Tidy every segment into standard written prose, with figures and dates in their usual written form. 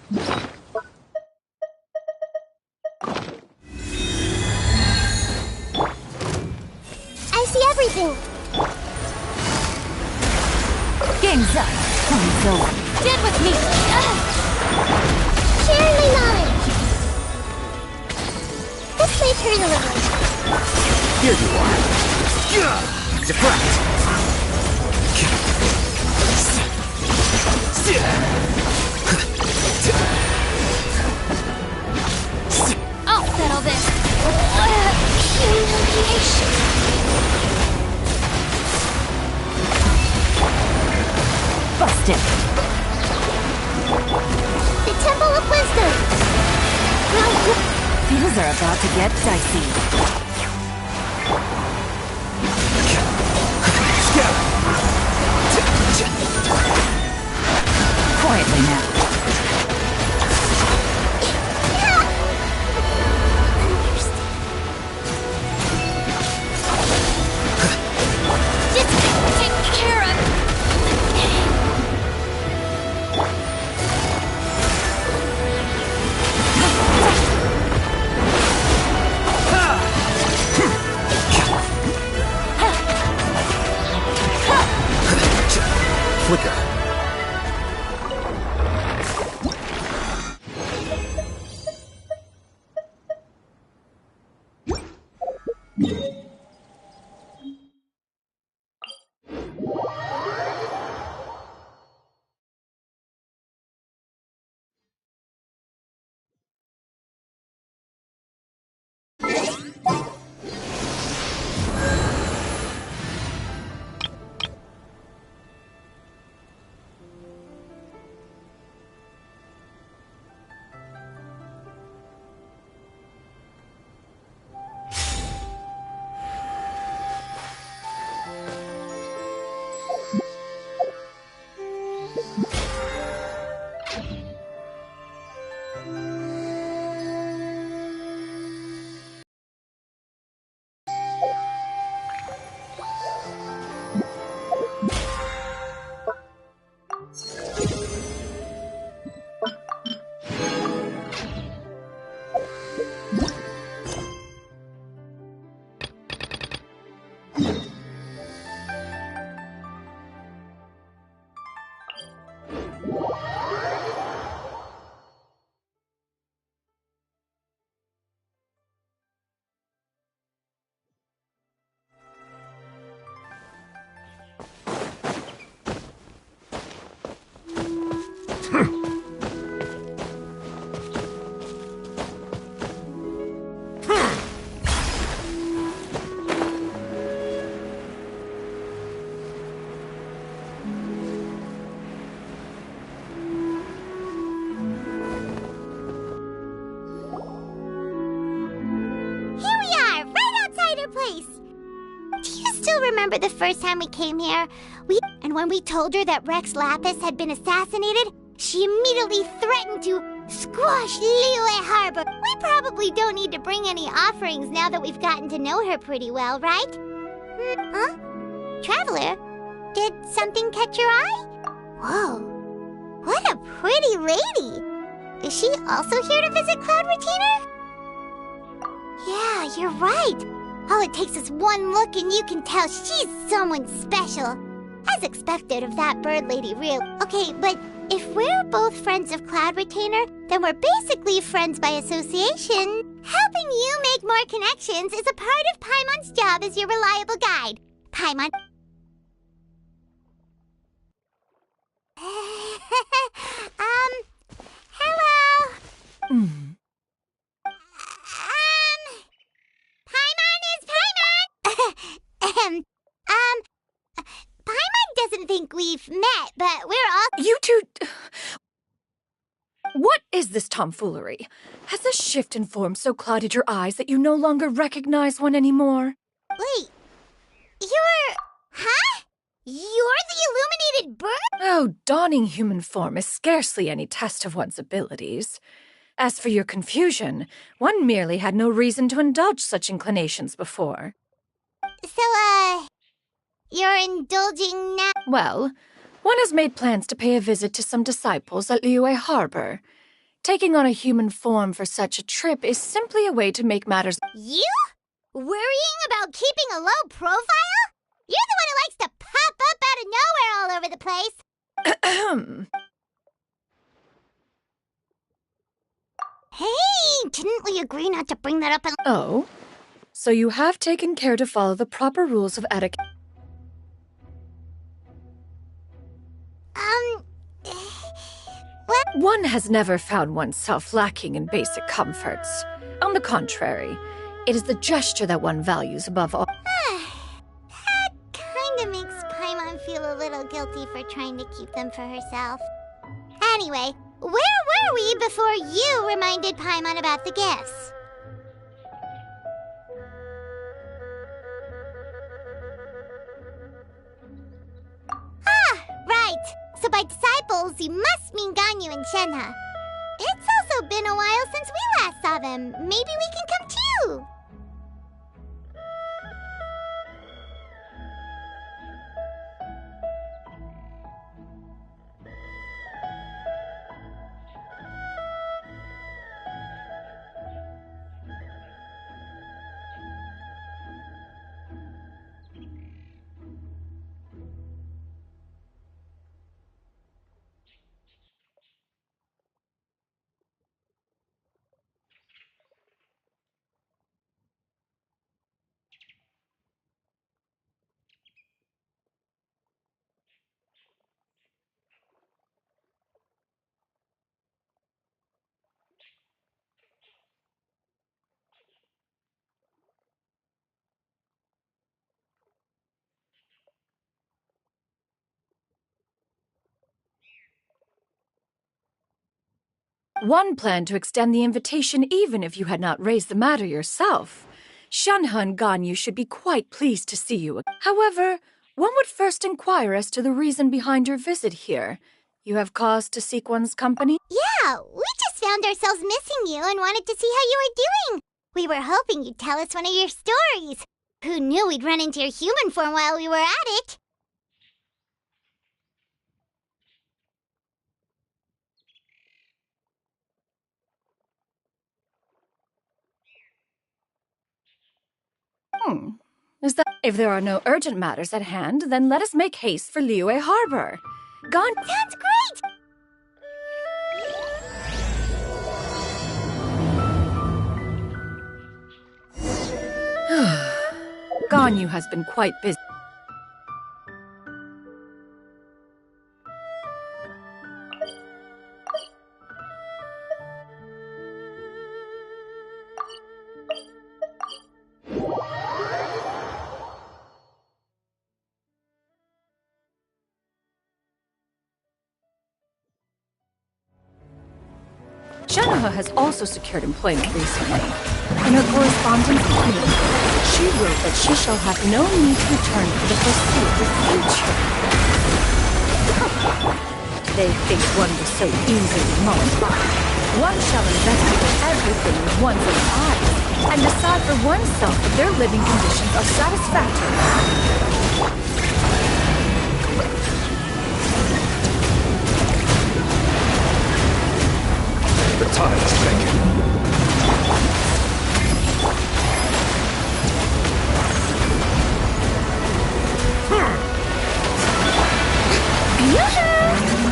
I see everything. Game's up. Time's over. Get with me. Share my knowledge. Let's make her deliver. Here you are. Deflect. I'll settle this. Humiliation. Busted. The Temple of Wisdom. Things are about to get dicey. Quietly now. Just take care of. Flicker. Remember the first time we came here? And when we told her that Rex Lapis had been assassinated, she immediately threatened to squash Liyue Harbor. We probably don't need to bring any offerings now that we've gotten to know her pretty well, right? Huh? Traveler, did something catch your eye? Whoa, what a pretty lady! Is she also here to visit Cloud Retainer? Yeah, you're right. All it takes is one look and you can tell she's someone special. As expected of that bird lady, real. Okay, but if we're both friends of Cloud Retainer, then we're basically friends by association. Helping you make more connections is a part of Paimon's job as your reliable guide. Paimon... hello? Paimon doesn't think we've met, but we're all... You two... What is this tomfoolery? Has this shift in form so clouded your eyes that you no longer recognize one anymore? Wait, you're... Huh? You're the illuminated bird? Oh, donning human form is scarcely any test of one's abilities. As for your confusion, one merely had no reason to indulge such inclinations before. So, you're indulging now? Well, one has made plans to pay a visit to some disciples at Liyue Harbor. Taking on a human form for such a trip is simply a way to make matters. You? Worrying about keeping a low profile? You're the one who likes to pop up out of nowhere all over the place. Hey, didn't we agree not to bring that up in— Oh? So you have taken care to follow the proper rules of etiquette. Well— One has never found oneself lacking in basic comforts. On the contrary, it is the gesture that one values above all. That kinda makes Paimon feel a little guilty for trying to keep them for herself. Anyway, where were we before you reminded Paimon about the gifts? Right. So by disciples, you must mean Ganyu and Shenhe. It's also been a while since we last saw them. Maybe we can come too. One planned to extend the invitation even if you had not raised the matter yourself. Shenhe and Ganyu should be quite pleased to see you. However, one would first inquire as to the reason behind your visit here. You have cause to seek one's company? Yeah, we just found ourselves missing you and wanted to see how you were doing. We were hoping you'd tell us one of your stories. Who knew we'd run into your human form while we were at it? Is that— If there are no urgent matters at hand, then let us make haste for Liyue Harbor. Sounds great! Ganyu has been quite busy. Shenhe has also secured employment recently. In her correspondence with me, she wrote that she shall have no need to return for the foreseeable future. They think one was so easily mollified. One shall investigate everything with one's own eyes and decide for oneself if their living conditions are satisfactory. The tide is changing.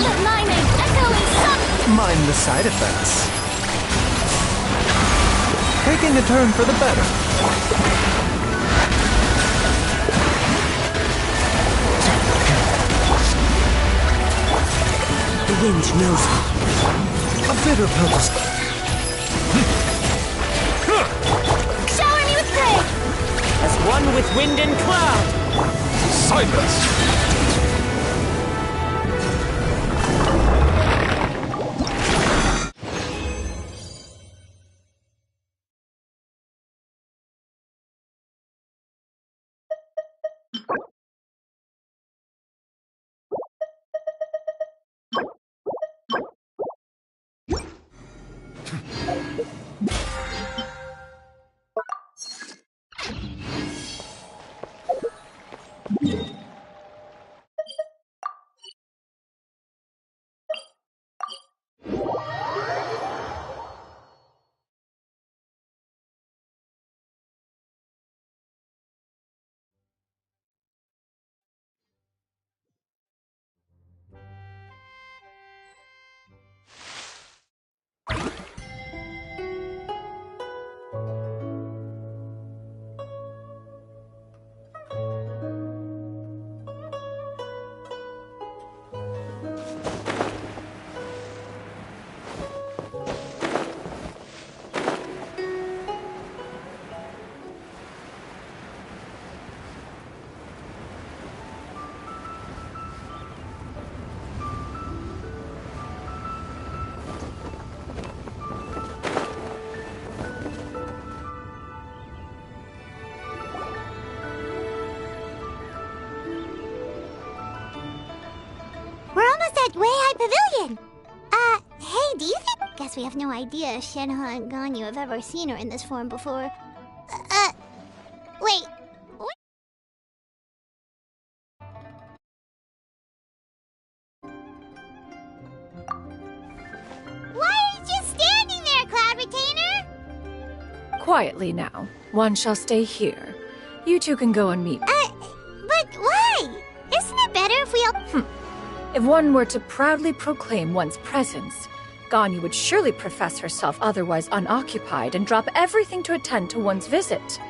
Let my name echo in some— Mind the side effects. Taking a turn for the better. The wind knows me. A bitter purpose. Shower me with praise! As one with wind and cloud. Silence! question. Hey, do you think... Guess we have no idea if Shenhe and Ganyu have ever seen her in this form before. Wait. Why are you just standing there, Cloud Retainer? Quietly now. One shall stay here. You two can go and meet. But why? Isn't it better if we all... If one were to proudly proclaim one's presence, Ganyu would surely profess herself otherwise unoccupied and drop everything to attend to one's visit.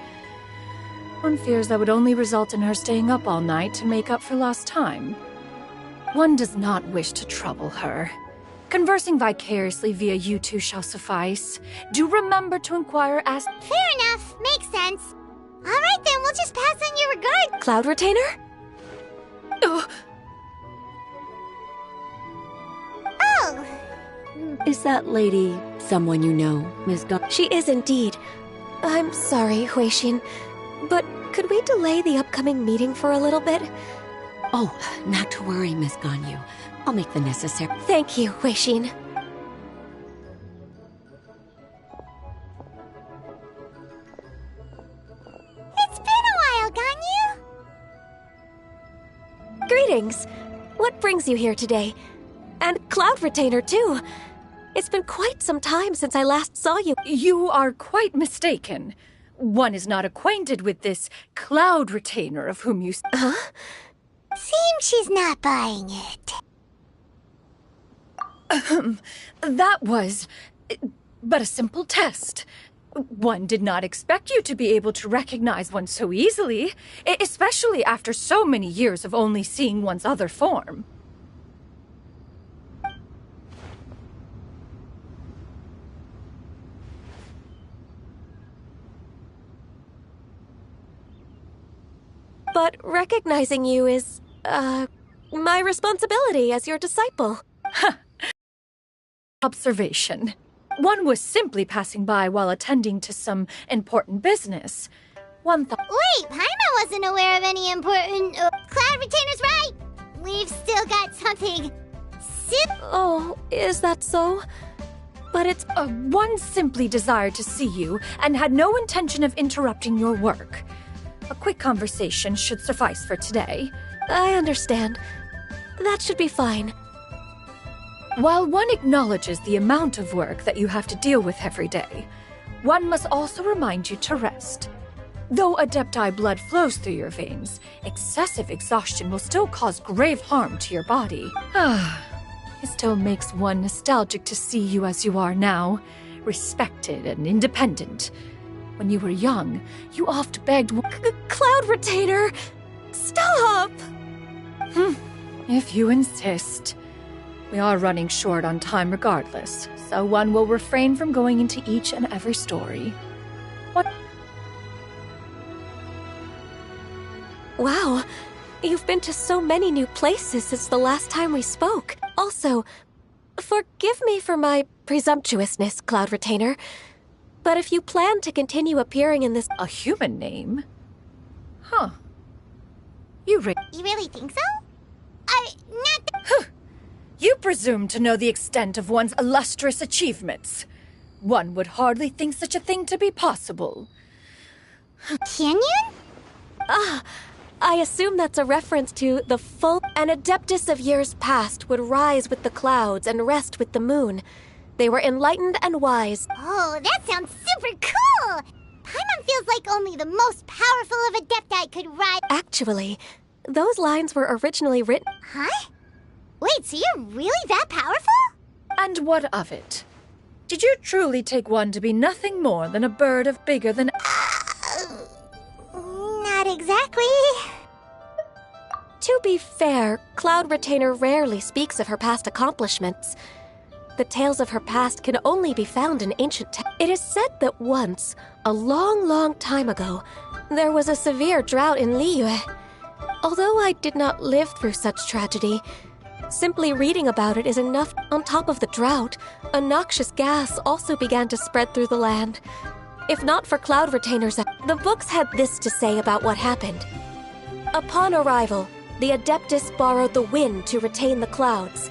One fears that would only result in her staying up all night to make up for lost time. One does not wish to trouble her. Conversing vicariously via you two shall suffice. Do remember to inquire as... Fair enough. Makes sense. All right, then. We'll just pass on your regard. Cloud Retainer? Oh. Is that lady someone you know, Ms. Gun? She is indeed. I'm sorry, Huixin, but could we delay the upcoming meeting for a little bit? Oh, not to worry, Miss Ganyu. I'll make the necessary... Thank you, Huixin. It's been a while, Ganyu. Greetings. What brings you here today? And Cloud Retainer, too. It's been quite some time since I last saw you. You are quite mistaken. One is not acquainted with this Cloud Retainer of whom you... Huh? Seems she's not buying it. That was but a simple test. One did not expect you to be able to recognize one so easily, especially after so many years of only seeing one's other form. But recognizing you is, my responsibility as your disciple. Observation. One was simply passing by while attending to some important business. One thought... Wait, Paimon wasn't aware of any important... Cloud Retainer's right! We've still got something... Oh, is that so? But it's... One simply desired to see you and had no intention of interrupting your work. A quick conversation should suffice for today. I understand. That should be fine. While one acknowledges the amount of work that you have to deal with every day, one must also remind you to rest. Though Adepti blood flows through your veins, excessive exhaustion will still cause grave harm to your body. It still makes one nostalgic to see you as you are now, respected and independent. When you were young, you oft begged... Cloud Retainer! Stop! If you insist. We are running short on time regardless, so one will refrain from going into each and every story. What? Wow, you've been to so many new places since the last time we spoke. Also, forgive me for my presumptuousness, Cloud Retainer, but if you plan to continue appearing in this... A human name? Huh. You really think so? You presume to know the extent of one's illustrious achievements. One would hardly think such a thing to be possible. Canyon? I assume that's a reference to the full... An Adeptus of years past would rise with the clouds and rest with the moon. They were enlightened and wise. Oh, that sounds super cool! Paimon feels like only the most powerful of Adepti could ride... Actually, those lines were originally written... Huh? Wait, so you're really that powerful? And what of it? Did you truly take one to be nothing more than a bird of bigger than... Not exactly. To be fair, Cloud Retainer rarely speaks of her past accomplishments. The tales of her past can only be found in ancient texts. It is said that once, a long, long time ago, there was a severe drought in Liyue. Although I did not live through such tragedy, simply reading about it is enough. On top of the drought, a noxious gas also began to spread through the land. If not for Cloud Retainers, the books had this to say about what happened. Upon arrival, the Adeptus borrowed the wind to retain the clouds.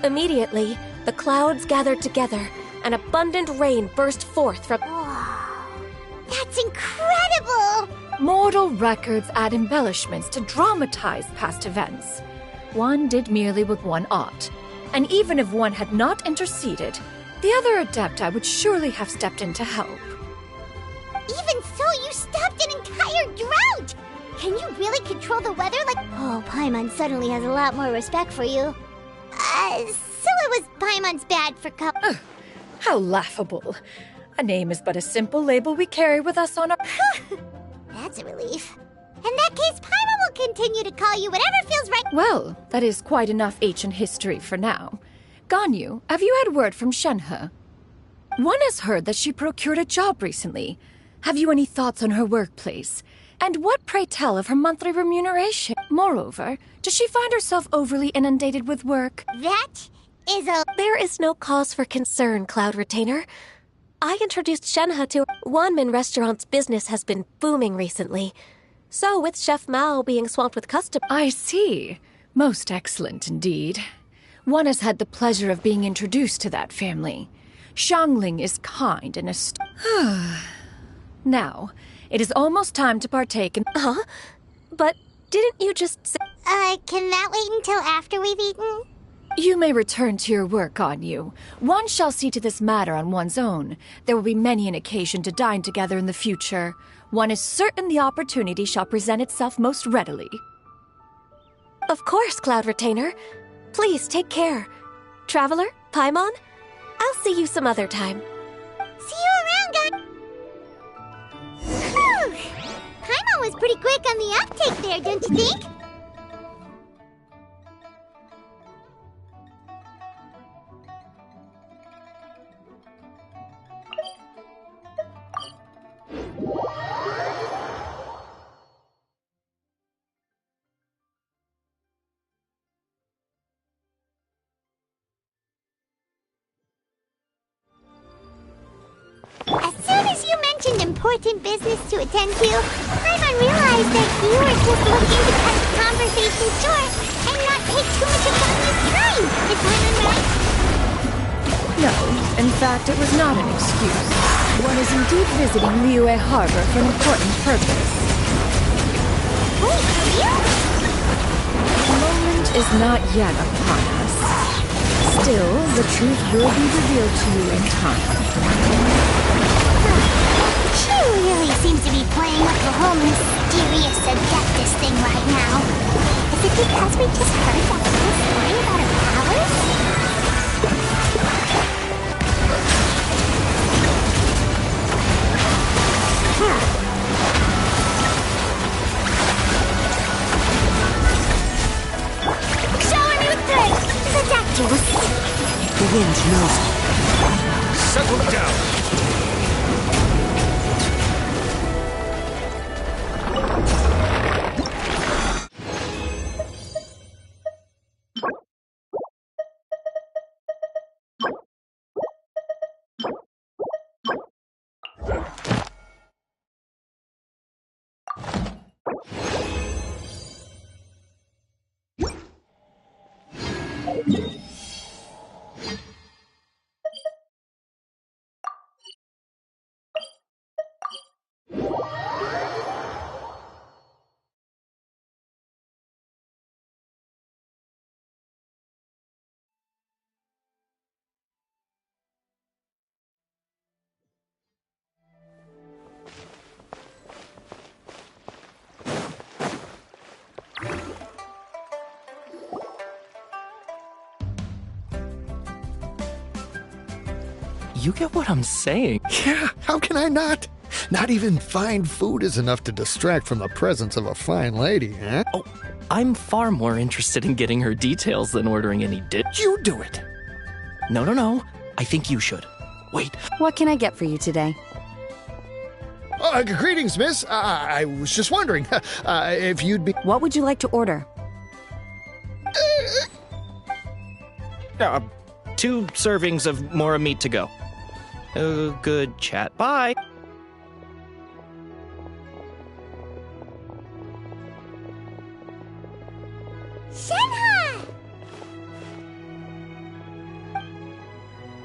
Immediately, the clouds gathered together, and abundant rain burst forth from. That's incredible! Mortal records add embellishments to dramatize past events. One did merely with one ought, and even if one had not interceded, the other Adepti would surely have stepped in to help. Even so, you stopped an entire drought! Can you really control the weather like— Oh, Paimon suddenly has a lot more respect for you. So it was Paimon's bad for How laughable. A name is but a simple label we carry with us on our— That's a relief. In that case, Paimon will continue to call you whatever feels right. Well, that is quite enough ancient history for now. Ganyu, have you had word from Shenhe? One has heard that she procured a job recently. Have you any thoughts on her workplace? And what, pray tell, of her monthly remuneration? Moreover, does she find herself overly inundated with work? That is a— There is no cause for concern, Cloud Retainer. I introduced Shenhe to Wanmin Restaurant's business has been booming recently. So, with Chef Mao being swamped with customers. I see. Most excellent indeed. One has had the pleasure of being introduced to that family. Xiangling is kind and Now, it is almost time to partake in— Huh? But didn't you just say— can that wait until after we've eaten? You may return to your work, Ganyu. One shall see to this matter on one's own. There will be many an occasion to dine together in the future. One is certain the opportunity shall present itself most readily. Of course, Cloud Retainer. Please take care. Traveler, Paimon, I'll see you some other time. See you around, guys. Whew. Paimon was pretty quick on the uptake there, don't you think? As soon as you mentioned important business to attend to, Paimon realized that you were just looking to cut the conversation short and not take too much of Ganyu's time. Is Paimon right? No, in fact, it was not an excuse. One is indeed visiting Liyue Harbor for an important purpose. Wait, are you? The moment is not yet upon us. Still, the truth will be revealed to you in time. She really seems to be playing up the whole mysterious Adeptus thing right now. Is it because we just heard that whole story about her powers? Show her new thing! The Adeptus! The wind knows it. Settle down. You get what I'm saying? Yeah, how can I not? Not even fine food is enough to distract from the presence of a fine lady, eh? Oh, I'm far more interested in getting her details than ordering any You do it! No. I think you should. Wait. What can I get for you today? Greetings, miss. I was just wondering if you'd be... What would you like to order? 2 servings of Mora meat to go. Good chat. Bye. Shenhe!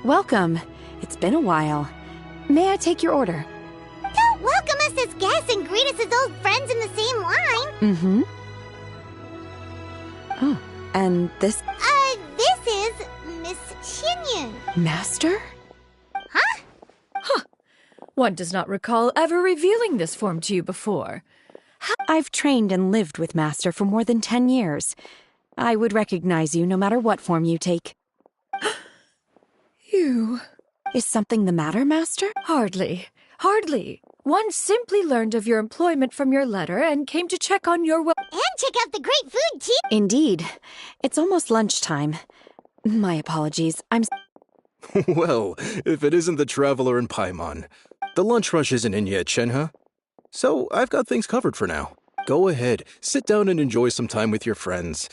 Welcome. It's been a while. May I take your order? Don't welcome us as guests and greet us as old friends in the same line. Mm-hmm. Oh, and this... This is Miss Xinyun. Master? Huh? One does not recall ever revealing this form to you before. I've trained and lived with Master for more than 10 years. I would recognize you no matter what form you take. You... Is something the matter, Master? Hardly. One simply learned of your employment from your letter and came to check on your And check out the great food, too. Indeed. It's almost lunchtime. My apologies. Well, if it isn't the traveler in Paimon. The lunch rush isn't in yet, Shenhe. So I've got things covered for now. Go ahead, sit down and enjoy some time with your friends.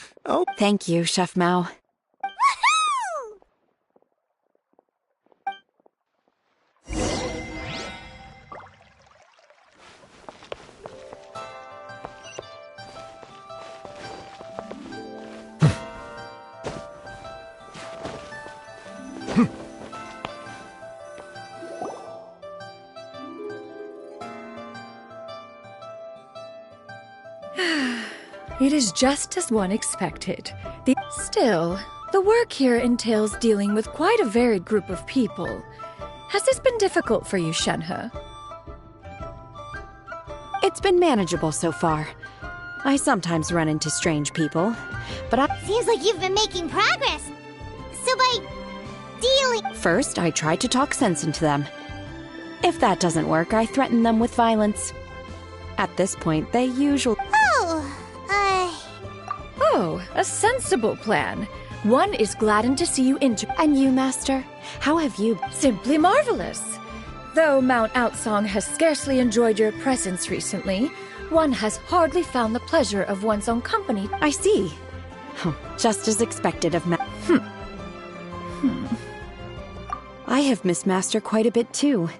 Thank you, Chef Mao. It is just as one expected. Still, the work here entails dealing with quite a varied group of people. Has this been difficult for you, Shenhe? It's been manageable so far. I sometimes run into strange people, but Seems like you've been making progress. So by dealing... First, I try to talk sense into them. If that doesn't work, I threaten them with violence. At this point, they usually... Oh, a sensible plan. One is gladdened to see you And you, Master? How have you... Simply marvelous. Though Mount Outsong has scarcely enjoyed your presence recently, one has hardly found the pleasure of one's own company. I see. Just as expected of I have missed Master quite a bit, too.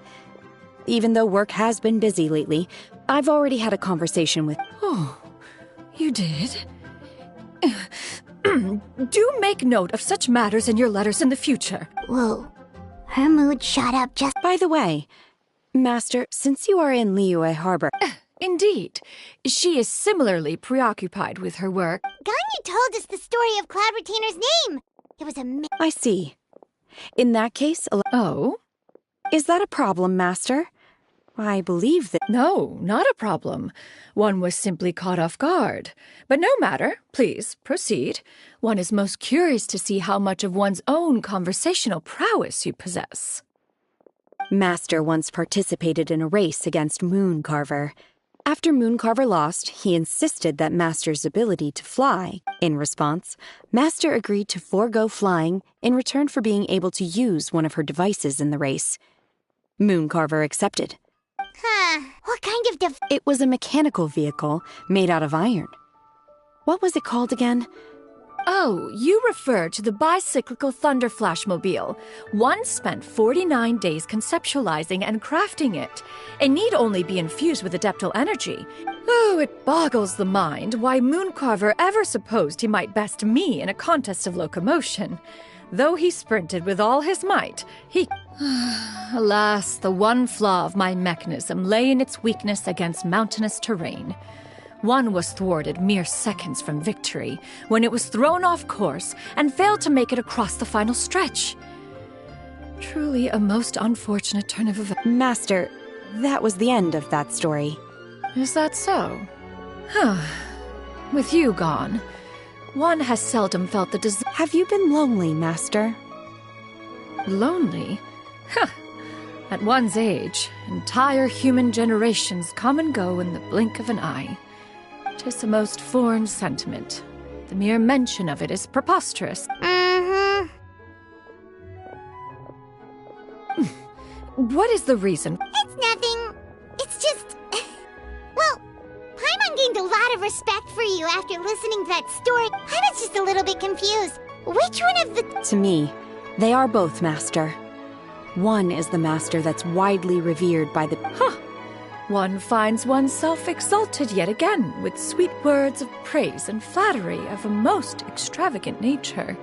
Even though work has been busy lately, I've already had a conversation with... Oh, you did? Do make note of such matters in your letters in the future. Whoa. Her mood shot up just... By the way, Master, since you are in Liyue Harbor... Indeed. She is similarly preoccupied with her work. Ganyu told us the story of Cloud Retainer's name. It was a... I see. In that case... Oh? Is that a problem, Master? I believe that... No, not a problem. One was simply caught off guard. But no matter. Please, proceed. One is most curious to see how much of one's own conversational prowess you possess. Master once participated in a race against Mooncarver. After Mooncarver lost, he insisted that Master's ability to fly. In response, Master agreed to forego flying in return for being able to use one of her devices in the race. Mooncarver accepted. What kind of It was a mechanical vehicle made out of iron. What was it called again? Oh, you refer to the bicyclical Thunder Flashmobile. One spent 49 days conceptualizing and crafting it. It need only be infused with adeptal energy. Oh, it boggles the mind why Mooncarver ever supposed he might best me in a contest of locomotion. Though he sprinted with all his might, he... Alas, the one flaw of my mechanism lay in its weakness against mountainous terrain. One was thwarted mere seconds from victory, when it was thrown off course and failed to make it across the final stretch. Truly a most unfortunate turn of events. Master, that was the end of that story. Is that so? With you gone, one has seldom felt the desire. Have you been lonely, Master? Lonely? At one's age, entire human generations come and go in the blink of an eye. 'Tis a most foreign sentiment. The mere mention of it is preposterous. What is the reason? It's nothing. It's just... Well, Paimon gained a lot of respect for you after listening to that story. I was just a little bit confused. Which one of the... To me, they are both, Master. One is the Master that's widely revered by the... One finds oneself exalted yet again with sweet words of praise and flattery of a most extravagant nature.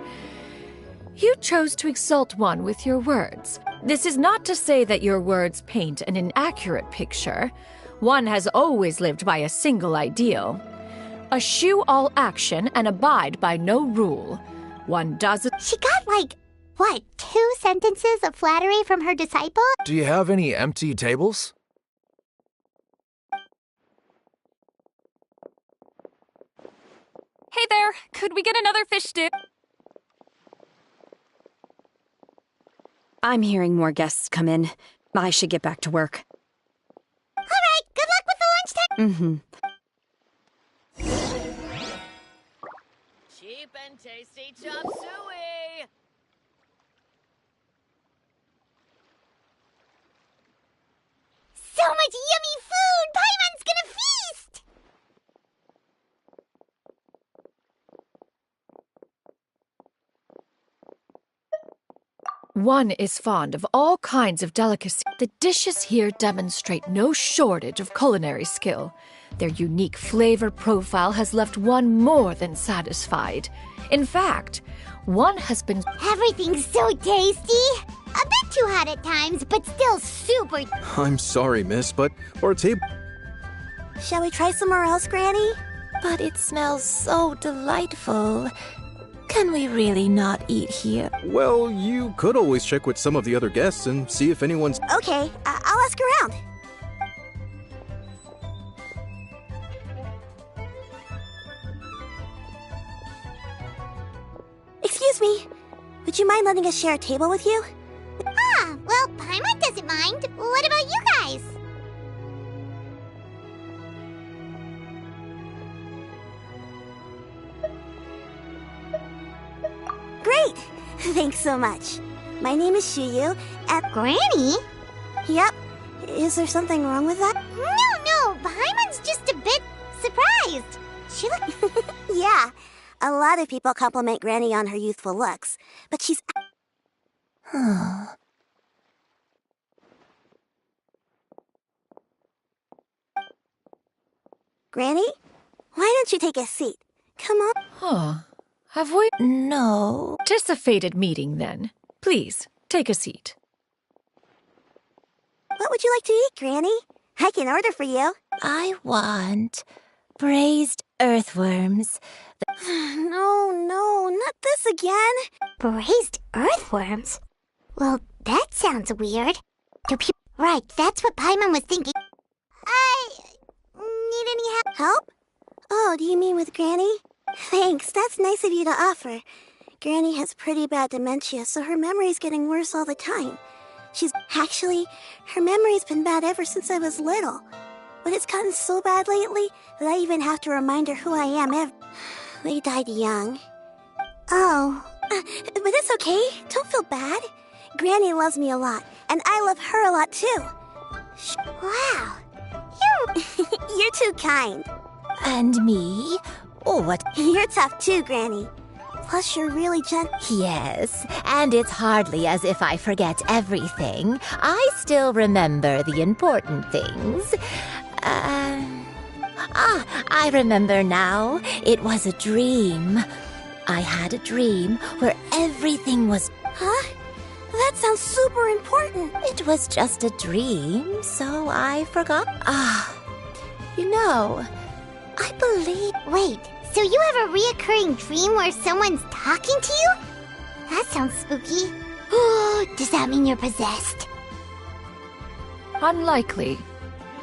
You chose to exalt one with your words. This is not to say that your words paint an inaccurate picture. One has always lived by a single ideal. Eschew all action and abide by no rule. One doesn't... She got, like, what, 2 sentences of flattery from her disciple? Do you have any empty tables? Hey there, could we get another fish stew? I'm hearing more guests come in. I should get back to work. All right, good luck with the lunchtime. Cheap and tasty chop suey! So much yummy food! Paimon's gonna feast! One is fond of all kinds of delicacy. The dishes here demonstrate no shortage of culinary skill. Their unique flavor profile has left one more than satisfied. In fact, one has been... Everything's so tasty! A bit too hot at times, but still super... I'm sorry, miss, but our table... Shall we try somewhere else, Granny? But it smells so delightful. Can we really not eat here? Well, you could always check with some of the other guests and see if anyone's... Okay, I'll ask around. Excuse me, would you mind letting us share a table with you? Ah, well, Paimon doesn't mind. What about you guys? Great! Thanks so much. My name is Shuyu, and... Granny? Yep. Is there something wrong with that? No, Paimon's just a bit surprised. She look... Yeah, a lot of people compliment Granny on her youthful looks, but she's... Granny? Why don't you take a seat? Come on. Huh. Have we... No. Anticipated meeting, then. Please, take a seat. What would you like to eat, Granny? I can order for you. I want braised earthworms. No, not this again. Braised earthworms? Well, that sounds weird. Right, that's what Paimon was thinking. I... need any help? Help? Oh, do you mean with Granny? Thanks, that's nice of you to offer. Granny has pretty bad dementia, so her memory's getting worse all the time. Actually, her memory's been bad ever since I was little. But it's gotten so bad lately that I even have to remind her who I am. They died young. Oh. But it's okay. Don't feel bad. Granny loves me a lot, and I love her a lot too. Wow. You're too kind. And me? Oh, what? You're tough too, Granny. Plus, you're really gentle. Yes, and it's hardly as if I forget everything. I still remember the important things. I remember now. It was a dream. I had a dream where everything was... Huh? That sounds super important. It was just a dream, so I forgot. You know, I believe... Wait, so you have a reoccurring dream where someone's talking to you? That sounds spooky. Does that mean you're possessed? Unlikely.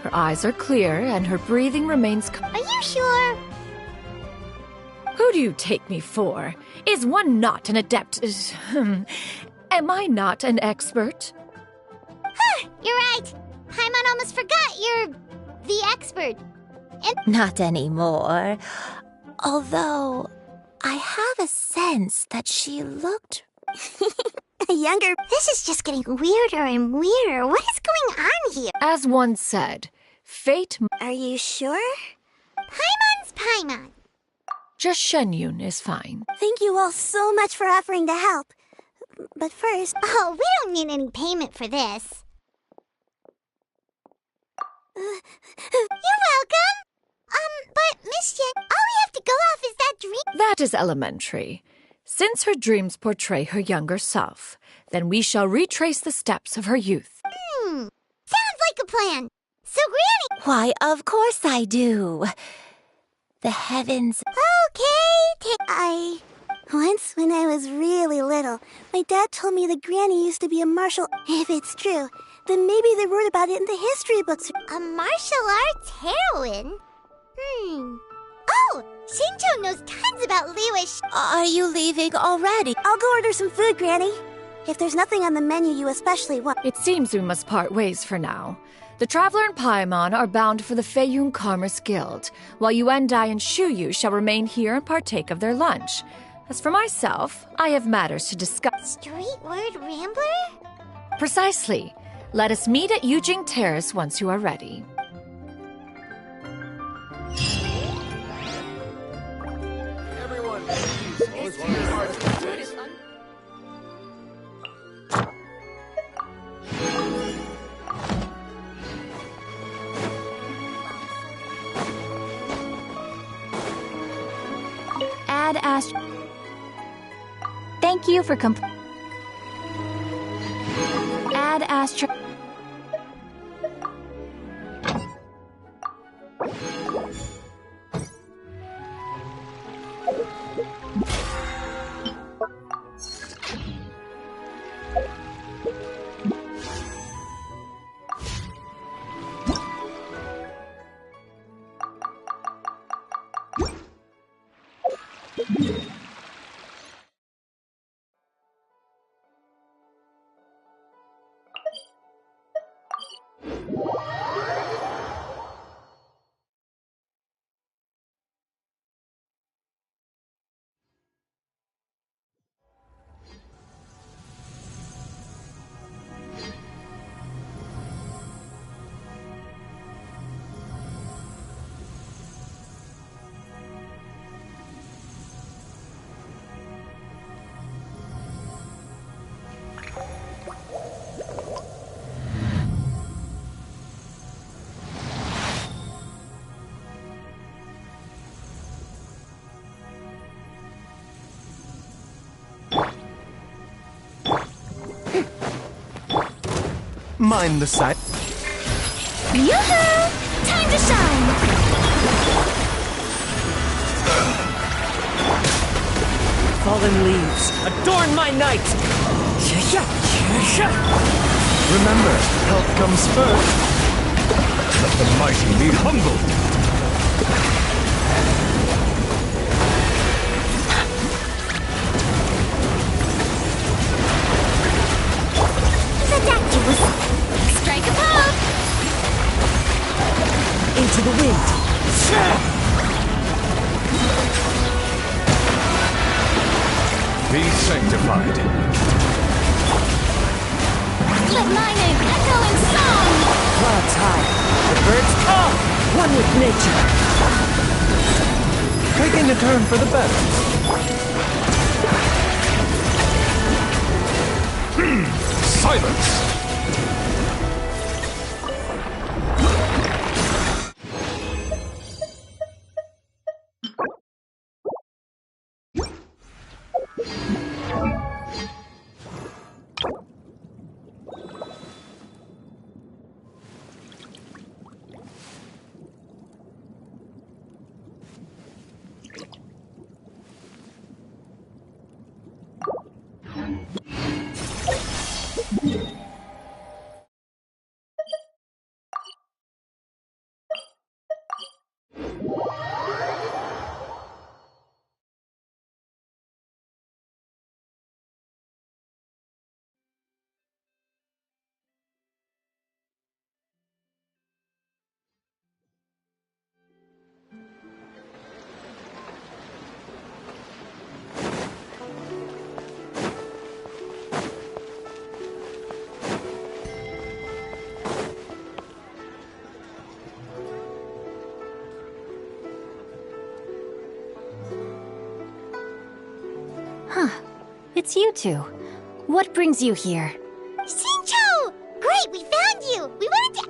Her eyes are clear and her breathing remains... Are you sure? Who do you take me for? Is one not an adept? Am I not an expert? You're right. Paimon almost forgot you're the expert. Not anymore. Although, I have a sense that she looked... Younger. This is just getting weirder and weirder. What is going on here? As one said, fate... Are you sure? Paimon's Paimon. Just Shenyun is fine. Thank you all so much for offering to help. But first... Oh, we don't need any payment for this. You're welcome. But Miss Jen, all we have to go off is that dream. That is elementary. Since her dreams portray her younger self, then we shall retrace the steps of her youth. Sounds like a plan. So, Granny... Why, of course I do. The heavens... Okay, Once, when I was really little, my dad told me that Granny used to be a martial... If it's true, then maybe they wrote about it in the history books. A martial arts heroine? Oh, Shinjo knows tons about Liyue. Are you leaving already? I'll go order some food, Granny. If there's nothing on the menu you especially want... It seems we must part ways for now. The Traveler and Paimon are bound for the Feiyun Commerce Guild, while Yuendai and Shuyu shall remain here and partake of their lunch. As for myself, I have matters to discuss. Street word rambler? Precisely. Let us meet at Yujing Terrace once you are ready. Everyone, please. Add Astro. Thank you for Add Astro. Mind the sight. Yoo-hoo! Time to shine! Fallen leaves, adorn my night! Remember, health comes first. Let the mighty be humbled. Strike a pose! Into the wind. Be sanctified. Let my name echo in song! Clouds high, the birds call, one with nature. Taking a turn for the better. Silence! It's you two. What brings you here? Shinjo! Great, we found you! We wanted to...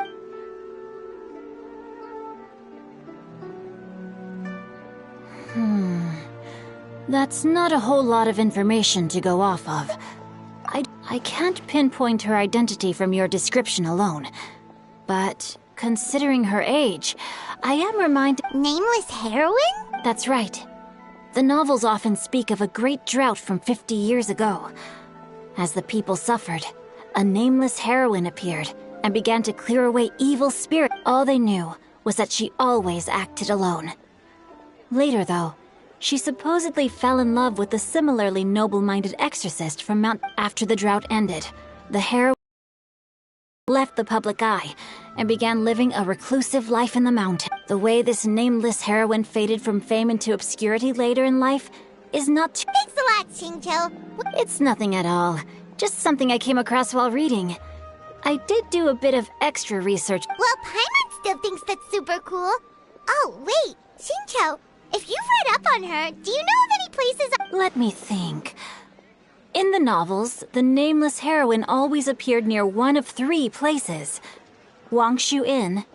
That's not a whole lot of information to go off of. I can't pinpoint her identity from your description alone. But considering her age, I am reminded... Nameless heroine? That's right. The novels often speak of a great drought from 50 years ago. As the people suffered, a nameless heroine appeared and began to clear away evil spirits. All they knew was that she always acted alone. Later, though, she supposedly fell in love with a similarly noble-minded exorcist from Mount... After the drought ended, the heroine left the public eye and began living a reclusive life in the mountain. The way this nameless heroine faded from fame into obscurity later in life is not too... Thanks a lot, Xingqiu. It's nothing at all. Just something I came across while reading. I did do a bit of extra research. Well, Paimon still thinks that's super cool. Oh, wait, Xingqiu, if you've read up on her, do you know of any places... Let me think. In the novels, the nameless heroine always appeared near one of 3 places. Wangshu Inn,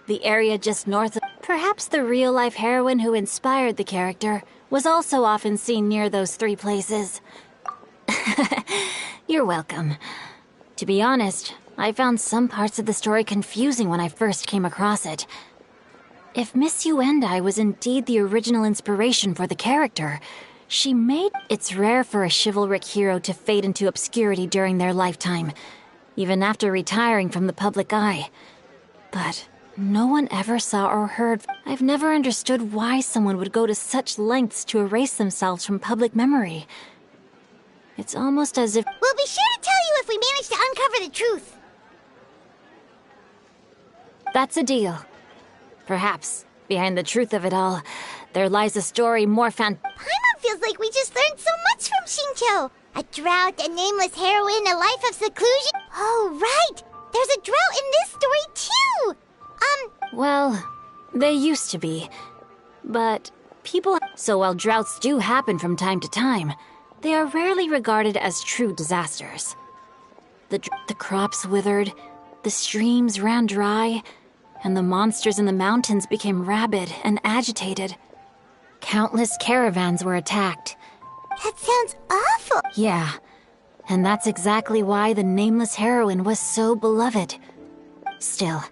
the area just north of... Perhaps the real-life heroine who inspired the character was also often seen near those 3 places. You're welcome. To be honest, I found some parts of the story confusing when I first came across it. If Miss Yuendai was indeed the original inspiration for the character, she made... It's rare for a chivalric hero to fade into obscurity during their lifetime, even after retiring from the public eye. But no one ever saw or heard... I've never understood why someone would go to such lengths to erase themselves from public memory. It's almost as if... We'll be sure to tell you if we manage to uncover the truth. That's a deal. Perhaps, behind the truth of it all, there lies a story more Paimon feels like we just learned so much from Xingqiu. A drought, a nameless heroine, a life of seclusion. Oh, right! There's a drought in this story, too! Well, they used to be. But people... So while droughts do happen from time to time, they are rarely regarded as true disasters. The crops withered, the streams ran dry, and the monsters in the mountains became rabid and agitated. Countless caravans were attacked. That sounds awful! Yeah, and that's exactly why the nameless heroine was so beloved. Still,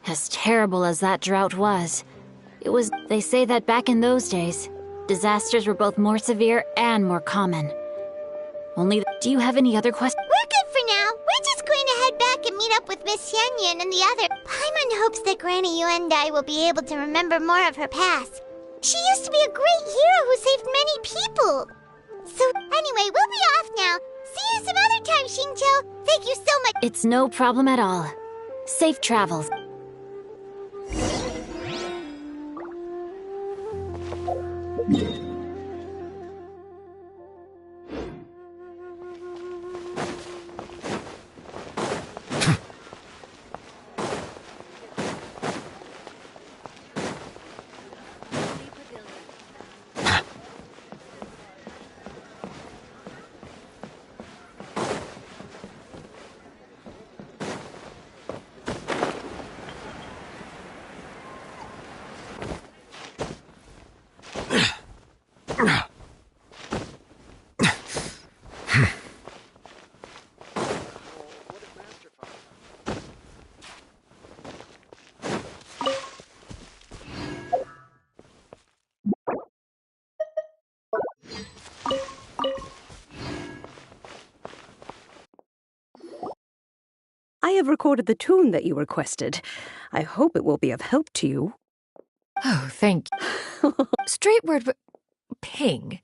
as terrible as that drought was, they say that back in those days, disasters were both more severe and more common. Do you have any other questions? We're good for now. We're just going to head back and meet up with Miss Xianyun and the other. Paimon hopes that Granny Yuendai will be able to remember more of her past. She used to be a great hero who saved many people. So, anyway, we'll be off now. See you some other time, Xingqiu. Thank you so much. It's no problem at all. Safe travels. I have recorded the tune that you requested. I hope it will be of help to you. Oh, thank you. Straight word, Ping.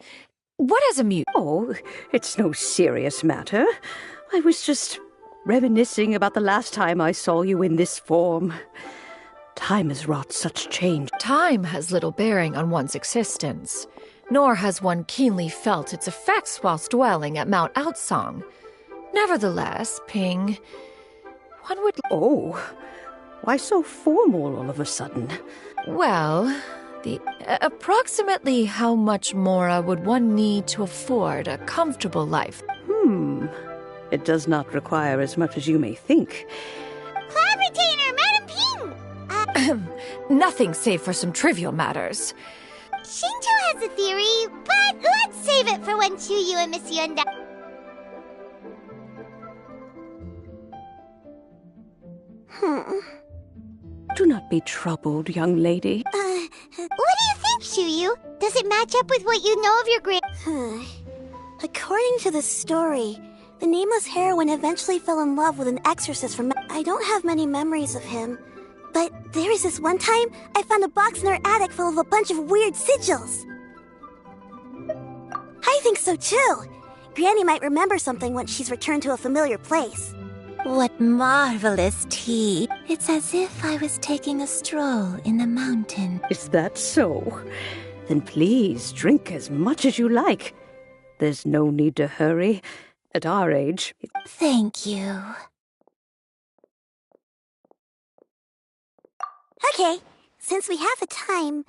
What is a mute? Oh, it's no serious matter. I was just reminiscing about the last time I saw you in this form. Time has wrought such change. Time has little bearing on one's existence, nor has one keenly felt its effects whilst dwelling at Mount Outsong. Nevertheless, Ping, one would... Oh, why so formal all of a sudden? Well, approximately how much more would one need to afford a comfortable life? It does not require as much as you may think. Cloud Retainer, Madam Ping! Nothing save for some trivial matters. Xingqiu has a theory, but let's save it for when Chuyu and Miss Yunda... Do not be troubled, young lady. What do you think, Chuyu? Does it match up with what you know of your grand... According to the story, the nameless heroine eventually fell in love with an exorcist from... I don't have many memories of him, but there was this one time I found a box in her attic full of a bunch of weird sigils. I think so too. Granny might remember something once she's returned to a familiar place. What marvelous tea. It's as if I was taking a stroll in the mountain. Is that so? Then please drink as much as you like. There's no need to hurry. At our age... Thank you. Okay, since we have the time,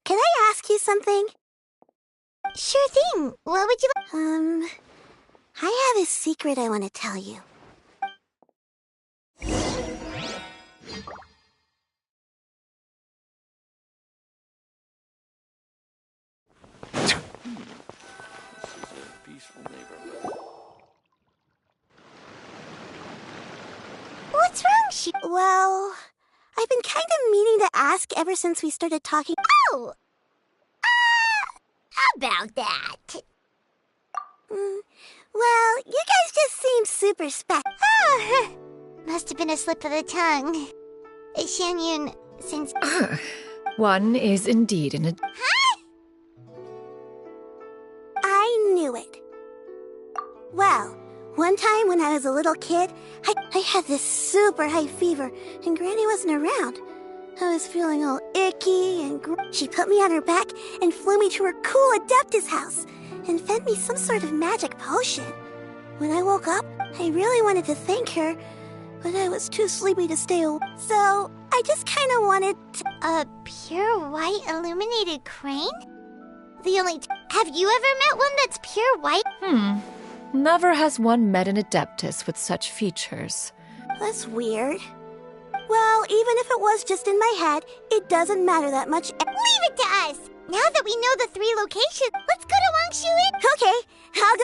can I ask you something? Sure thing. What would you like? I have a secret I want to tell you. What's wrong, Shu? Well, I've been kind of meaning to ask ever since we started talking. Oh! About that. Well, you guys just seem super special. Oh, must have been a slip of the tongue. Shanyun, since... One is indeed in a... Huh? I knew it. Well, one time when I was a little kid, I had this super high fever, and Granny wasn't around. I was feeling all icky, and she put me on her back and flew me to her cool Adeptus house, and fed me some sort of magic potion. When I woke up, I really wanted to thank her, but I was too sleepy to stay awake. So, I just kind of wanted to... A pure white illuminated crane? Have you ever met one that's pure white? Never has one met an Adeptus with such features. That's weird. Well, even if it was just in my head, it doesn't matter that much. Leave it to us! Now that we know the 3 locations, let's go to Wangshu. Okay, I'll go...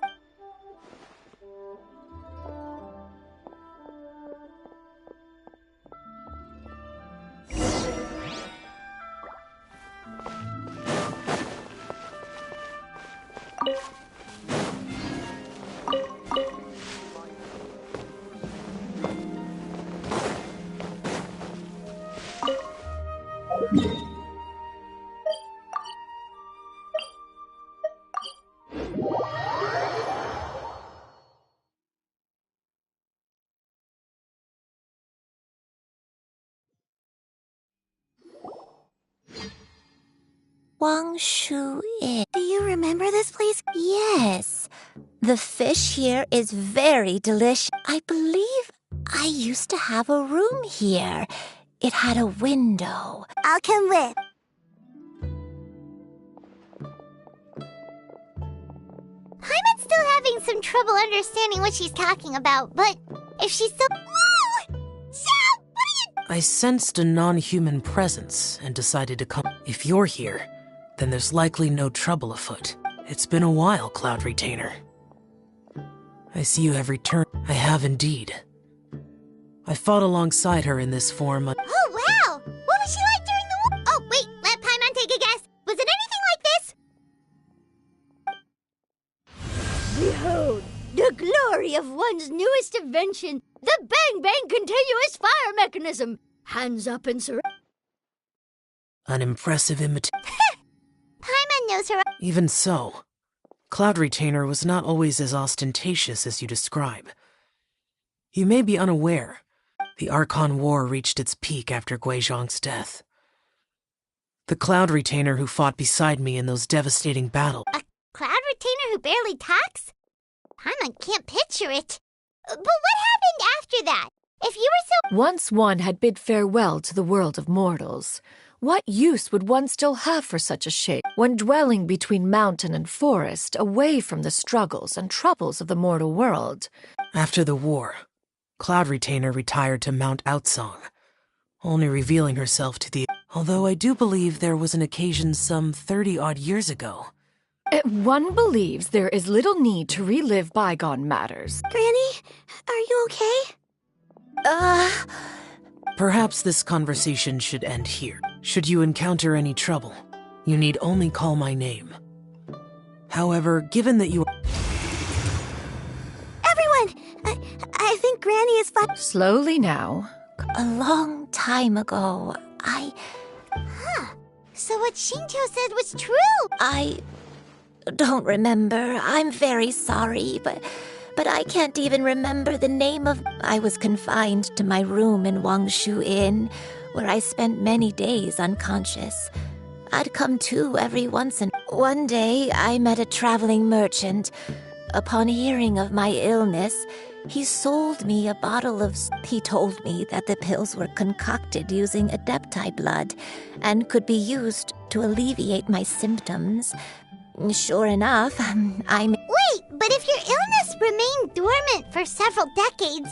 Wangshu Inn. Do you remember this place? Yes. The fish here is very delicious. I believe I used to have a room here. It had a window. I'll come with. Paimon's still having some trouble understanding what she's talking about, but if she's still... Whoa! Shao, what are you... I sensed a non-human presence and decided to come. If you're here, then there's likely no trouble afoot. It's been a while, Cloud Retainer. I see you have returned. I have indeed. I fought alongside her in this form. Oh, wow! What was she like during the war? Oh, wait, let Paimon take a guess. Was it anything like this? Behold, the glory of one's newest invention, the Bang Bang Continuous Fire Mechanism. Hands up and surrender. An impressive imitation. Paimon knows her. Even so, Cloud Retainer was not always as ostentatious as you describe. You may be unaware, the Archon War reached its peak after Guizhong's death. The Cloud Retainer who fought beside me in those devastating battles. A Cloud Retainer who barely talks? Paimon can't picture it. But what happened after that? If you were so... Once one had bid farewell to the world of mortals, what use would one still have for such a shape when dwelling between mountain and forest, away from the struggles and troubles of the mortal world? After the war, Cloud Retainer retired to Mount Outsong, only revealing herself to the... Although I do believe there was an occasion some 30-odd years ago. One believes there is little need to relive bygone matters. Granny, are you okay? Perhaps this conversation should end here. Should you encounter any trouble, you need only call my name. However, given that you are... Everyone! I think Granny is fine. Slowly now. A long time ago, So what Shinto said was true! I don't remember. I'm very sorry, but I can't even remember the name of... I was confined to my room in Wangshu Inn, where I spent many days unconscious. I'd come to every once in... One day, I met a traveling merchant. Upon hearing of my illness, he sold me a bottle of... He told me that the pills were concocted using Adepti blood and could be used to alleviate my symptoms. Sure enough, Wait, but if your illness remained dormant for several decades,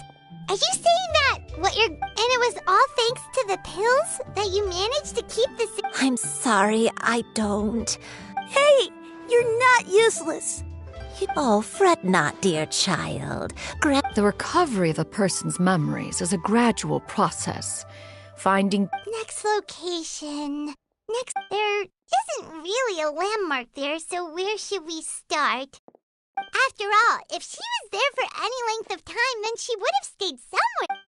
are you saying that and it was all thanks to the pills that you managed to keep the... I'm sorry, I don't. Hey, you're not useless. Oh, fret not, dear child. The recovery of a person's memories is a gradual process. Finding... Next location. There isn't really a landmark there, so where should we start? After all, if she was there for any length of time, then she would have stayed somewhere.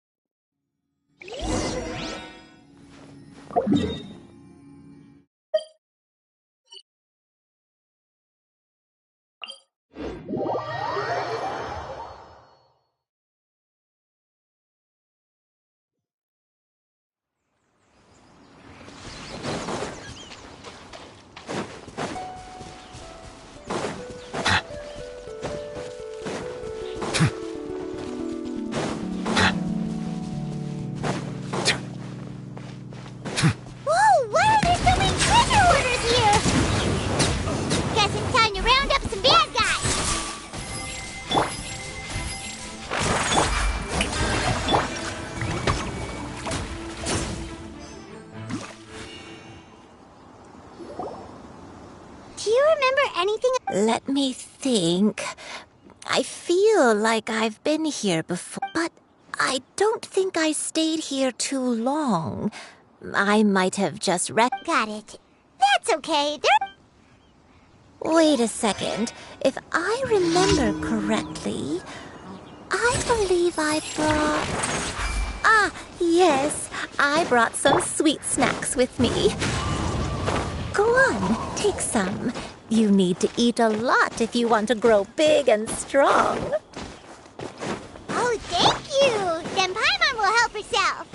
Let me think. I feel like I've been here before, but I don't think I stayed here too long. I might have just Got it. That's okay. Wait a second. If I remember correctly, I believe I brought... yes. I brought some sweet snacks with me. Go on, take some. You need to eat a lot if you want to grow big and strong. Oh, thank you! Then Paimon will help herself.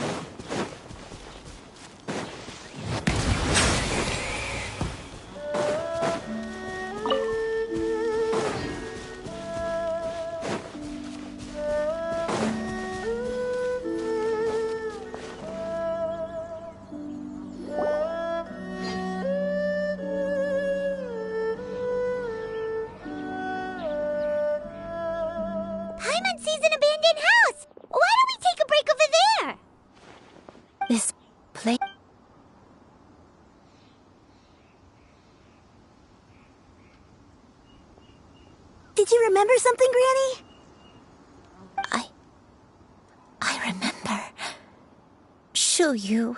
Paimon sees an abandoned house! Why don't we take a break over there? This place... Did you remember something, Granny? I remember. Shuyu.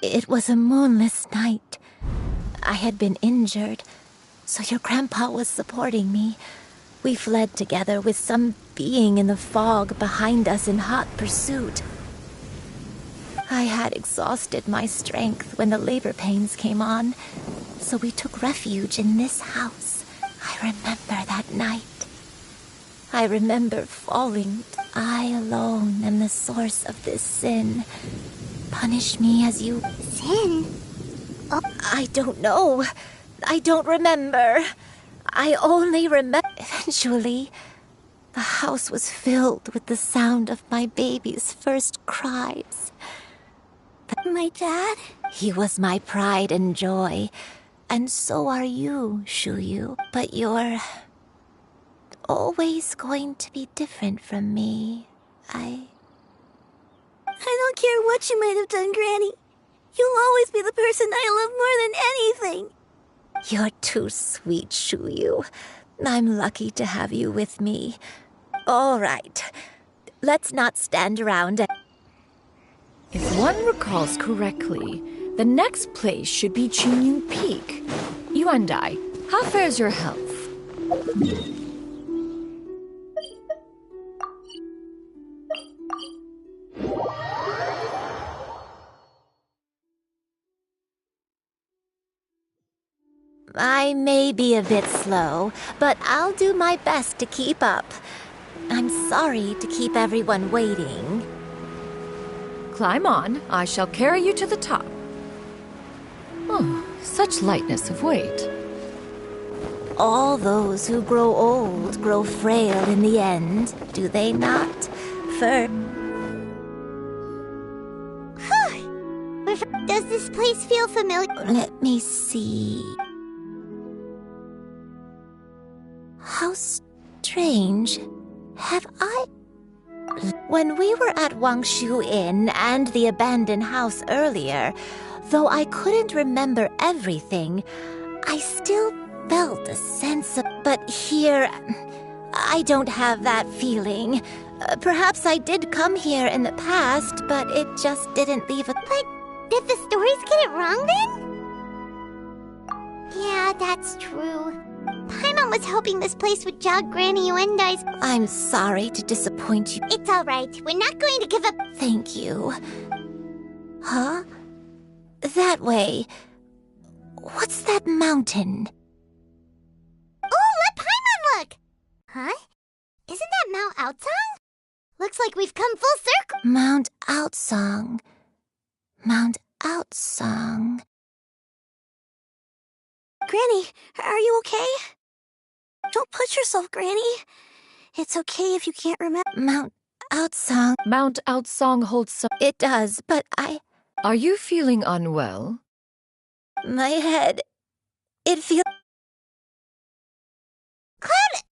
It was a moonless night. I had been injured, so your grandpa was supporting me. We fled together with some being in the fog behind us in hot pursuit. I had exhausted my strength when the labor pains came on, so we took refuge in this house. I remember that night. I remember falling. I alone am the source of this sin. Punish me as you... Sin? Oh, I don't know. I don't remember. I only remember... Eventually, the house was filled with the sound of my baby's first cries. My dad? He was my pride and joy. And so are you, Shuyu. But you're... always going to be different from me. I don't care what you might have done, Granny. You'll always be the person I love more than anything. You're too sweet, Shuyu. I'm lucky to have you with me. All right. Let's not stand around and... If one recalls correctly, the next place should be Chunyu Peak. Yuandai, how fares your health? I may be a bit slow, but I'll do my best to keep up. I'm sorry to keep everyone waiting. Climb on. I shall carry you to the top. Oh, such lightness of weight. All those who grow old grow frail in the end, do they not? Does this place feel familiar? Let me see. How strange. Have I... When we were at Wangshu Inn and the abandoned house earlier, though I couldn't remember everything, I still felt a sense of... But here, I don't have that feeling. Perhaps I did come here in the past, but it just didn't leave a... But did the stories get it wrong then? Yeah, that's true. Paimon was hoping this place would jog Granny Yuendai's... I'm sorry to disappoint you. It's all right. We're not going to give up. Thank you. Huh? That way. What's that mountain? Oh, let Paimon look! Huh? Isn't that Mount Outsong? Looks like we've come full circle. Mount Outsong. Mount Outsong. Granny, are you okay? Don't push yourself, Granny. It's okay if you can't remember. Mount Outsong. Mount Outsong holds some... It does, but Are you feeling unwell? My head... It feels... Cloud...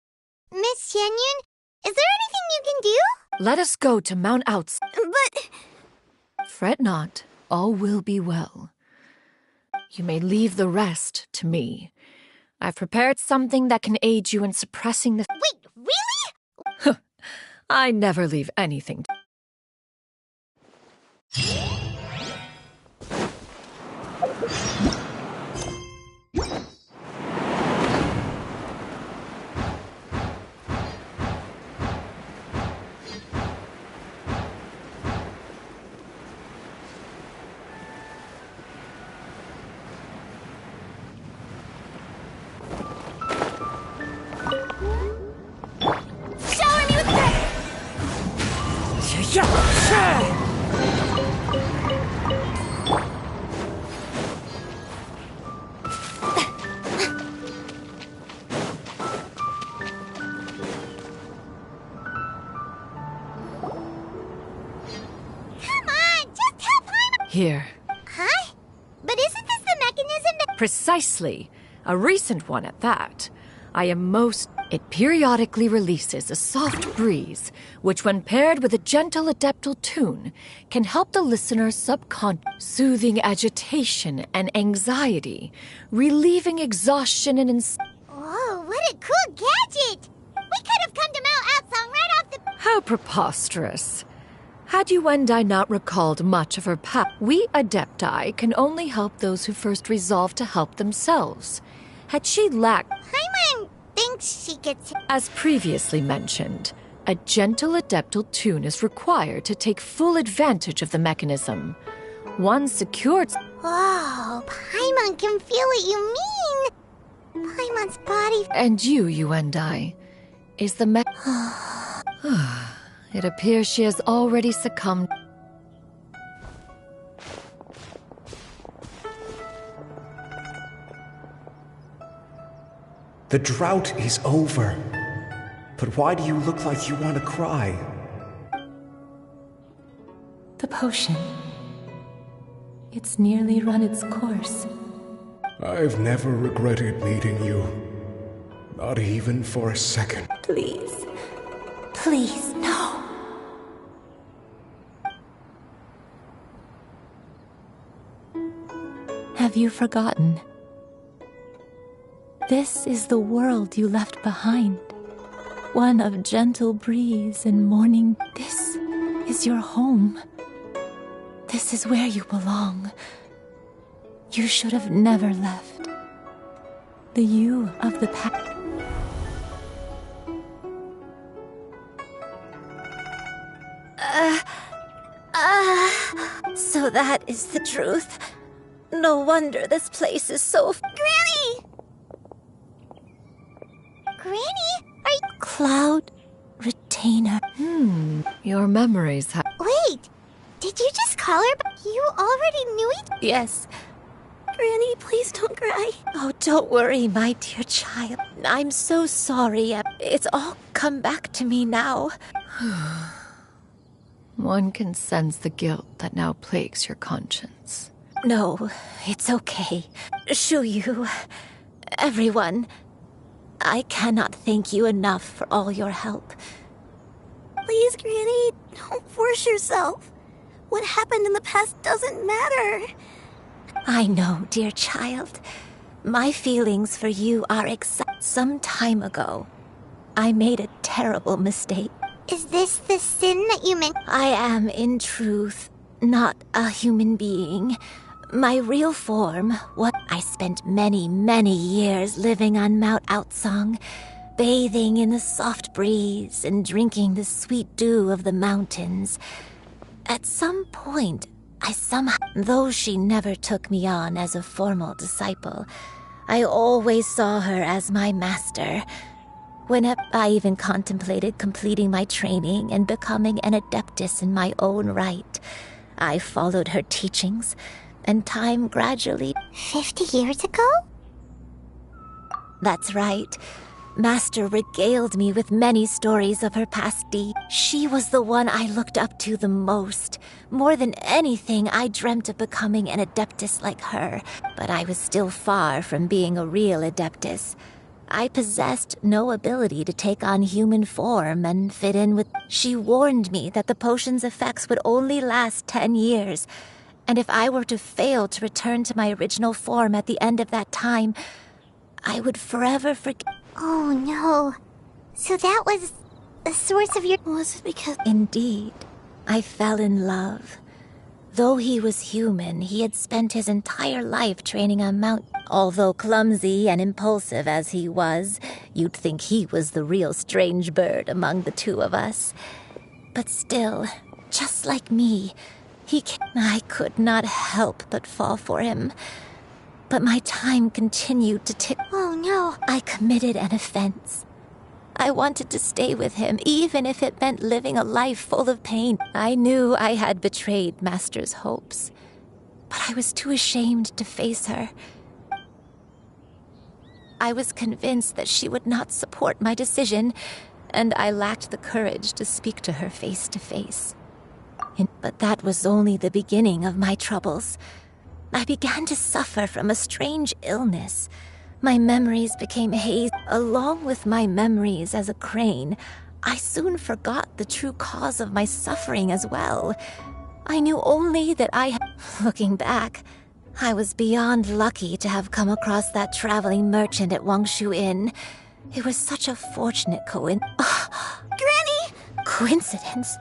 Miss Xianyun, is there anything you can do? Let us go to Mount Outsong. But... Fret not. All will be well. You may leave the rest to me. I've prepared something that can aid you in suppressing the... Wait, really? I never leave anything. Here. Huh? But isn't this the mechanism that... Precisely. A recent one at that. It periodically releases a soft breeze, which when paired with a gentle adeptal tune, can help the listener's soothing agitation and anxiety, relieving exhaustion and Whoa, what a cool gadget! We could have come to Mount Outsong right off the... How preposterous. Had Yuendai not recalled much of her past, we Adepti can only help those who first resolve to help themselves. Had she lacked... Paimon thinks she gets... As previously mentioned, a gentle adeptal tune is required to take full advantage of the mechanism. Once secured... Whoa, Paimon can feel what you mean! Paimon's body... And you Yuendai, is the It appears she has already succumbed. The drought is over. But why do you look like you want to cry? The potion. It's nearly run its course. I've never regretted meeting you. Not even for a second. Please. Please, no. have you forgotten? This is the world you left behind. One of gentle breeze and morning. This is your home. This is where you belong. You should have never left. The you of the past. So that is the truth. No wonder this place is so... Granny! Granny, are you... Cloud Retainer. Your memories have... Wait, did you just call her? You already knew it? Yes. Granny, please don't cry. Oh, don't worry, my dear child. I'm so sorry. It's all come back to me now. One can sense the guilt that now plagues your conscience. No, it's okay. Shuyu, everyone, I cannot thank you enough for all your help. Please, Granny, don't force yourself. What happened in the past doesn't matter. I know, dear child. My feelings for you are some time ago. I made a terrible mistake. Is this the sin that you meant? I am, in truth, not a human being. My real form, what I spent many, many years living on Mount Outsong, bathing in the soft breeze and drinking the sweet dew of the mountains. At some point, I somehow, though she never took me on as a formal disciple, I always saw her as my master. Whenever I even contemplated completing my training and becoming an adeptus in my own right, I followed her teachings, and time gradually... 50 years ago? That's right. Master regaled me with many stories of her past deeds. She was the one I looked up to the most. More than anything, I dreamt of becoming an adeptus like her, but I was still far from being a real adeptus. I possessed no ability to take on human form and fit in with... She warned me that the potion's effects would only last 10 years, and if I were to fail to return to my original form at the end of that time, I would forever forget... Oh no. So that was the source of your... Was it because... Indeed. I fell in love. Though he was human, he had spent his entire life training on Mount... Although clumsy and impulsive as he was, you'd think he was the real strange bird among the two of us. But still, just like me, I could not help but fall for him. But my time continued to tick. Oh no. I committed an offense. I wanted to stay with him, even if it meant living a life full of pain. I knew I had betrayed Master's hopes, but I was too ashamed to face her. I was convinced that she would not support my decision, and I lacked the courage to speak to her face to face. But that was only the beginning of my troubles. I began to suffer from a strange illness. My memories became hazy. Along with my memories as a crane, I soon forgot the true cause of my suffering as well. I knew only that Looking back, I was beyond lucky to have come across that traveling merchant at Wangshu Inn. It was such a fortunate Granny! coincidence.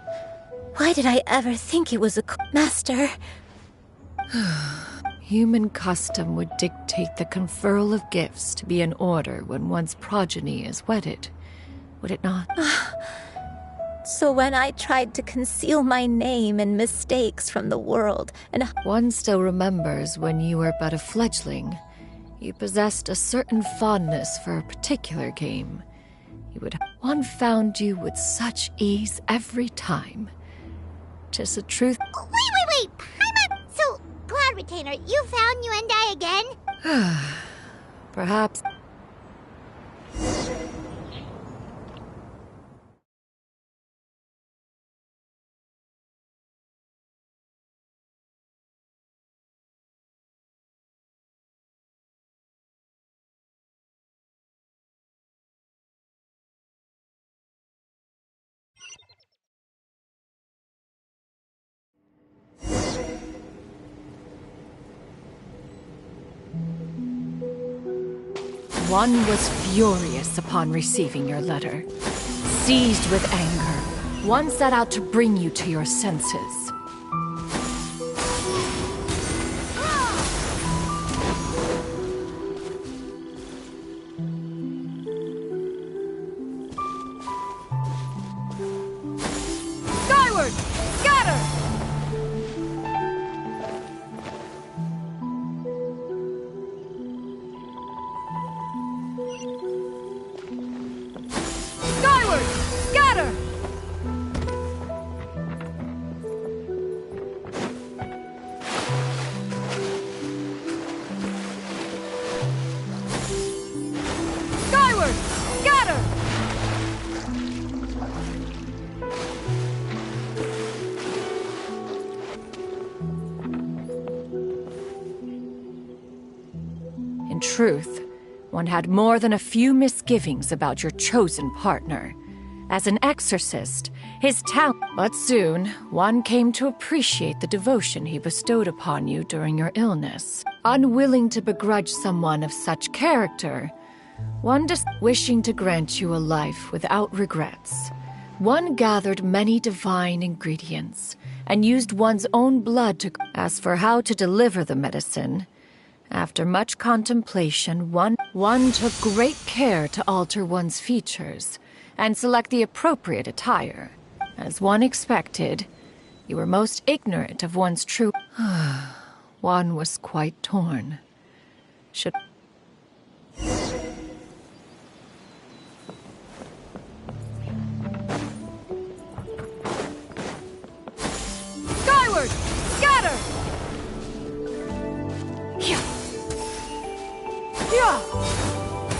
Why did I ever think it was a Master? Human custom would dictate the conferral of gifts to be in order when one's progeny is wedded, would it not? So when I tried to conceal my name and mistakes from the world, and one still remembers when you were but a fledgling, you possessed a certain fondness for a particular game. One found you with such ease every time. 'Tis the truth. Wait! Paimon! So, Cloud Retainer, you found Yuendai again? Perhaps. One was furious upon receiving your letter. Seized with anger, one set out to bring you to your senses. Skyward! Scatter! Skyward! Scatter! Skyward! Scatter! In truth, one had more than a few misgivings about your chosen partner. As an exorcist, his talent. But soon, one came to appreciate the devotion he bestowed upon you during your illness. Unwilling to begrudge someone of such character, one wishing to grant you a life without regrets. One gathered many divine ingredients and used one's own blood to. As for how to deliver the medicine, after much contemplation, one took great care to alter one's features and select the appropriate attire. As one expected, you were most ignorant of one's true. One was quite torn. Should. Skyward! Scatter! Yeah!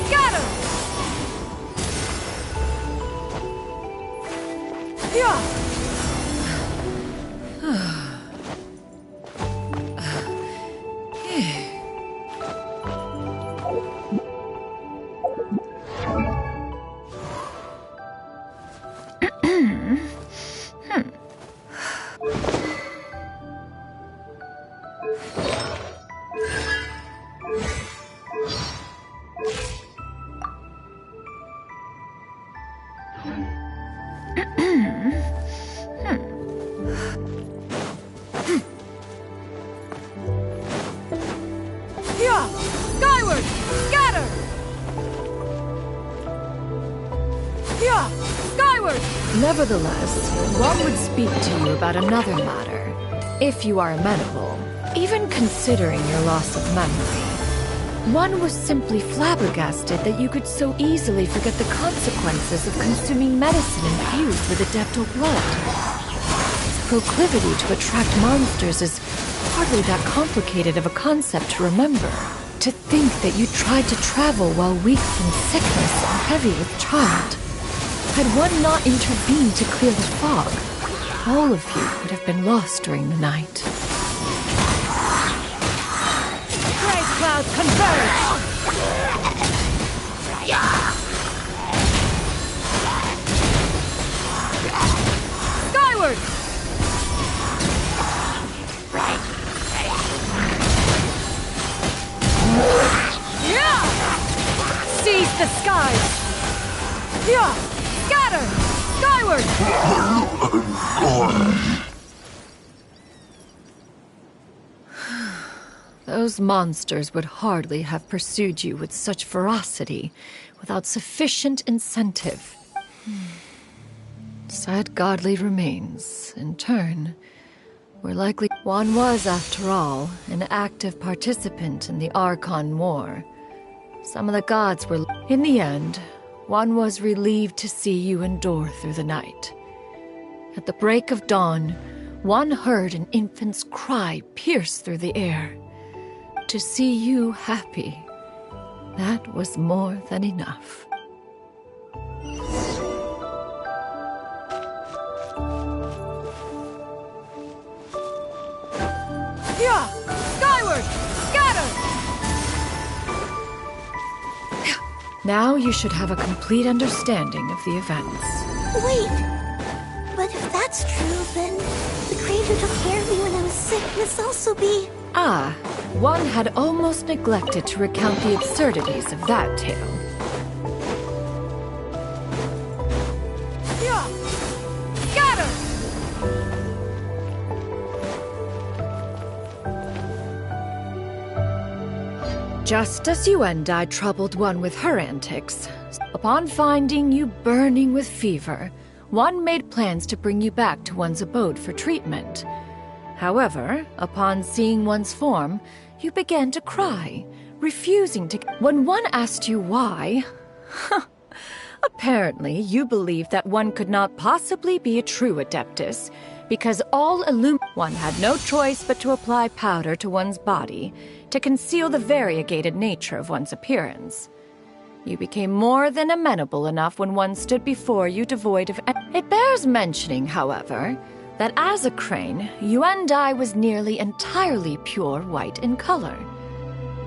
Scatter! Yeah! Skyward! Scatter! Skyward! Nevertheless, one would speak to you about another matter, if you are amenable. Even considering your loss of memory, one was simply flabbergasted that you could so easily forget the consequences of consuming medicine infused with adeptal blood. Its proclivity to attract monsters is hardly that complicated of a concept to remember. To think that you tried to travel while weak from sickness and heavy with child. Had one not intervened to clear the fog, all of you would have been lost during the night. Gray clouds converge! Skyward! Seize the skies! Scatter! Skyward! Those monsters would hardly have pursued you with such ferocity without sufficient incentive. Sad godly remains, in turn, were likely. One was, after all, an active participant in the Archon War. Some of the gods were. In the end, one was relieved to see you endure through the night. At the break of dawn, one heard an infant's cry pierce through the air. To see you happy, that was more than enough. Skyward! Scatter! Now you should have a complete understanding of the events. Wait! But if that's true, then the crane who took care of me when I was sick must also be... Ah, One had almost neglected to recount the absurdities of that tale. Just as Yuendai troubled one with her antics, upon finding you burning with fever, one made plans to bring you back to one's abode for treatment. However, upon seeing one's form, you began to cry, refusing to... When one asked you why... Apparently, you believed that one could not possibly be a true Adeptus, because all one had no choice but to apply powder to one's body to conceal the variegated nature of one's appearance. You became more than amenable enough when one stood before you devoid of... It bears mentioning, however, that as a crane, Yuendai was nearly entirely pure white in color.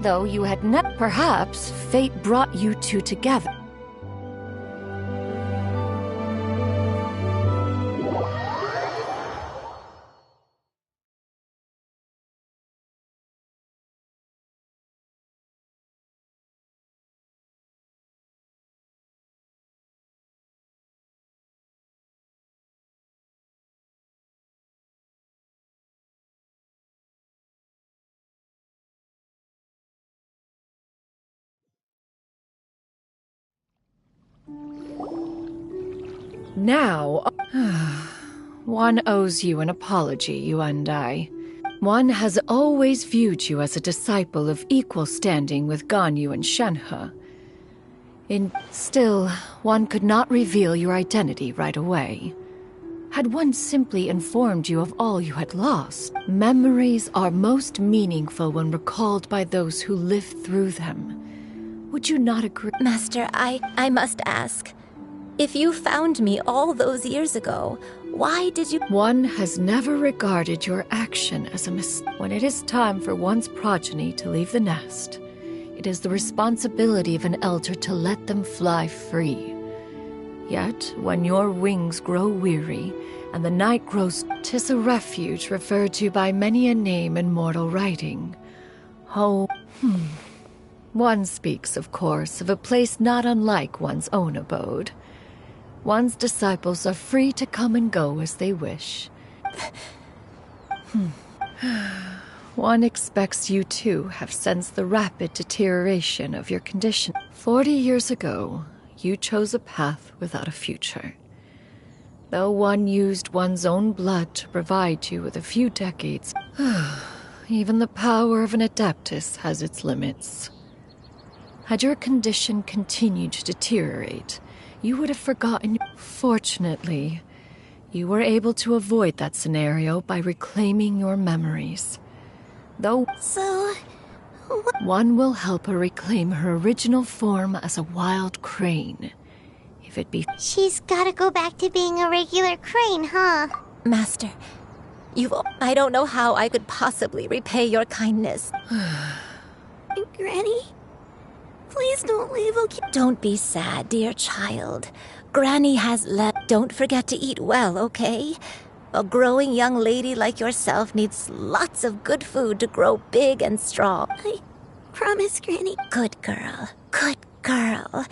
Though you had never... Perhaps fate brought you two together. Now, one owes you an apology, Yuendai. One has always viewed you as a disciple of equal standing with Ganyu and Shenhe. Still, one could not reveal your identity right away. Had one simply informed you of all you had lost, memories are most meaningful when recalled by those who lived through them. Would you not agree? Master, I must ask. If you found me all those years ago, why did you... One has never regarded your action as a mistake. When it is time for one's progeny to leave the nest, it is the responsibility of an elder to let them fly free. Yet, when your wings grow weary, and the night grows... 'Tis a refuge referred to by many a name in mortal writing. One speaks, of course, of a place not unlike one's own abode. One's disciples are free to come and go as they wish. One expects you too have sensed the rapid deterioration of your condition. 40 years ago, you chose a path without a future. Though one used one's own blood to provide you with a few decades, even the power of an Adeptus has its limits. Had your condition continued to deteriorate, you would have forgotten. Fortunately, you were able to avoid that scenario by reclaiming your memories. Though... So... One will help her reclaim her original form as a wild crane. If it be... She's gotta go back to being a regular crane, huh? Master, I don't know how I could possibly repay your kindness. Granny? Please don't leave, okay? Don't be sad, dear child. Granny has left. Don't forget to eat well, okay? A growing young lady like yourself needs lots of good food to grow big and strong. I promise, Granny. Good girl. Good girl.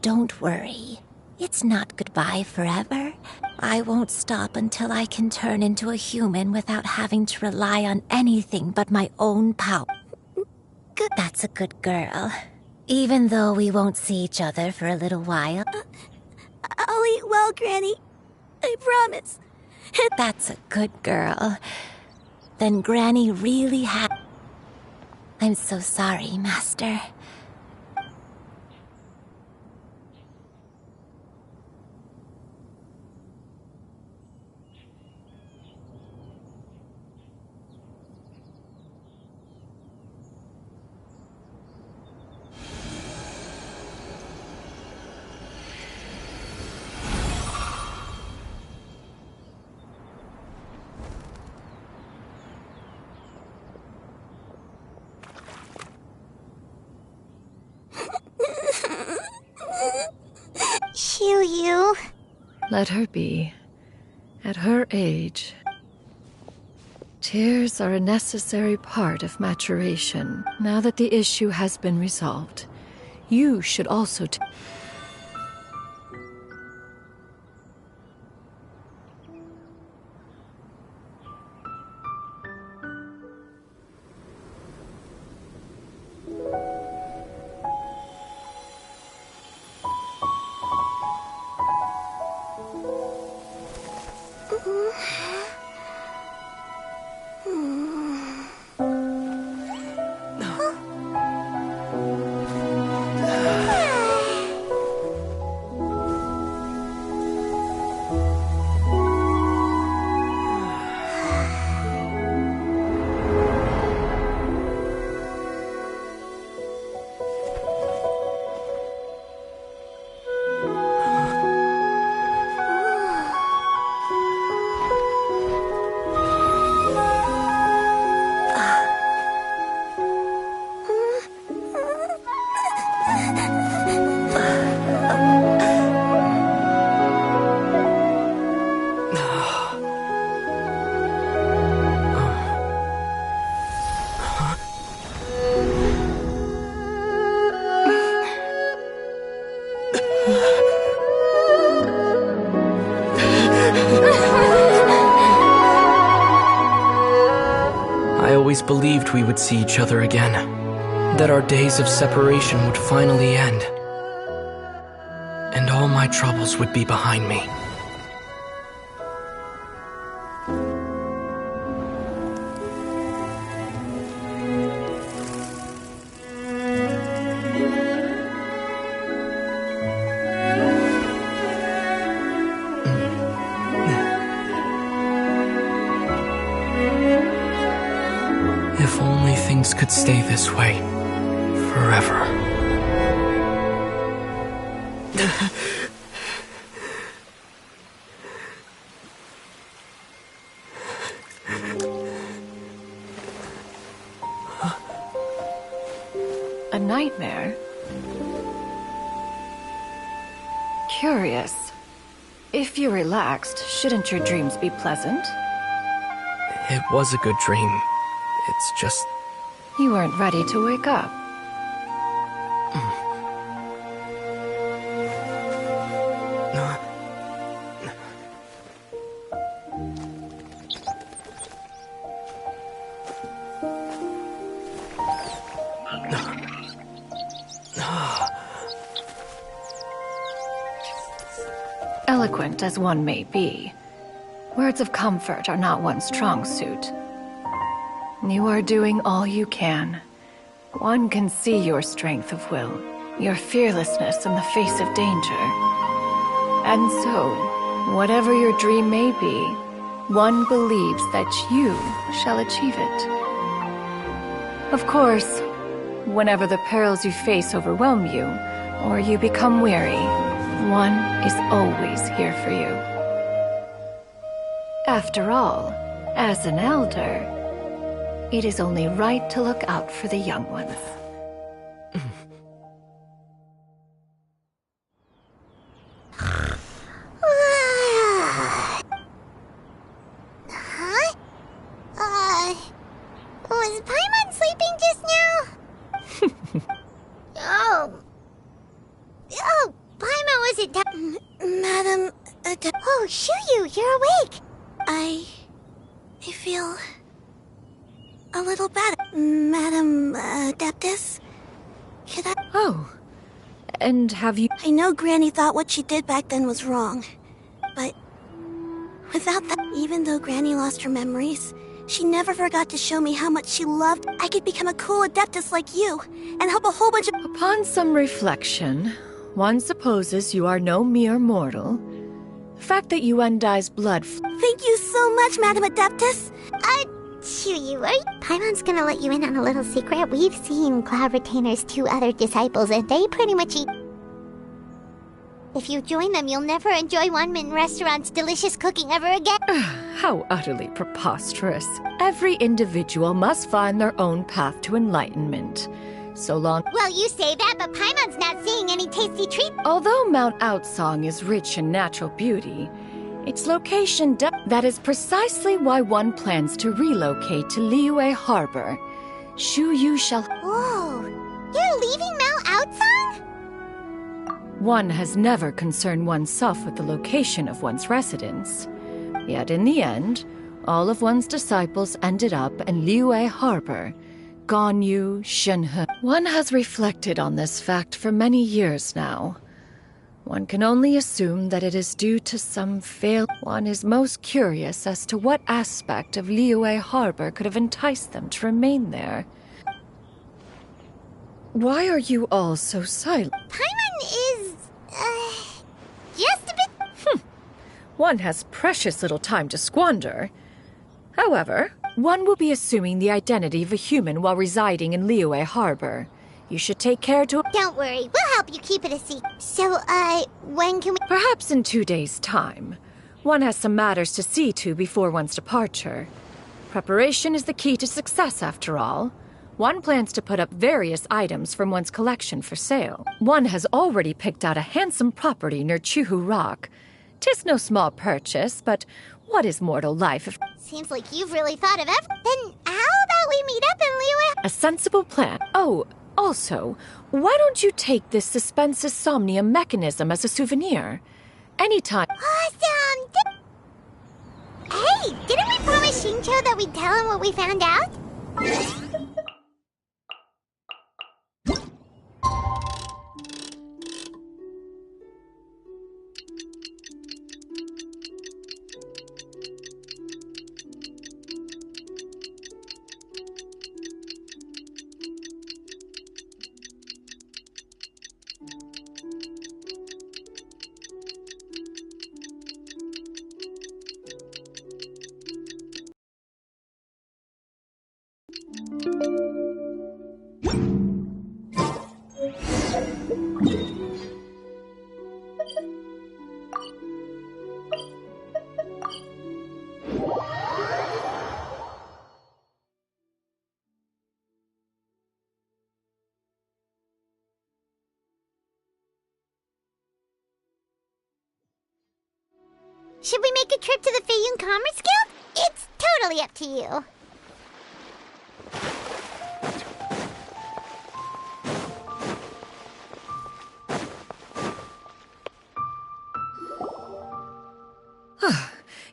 Don't worry. It's not goodbye forever. I won't stop until I can turn into a human without having to rely on anything but my own power. Good. That's a good girl. Even though we won't see each other for a little while. I'll eat well, Granny. I promise. That's a good girl. Then Granny really had... I'm so sorry, Master. You. Let her be. At her age... Tears are a necessary part of maturation. Now that the issue has been resolved, you should also I always believed we would see each other again, that our days of separation would finally end, and all my troubles would be behind me. If only things could stay this way forever. A nightmare? Curious. If you're relaxed, shouldn't your dreams be pleasant? It was a good dream. It's just... You weren't ready to wake up. Eloquent as one may be, words of comfort are not one's strong suit. You are doing all you can. One can see your strength of will, your fearlessness in the face of danger. And so, whatever your dream may be, one believes that you shall achieve it. Of course, whenever the perils you face overwhelm you, or you become weary, one is always here for you. After all, as an elder, it is only right to look out for the young ones. Huh? Was Paimon sleeping just now? Oh, Paimon wasn't Madam... Oh, Shuyu, you're awake! I feel... a little bad. Madam Adeptus? Could I... Oh, and have you... I know Granny thought what she did back then was wrong, but without that, even though Granny lost her memories, she never forgot to show me how much she loved. I could become a cool Adeptus like you, and help a whole bunch of... Upon some reflection, one supposes you are no mere mortal. The fact that you Undy's blood... Thank you so much, Madam Adeptus! Shuyu, Paimon's gonna let you in on a little secret. We've seen Cloud Retainer's 2 other disciples, and they pretty much eat... If you join them, you'll never enjoy One-Min Restaurant's delicious cooking ever again. How utterly preposterous. Every individual must find their own path to enlightenment. So long... Well, you say that, but Paimon's not seeing any tasty treats. Although Mount Outsong is rich in natural beauty, Its location that is precisely why one plans to relocate to Liyue Harbor. Shu Yu shall... Whoa! You're leaving Mount Outsang? One has never concerned oneself with the location of one's residence. Yet in the end, all of one's disciples ended up in Liyue Harbor. Ganyu, Shenhe. One has reflected on this fact for many years now. One can only assume that it is due to some fail. One is most curious as to what aspect of Liyue Harbor could have enticed them to remain there. Why are you all so silent? Paimon is, just a bit... One has precious little time to squander. However, one will be assuming the identity of a human while residing in Liyue Harbor. You should take care to... Don't worry, we'll help you keep it a secret. So, when can we... Perhaps in 2 days' time. One has some matters to see to before one's departure. Preparation is the key to success, after all. One plans to put up various items from one's collection for sale. One has already picked out a handsome property near Chuhu Rock. 'Tis no small purchase, but what is mortal life if... Seems like you've really thought of Then how about we meet up in Liyue? A sensible plan. Oh, also, why don't you take this suspensus somnium mechanism as a souvenir? Anytime... Awesome! Hey, didn't we promise Shincho that we'd tell him what we found out? Should we make a trip to the Feiyun Commerce Guild? It's totally up to you.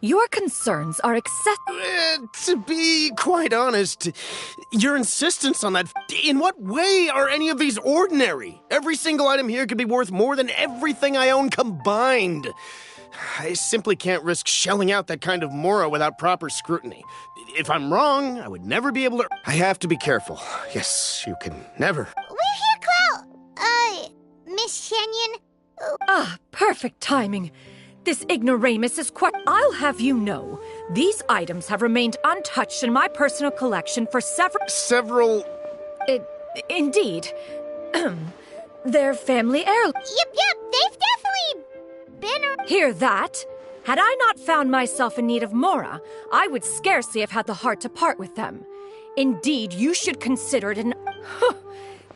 Your concerns are To be quite honest, your insistence on that... In what way are any of these ordinary? Every single item here could be worth more than everything I own combined. I simply can't risk shelling out that kind of mora without proper scrutiny. If I'm wrong, I would never be able to... I have to be careful. Yes, you can never... We're here, Cloud. Miss Shenyun. Perfect timing. This ignoramus is quite... I'll have you know, these items have remained untouched in my personal collection for Several... Indeed. They're family heirlooms. Yep, they've definitely been... Hear that? Had I not found myself in need of mora, I would scarcely have had the heart to part with them. Indeed, you should consider it an...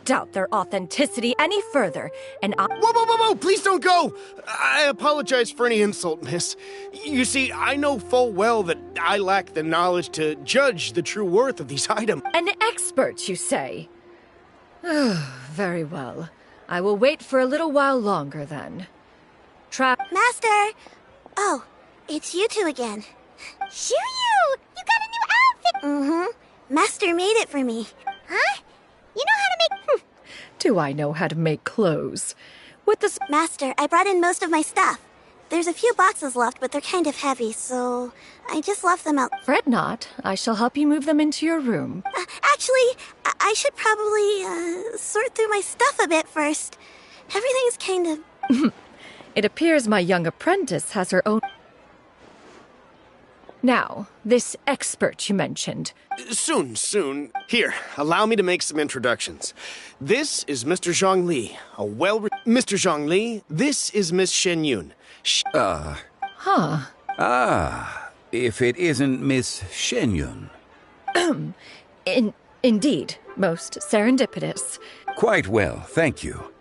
Doubt their authenticity any further, and I... Whoa! Please don't go! I apologize for any insult, miss. You see, I know full well that I lack the knowledge to judge the true worth of these items. An expert, you say? Very well. I will wait for a little while longer, then. Master! Oh, it's you two again. Shu Yu! You got a new outfit! Mm-hmm. Master made it for me. Huh? You know how to make... Do I know how to make clothes? With this... Master, I brought in most of my stuff. There's a few boxes left, but they're kind of heavy, so I just left them out. Fret not. I shall help you move them into your room. Actually, I should probably sort through my stuff a bit first. Everything's kind of... It appears my young apprentice has her own... Now, this expert you mentioned. Soon. Here, allow me to make some introductions. This is Mr. Zhang Li, Mr. Zhang Li, this is Miss Shen Yun. If it isn't Miss Shen Yun. Indeed, most serendipitous. Quite well, thank you.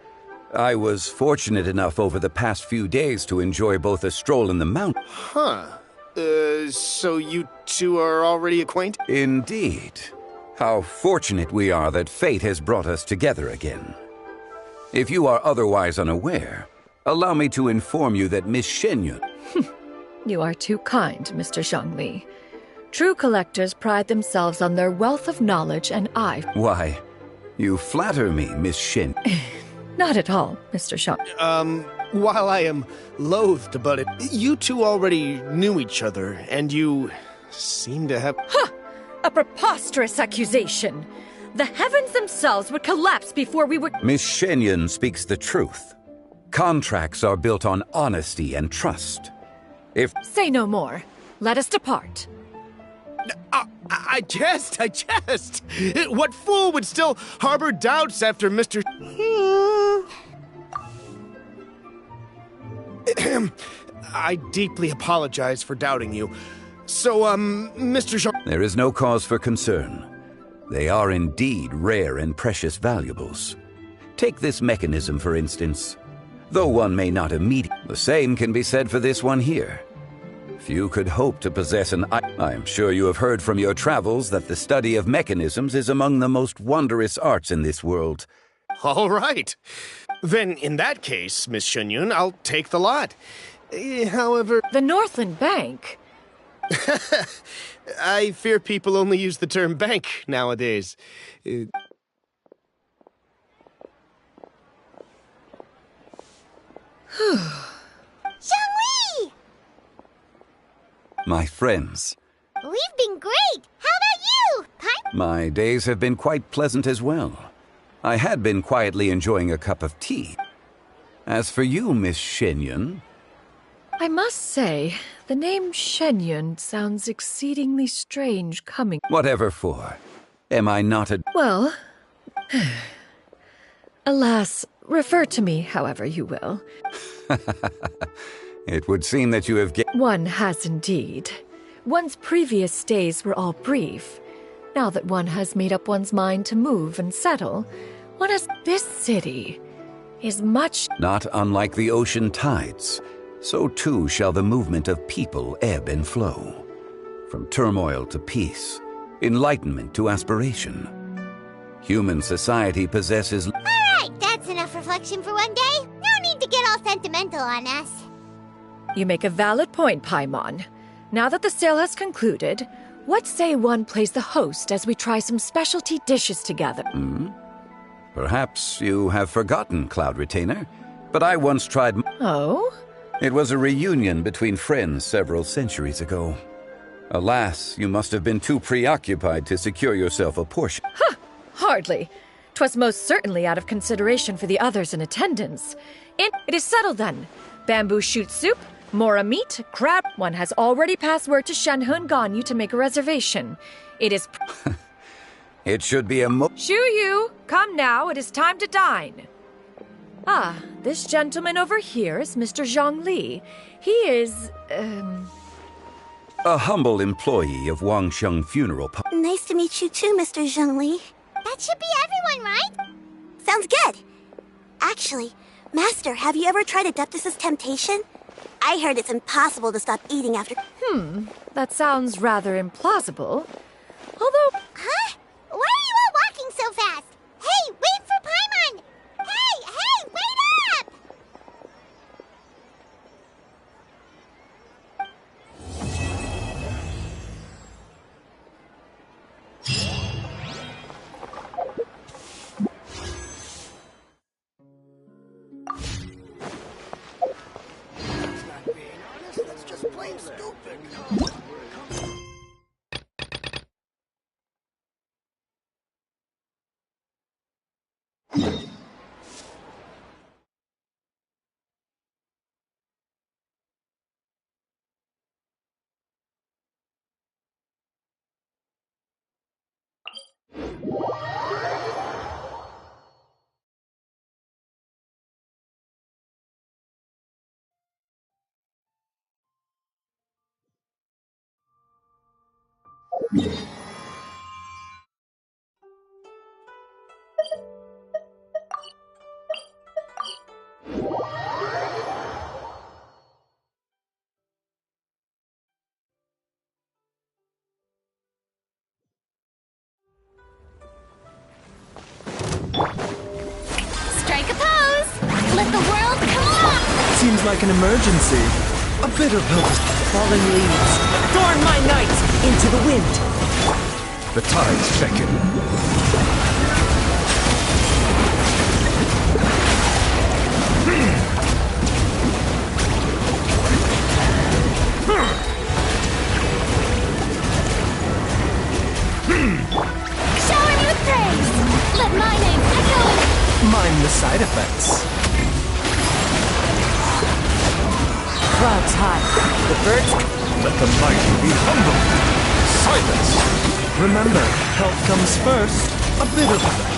I was fortunate enough over the past few days to enjoy both a stroll in the mountains. Huh. So you two are already acquainted? Indeed. How fortunate we are that fate has brought us together again. If you are otherwise unaware, allow me to inform you that Miss Shenyun... You are too kind, Mr. Zhongli. True collectors pride themselves on their wealth of knowledge, and I... Why, you flatter me, Miss Shen. Not at all, Mr. Zhong. While I am loath to butt it, you two already knew each other, and you seem to have... Ha! A preposterous accusation! The heavens themselves would collapse before we would... Miss Shenyun speaks the truth. Contracts are built on honesty and trust. If... Say no more. Let us depart. I jest. What fool would still harbor doubts after Mr. I deeply apologize for doubting you. So, Mr. Jean... There is no cause for concern. They are indeed rare and precious valuables. Take this mechanism, for instance. Though one may not immediately... The same can be said for this one here. Few could hope to possess an... I am sure you have heard from your travels that the study of mechanisms is among the most wondrous arts in this world. All right. Then, in that case, Miss Shenyun, I'll take the lot. However... The Northland Bank? I fear people only use the term bank nowadays. Zhongli! My friends. We've been great! How about you? My days have been quite pleasant as well. I had been quietly enjoying a cup of tea. As for you, Miss Shenyun... I must say, the name Shenyun sounds exceedingly strange coming... Whatever for. Am I not a... Well... Alas, refer to me however you will. It would seem that you have... One has indeed. One's previous stays were all brief. Now that one has made up one's mind to move and settle, one has... This city is much... Not unlike the ocean tides, so too shall the movement of people ebb and flow. From turmoil to peace, enlightenment to aspiration. Human society possesses... All right, that's enough reflection for one day. No need to get all sentimental on us. You make a valid point, Paimon. Now that the sale has concluded, what say one plays the host as we try some specialty dishes together? Perhaps you have forgotten, Cloud Retainer, but I once tried... Oh? It was a reunion between friends several centuries ago. Alas, you must have been too preoccupied to secure yourself a portion. Ha! Hardly. 'Twas most certainly out of consideration for the others in attendance. It is settled then. Bamboo shoot soup, mora meat, crab. One has already passed word to Shenhun Ganyu to make a reservation. It is... It should be a Shu Yu, come now, it is time to dine. Ah, this gentleman over here is Mr. Zhongli. He is, a humble employee of Wangsheng Funeral Parlor. Nice to meet you too, Mr. Zhongli. That should be everyone, right? Sounds good. Actually, Master, have you ever tried Adeptus' temptation? I heard it's impossible to stop eating after... That sounds rather implausible. Although... Huh? Why are you all walking so fast? Hey, wait for Paimon! Hey, wait up! That's just plain stupid. seems like an emergency. A bit of help is Fallen leaves. Adorn my night into the wind. the tides beckon. Shower you with praise! Let my name echo! Mind the side effects. Clouds high. The birds. Let the mighty be humble. Silence. Remember, health comes first. A bit of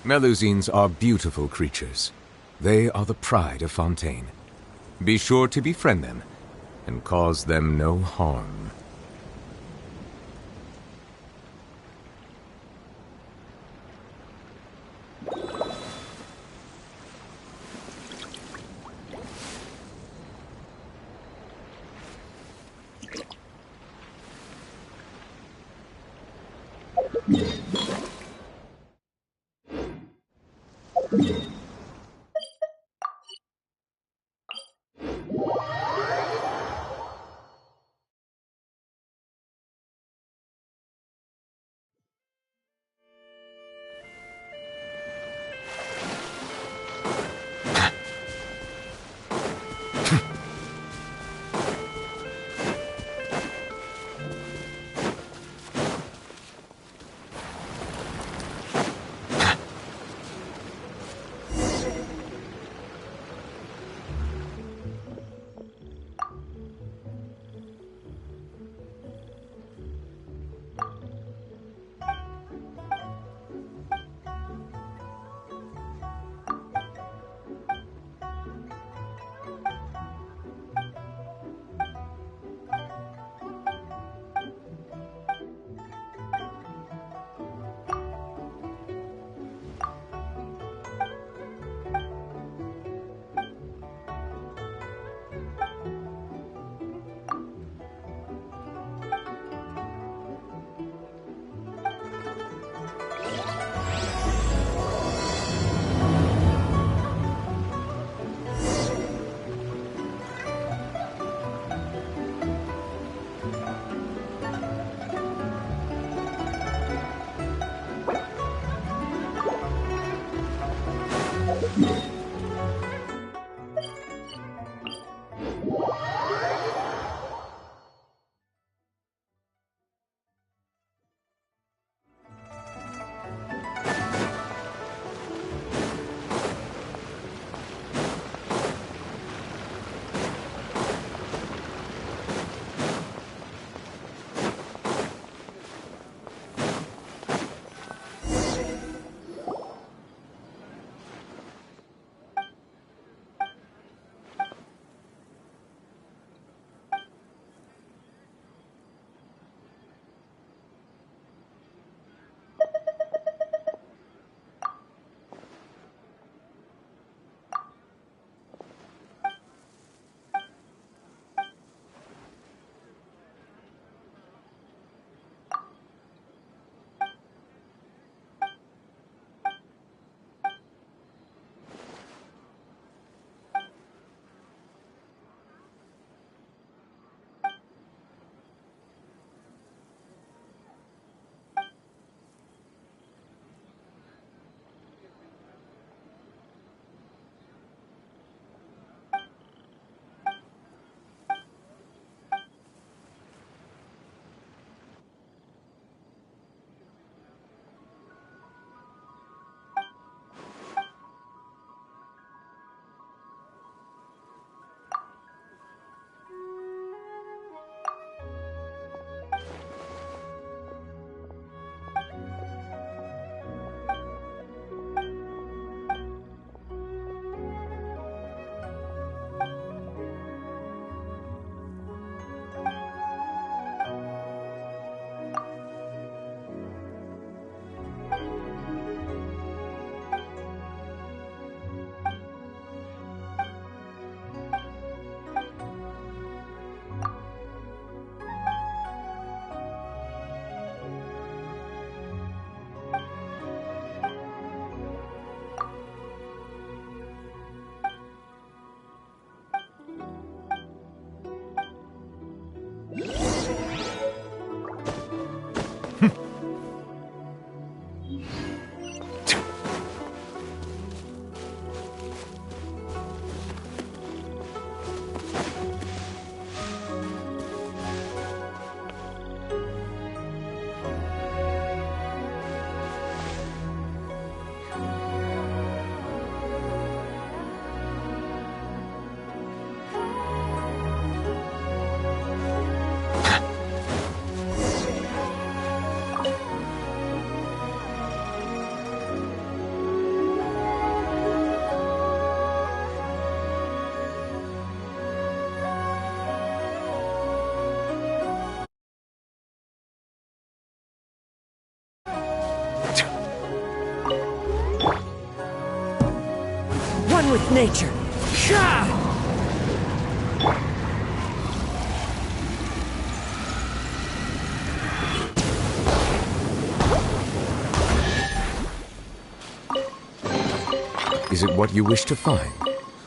Melusines are beautiful creatures. They are the pride of Fontaine. Be sure to befriend them, and cause them no harm. one with nature. Sha! Is it what you wish to find?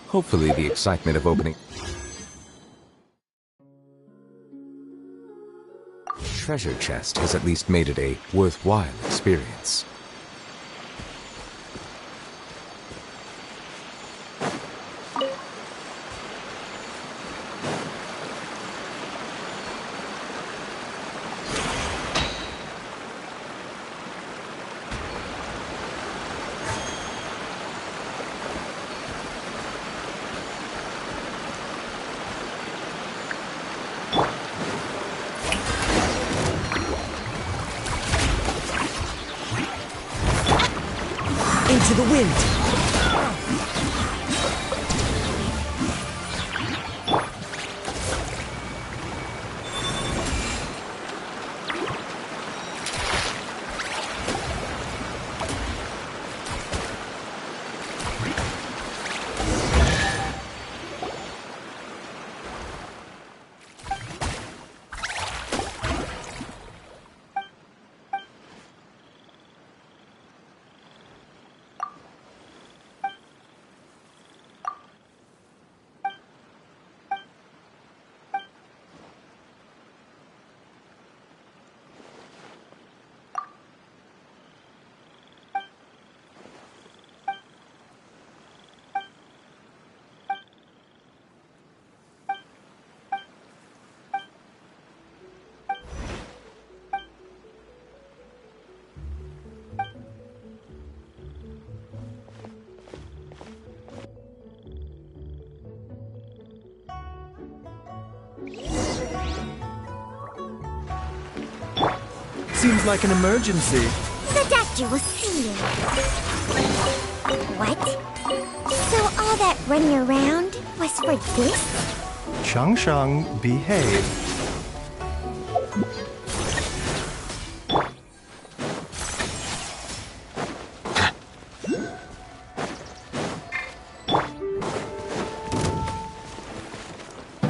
Hopefully the excitement of opening... treasure chest has at least made it a worthwhile experience. Into the wind. Seems like an emergency. The doctor will see you. What? So all that running around was for this? Shang, behave.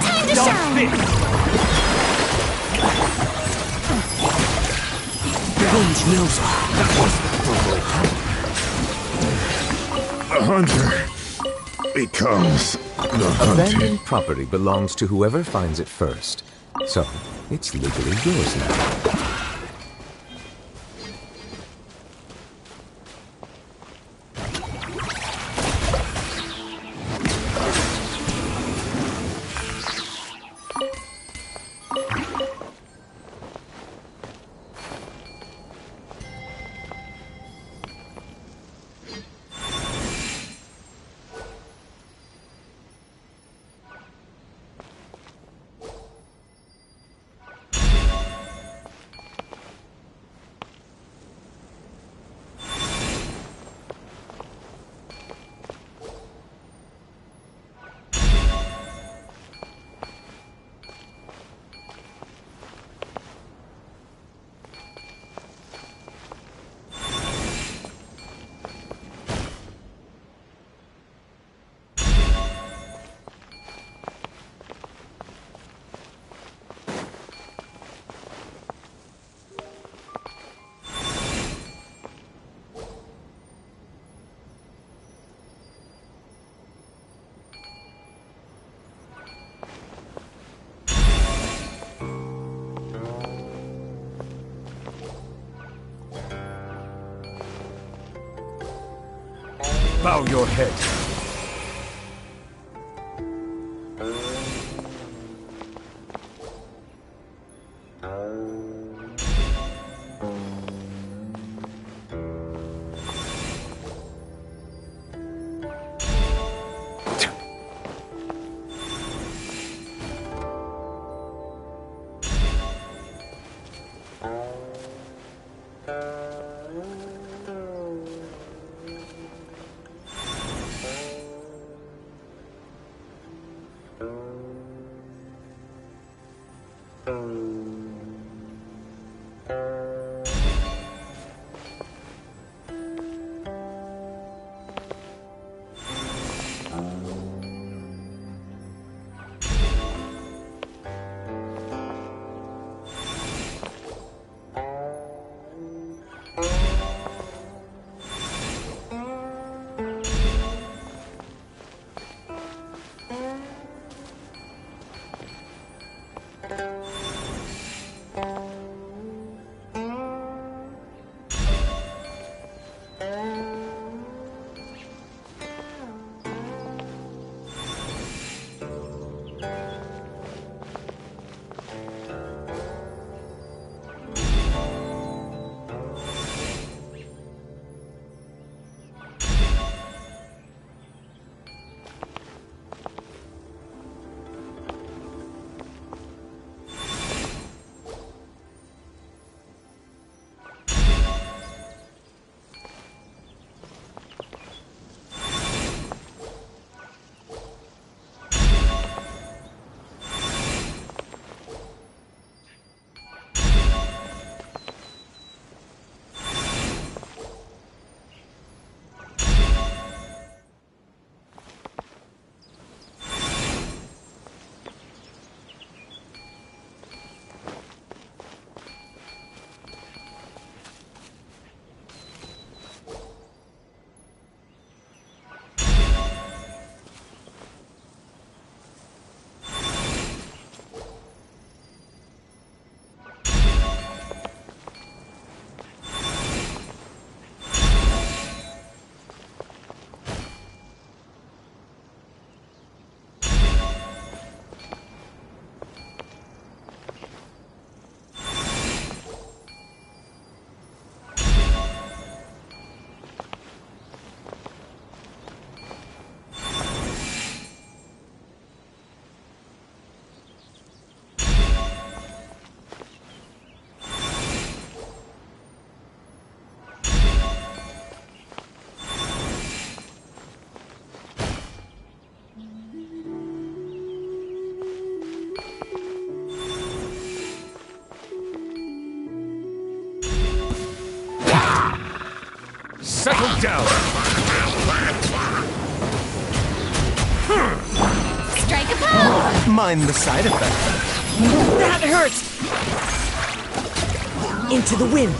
Time to shine! Wind knows that wasn't The hunter becomes the hunted. Abandoned property belongs to whoever finds it first. So, it's legally yours now. Bow your head. Settle down! Strike a pose! Mind the side effect. That hurts! Into the wind.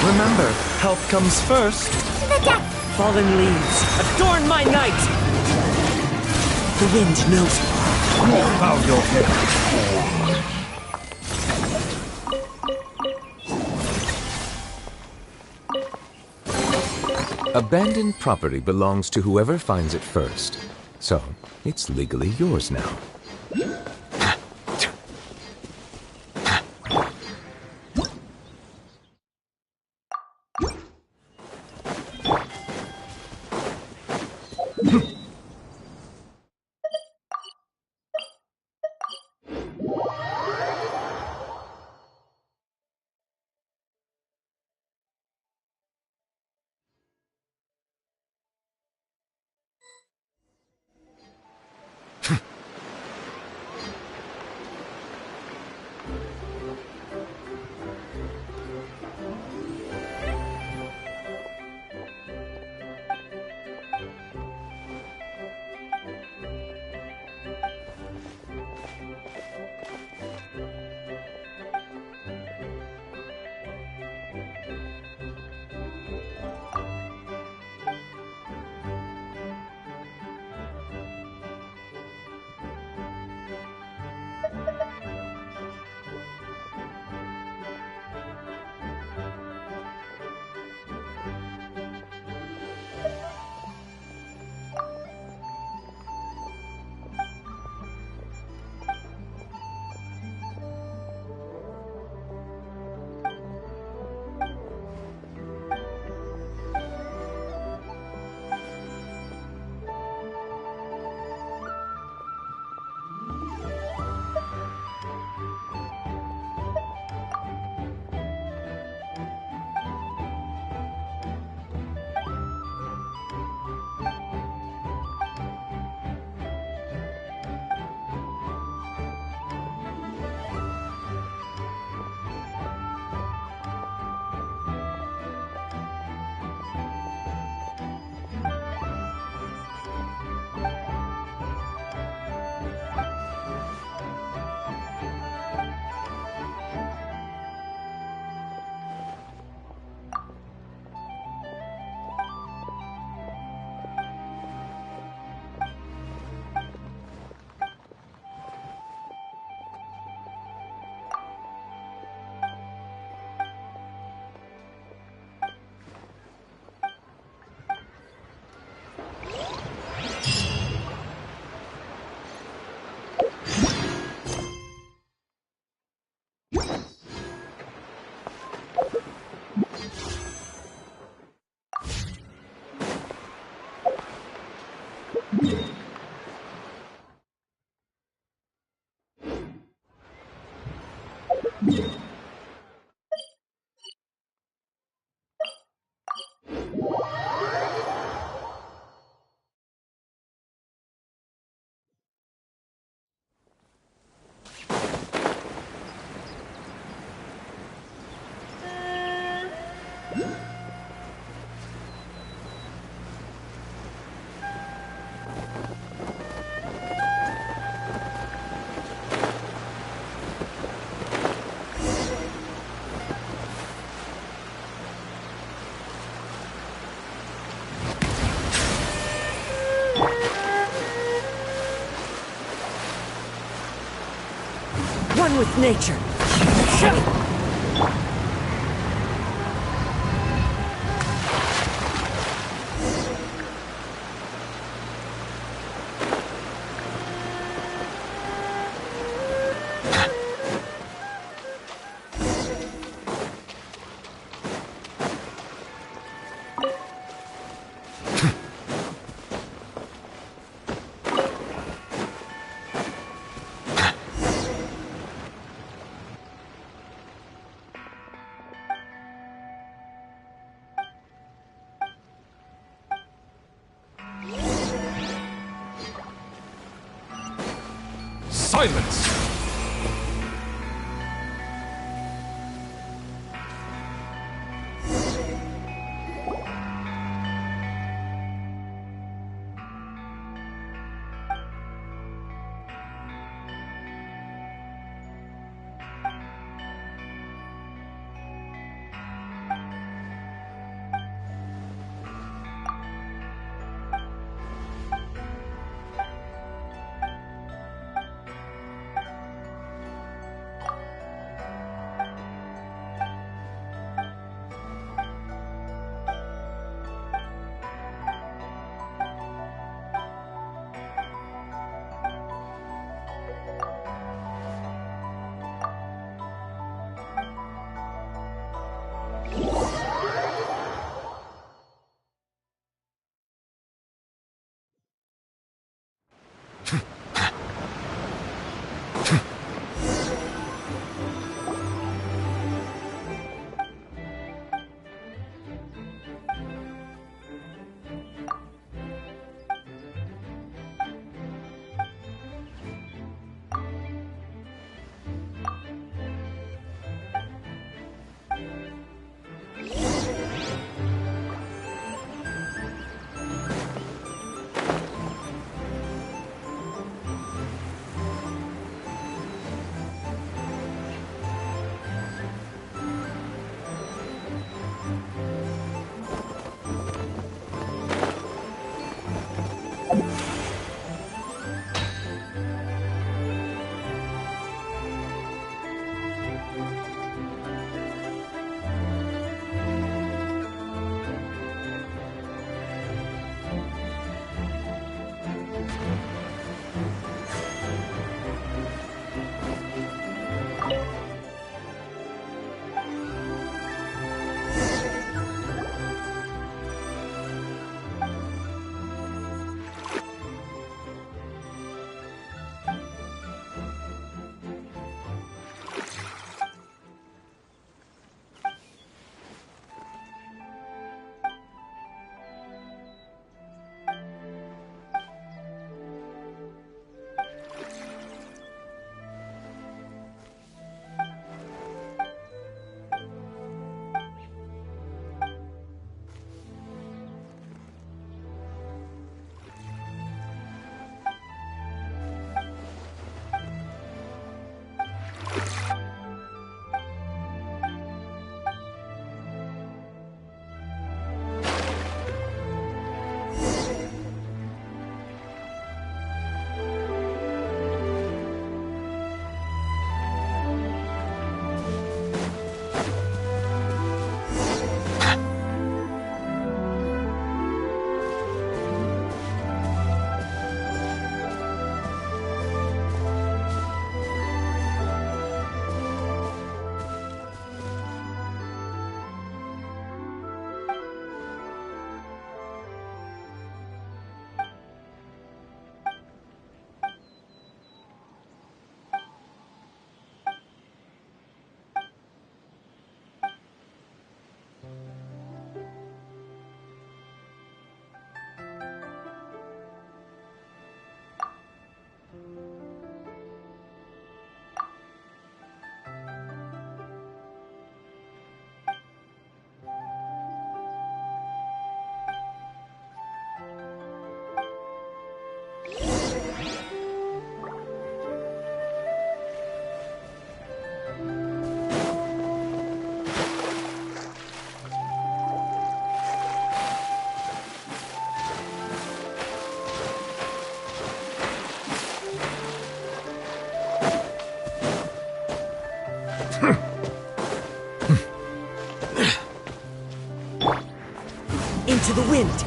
Remember, health comes first. Fallen leaves, adorn my night! The wind knows me. Bow your head. Abandoned property belongs to whoever finds it first. So, it's legally yours now. One with nature. Silence! Into the wind!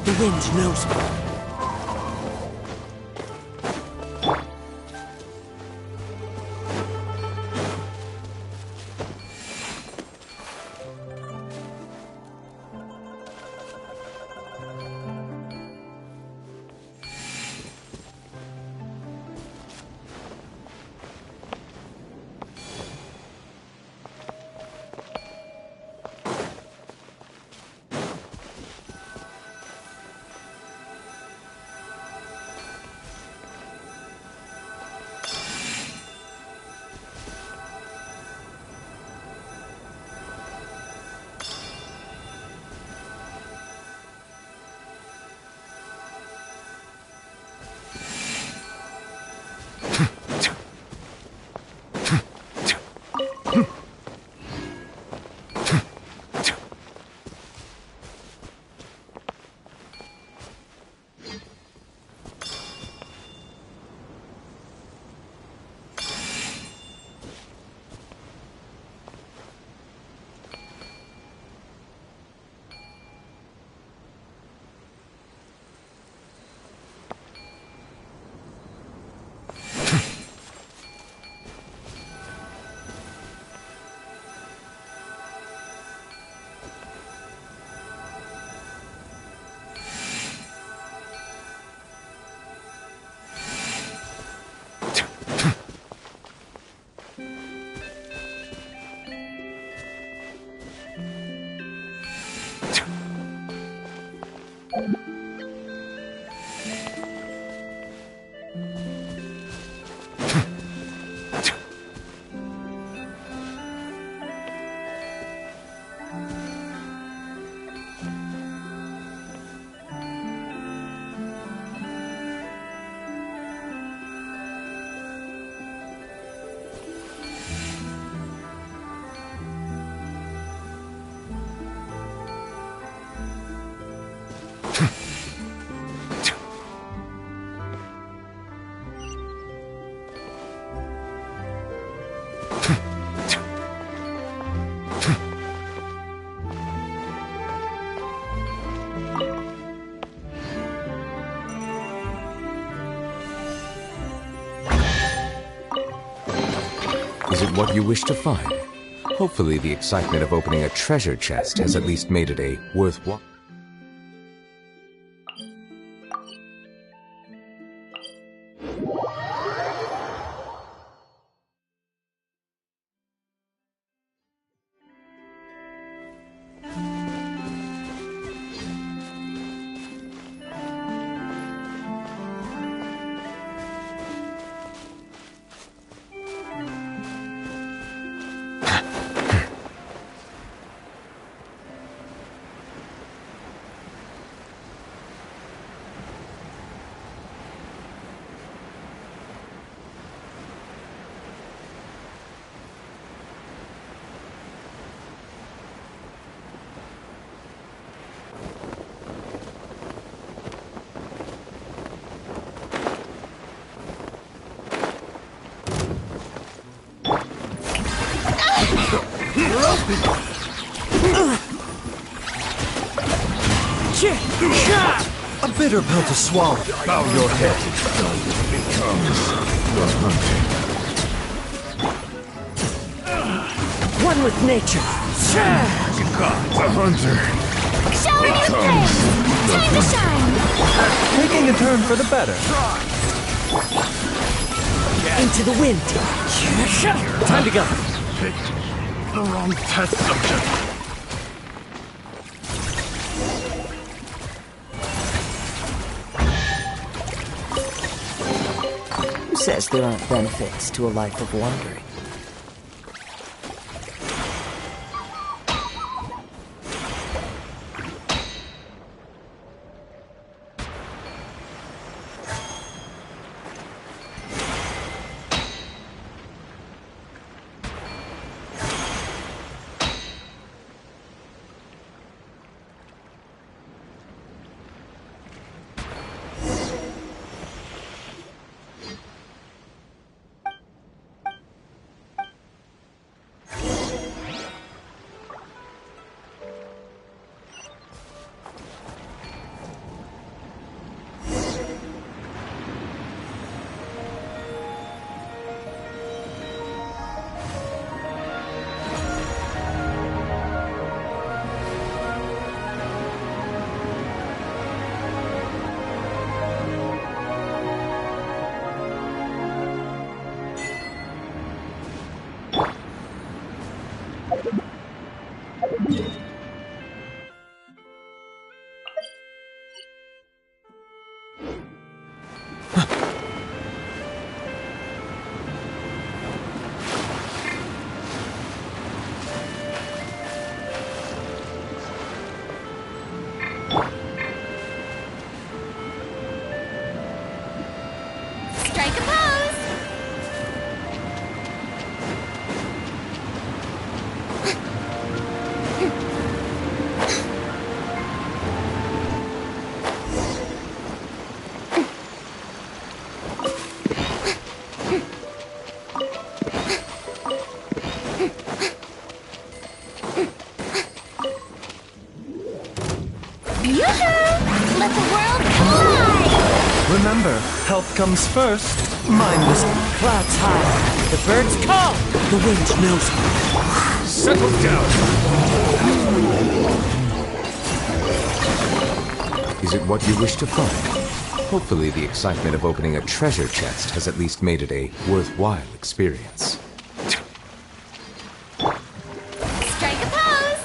The wind knows me. Is it what you wish to find? Hopefully the excitement of opening a treasure chest has at least made it a worthwhile. A bitter pill to swallow. Bow your head. Becomes the hunted. One with nature. The hunter. Show me your thing! Time to shine! Taking a turn for the better. Into the wind. Time to go. Picked the wrong test subject. Who says there aren't benefits to a life of wandering? Remember, health comes first. Mindless. Clouds high. The birds call. The wind knows me. Settle down. Is it what you wish to find? Hopefully the excitement of opening a treasure chest has at least made it a worthwhile experience. Strike a pose!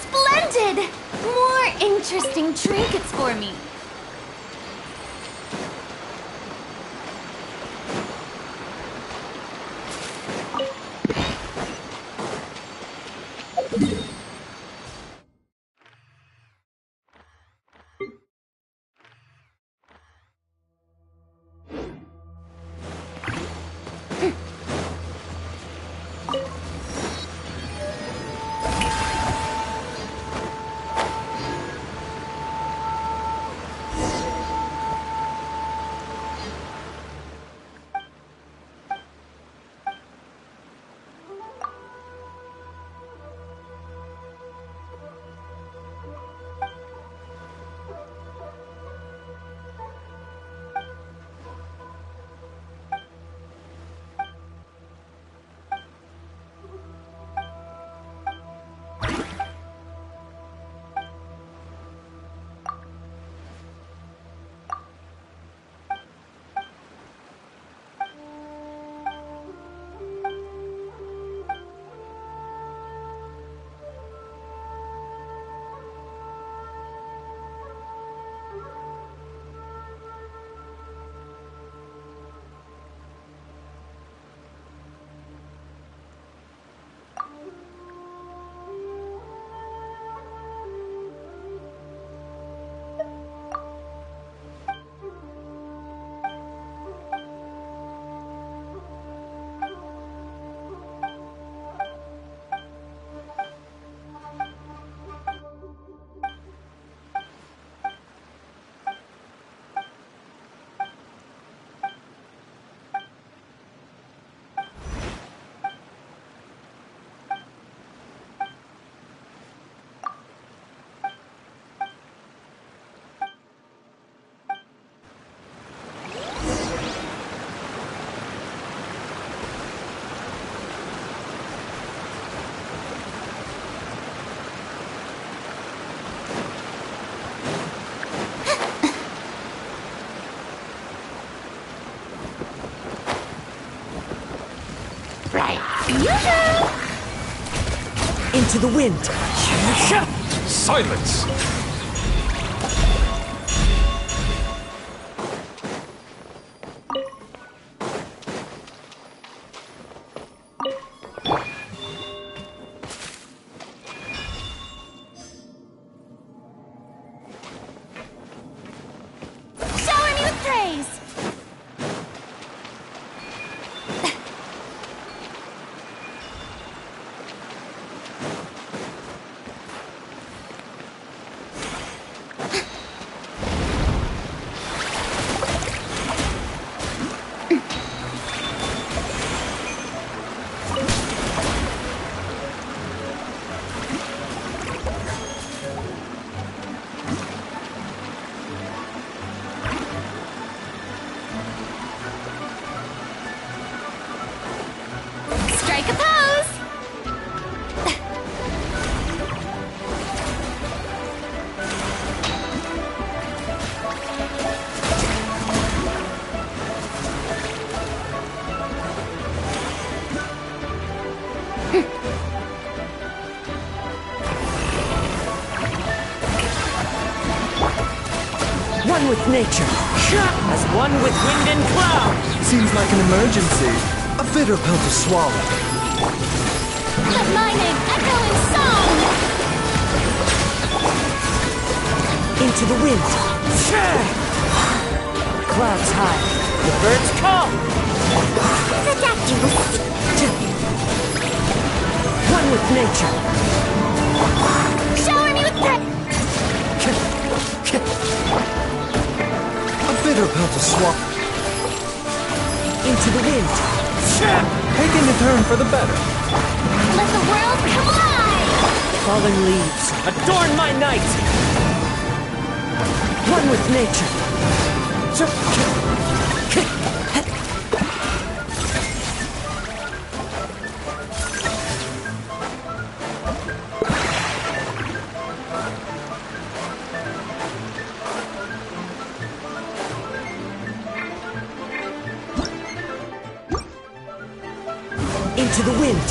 Splendid! More interesting trinkets for me. Into the wind. Silence! Shower me with praise! Strike a pose! One with nature. As one with wind and cloud. Seems like an emergency. A bitter pill to swallow. Let my name echo in song! Into the wind. Clouds high. The birds call. One with nature. Shower me with praise! A bitter pill to swallow. Into the wind. Taking a turn for the better. Let the world collide! Fallen leaves, adorn my night! One with nature. Into the wind.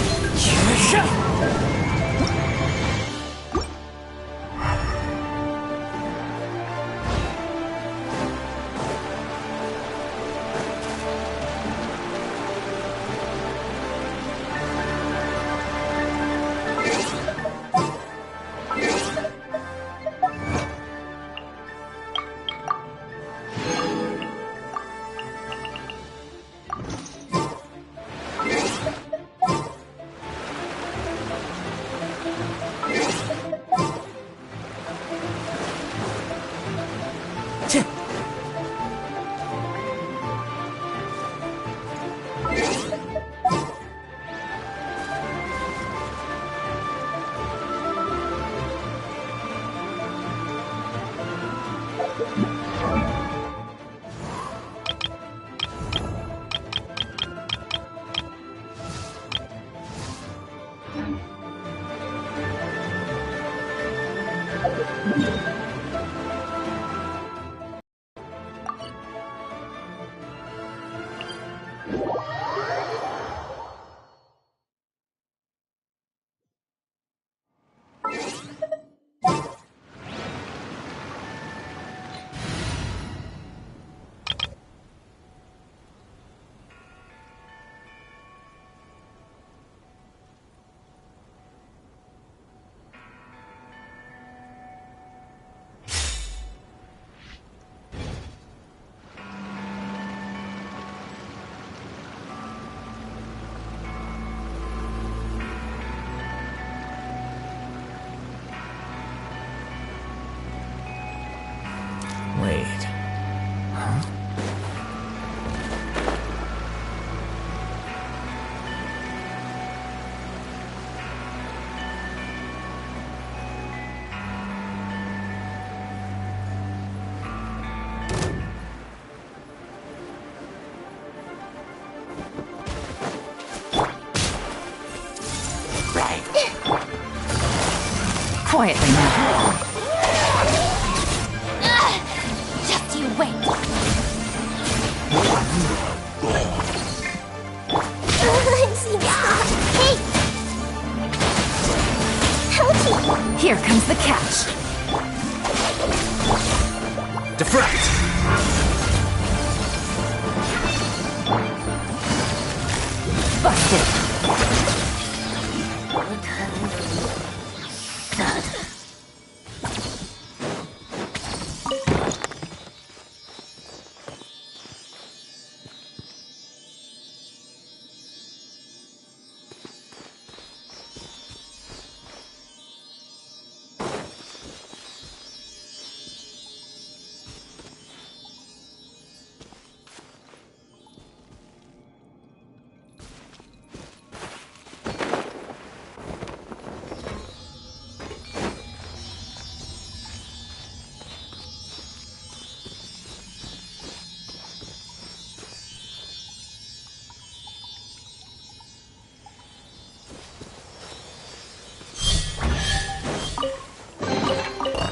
Wait. Huh? Quietly now. Just you wait. Hey! Ouchie! Here comes the catch. Deflect! Busted.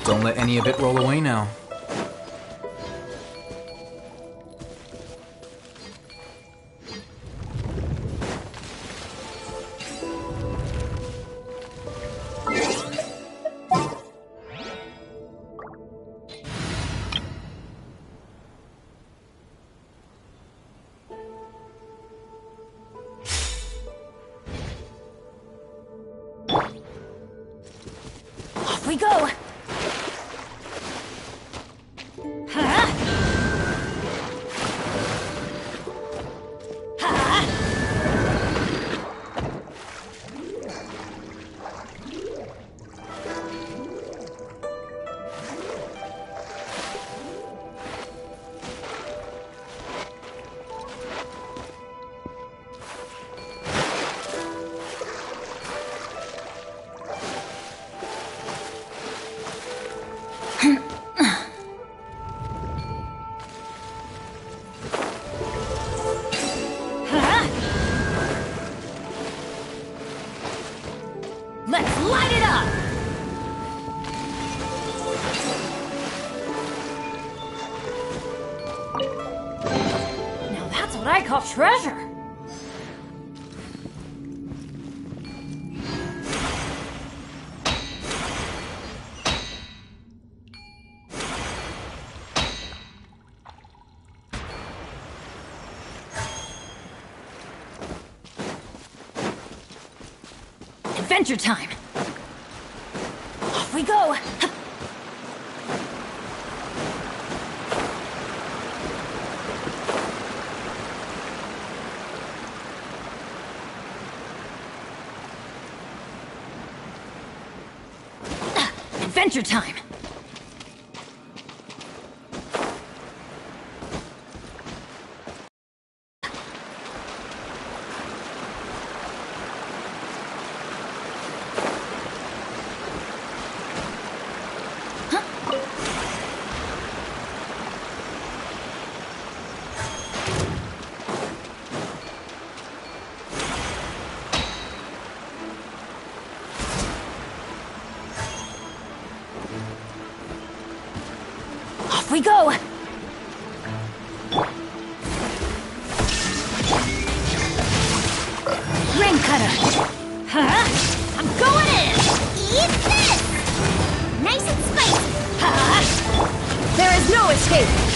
Don't let any of it roll away now. Off we go. Let's light it up! Now that's what I call treasure! Adventure time! Off we go! Adventure time! Off we go! Ring cutter! Huh? I'm going in! Eat this! Nice and spicy! Huh? There is no escape!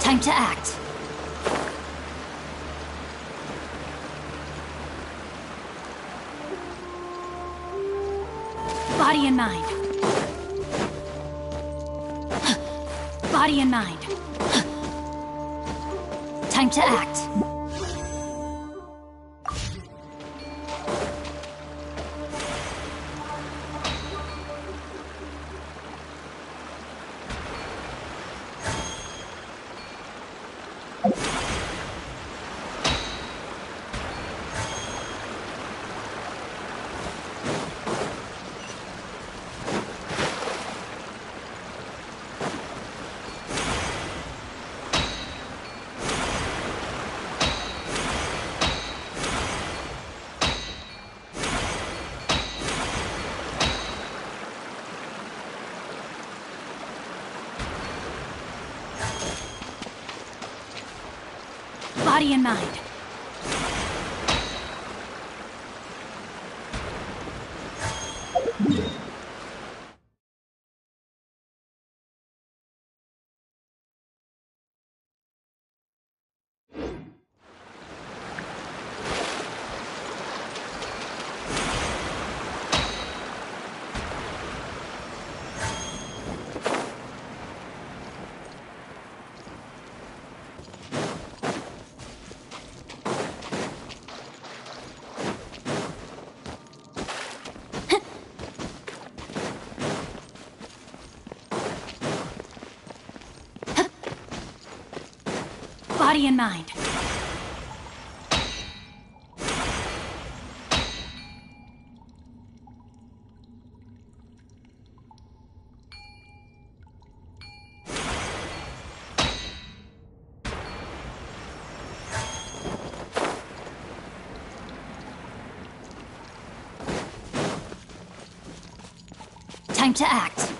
Time to act. Body and mind. Body and mind. Time to act. Body and mind. Body and mind. Time to act.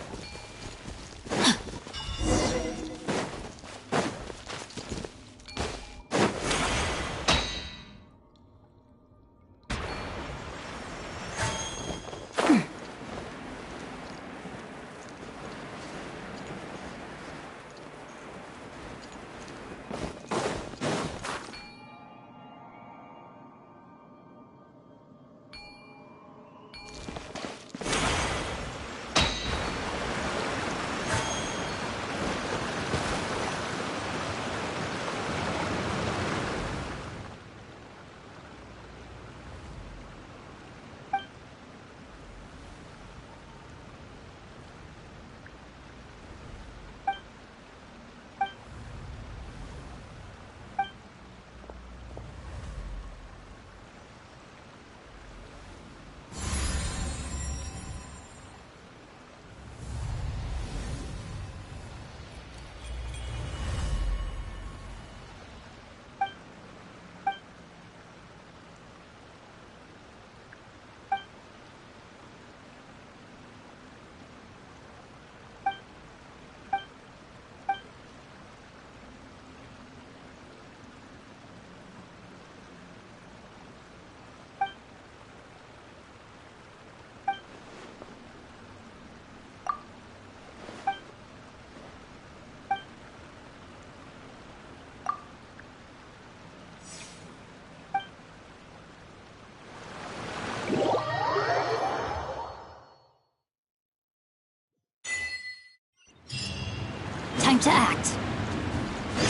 Time to act.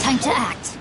Time to act.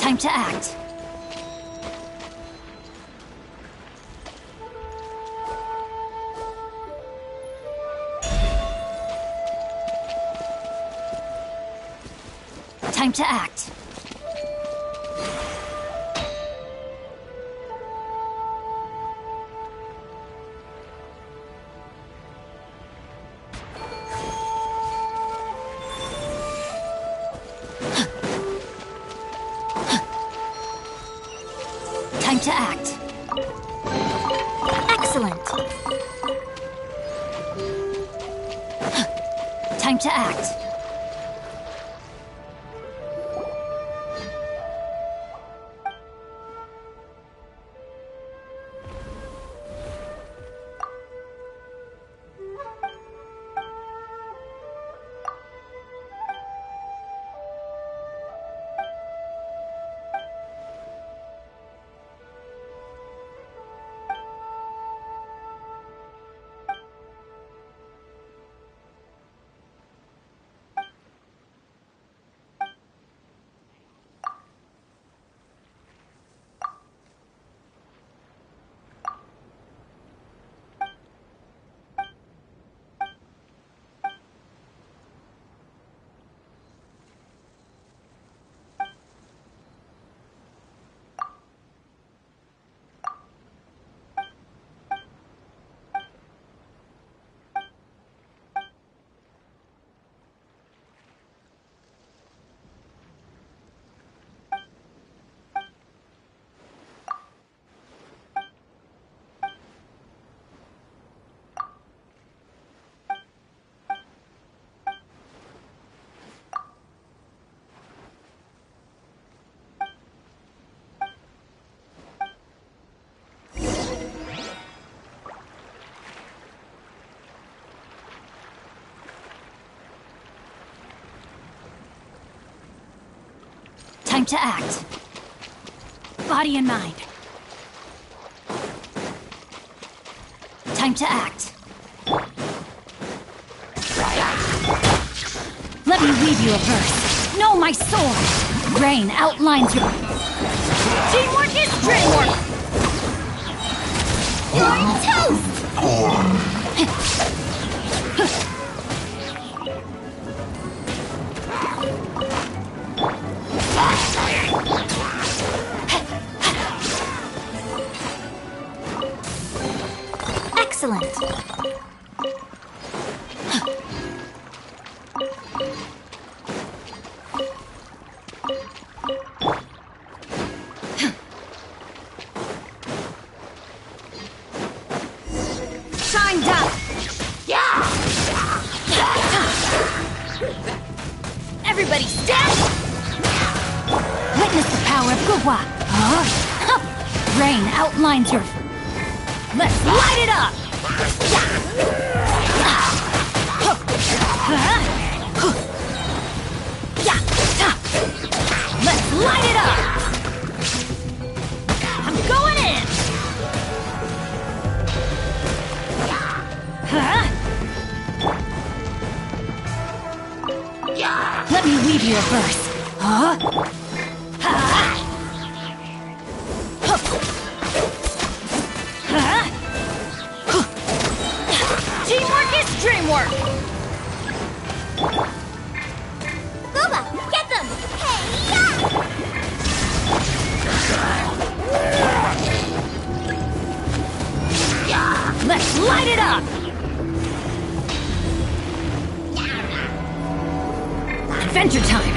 Time to act. Time to act. Time to act. Excellent. Time to act. Time to act. Body and mind. Time to act. Let me weave you a verse. Know my sword. Rain outlines your... Teamwork is dreamwork! You're toast! Excellent. Shine down. Everybody stand. Witness the power of Gugwa. Rain outlines your... Let's light it up! Let's light it up! I'm going in! Let me weave you a verse. Teamwork is dreamwork! Booba, get them! Let's light it up! Adventure time!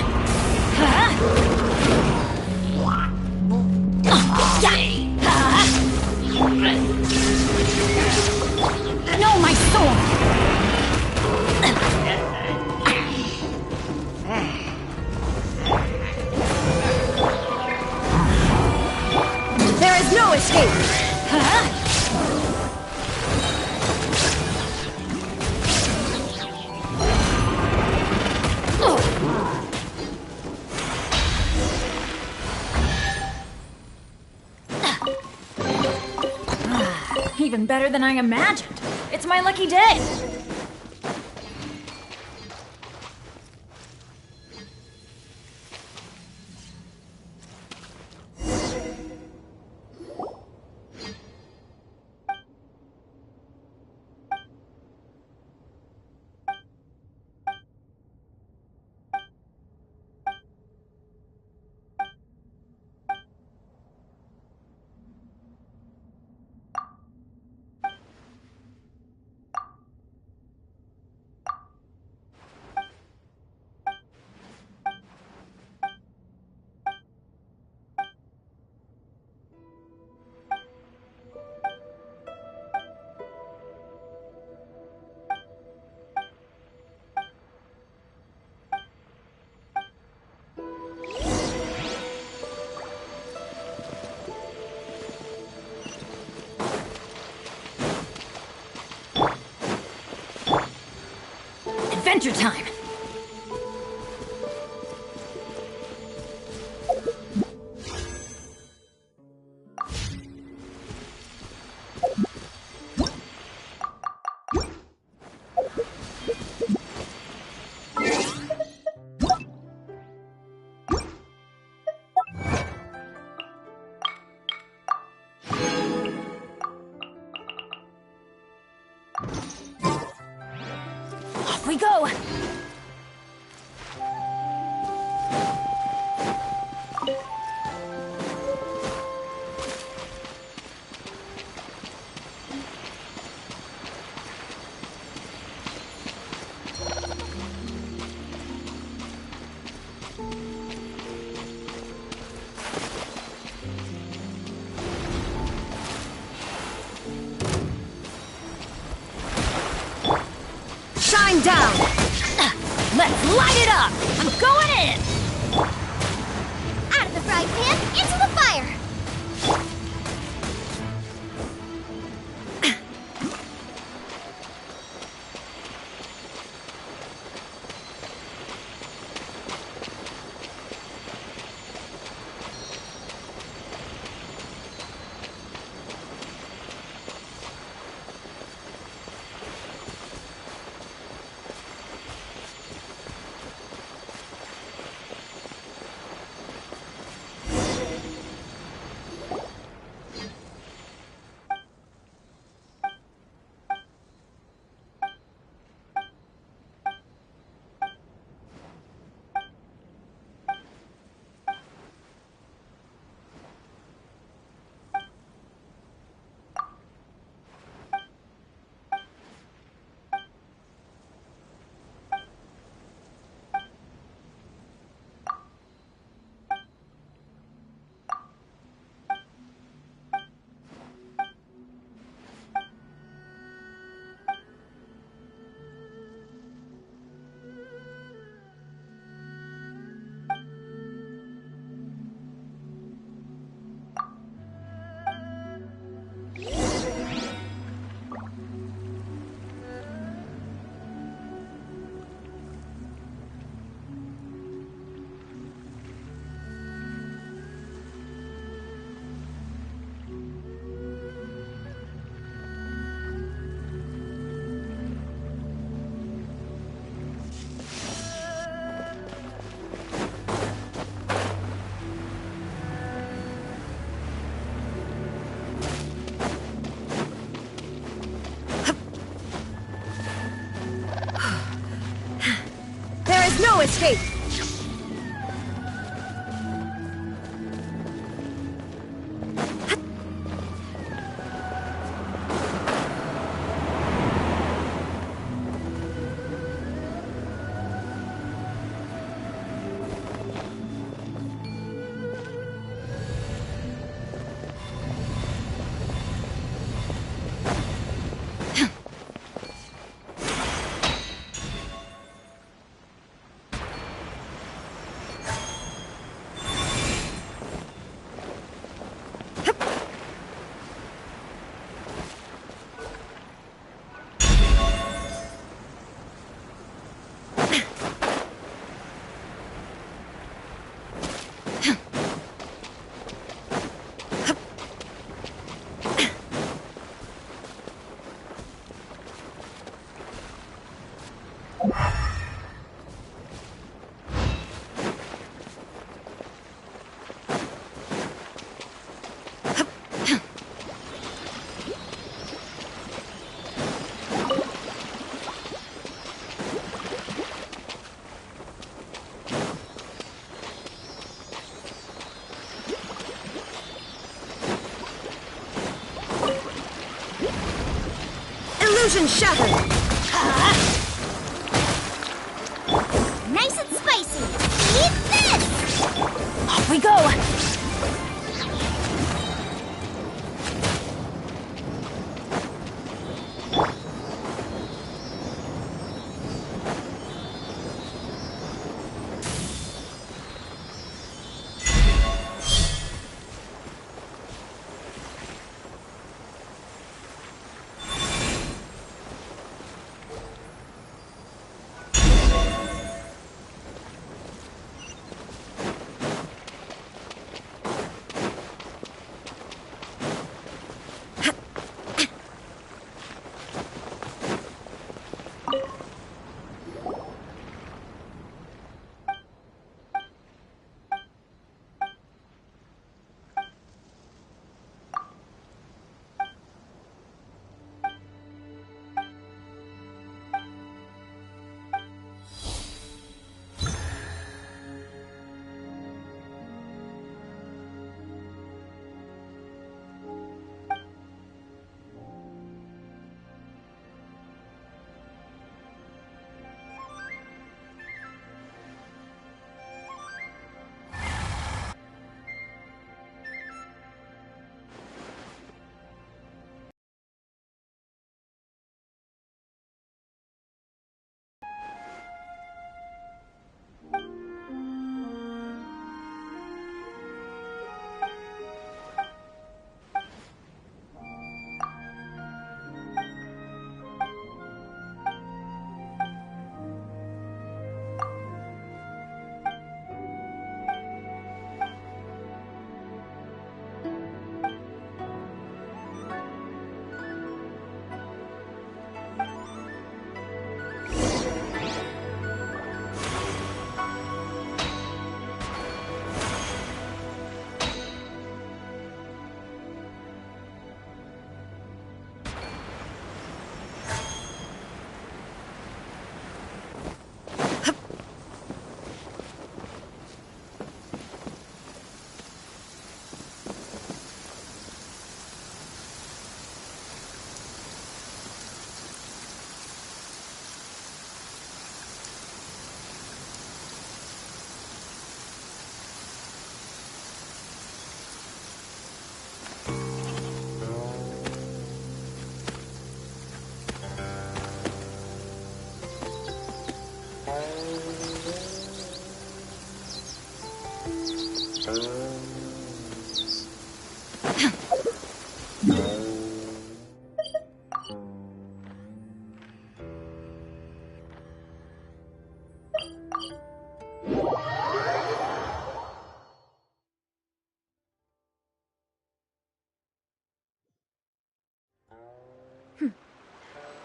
Know my sword! There is no escape! Even better than I imagined. It's my lucky day. Adventure time! Off we go! Shine down! Let's light it up! I'm going in! Out of the frying pan, into the fire! There's no escape! Illusion shattered! Nice and spicy! Eat this! Off we go!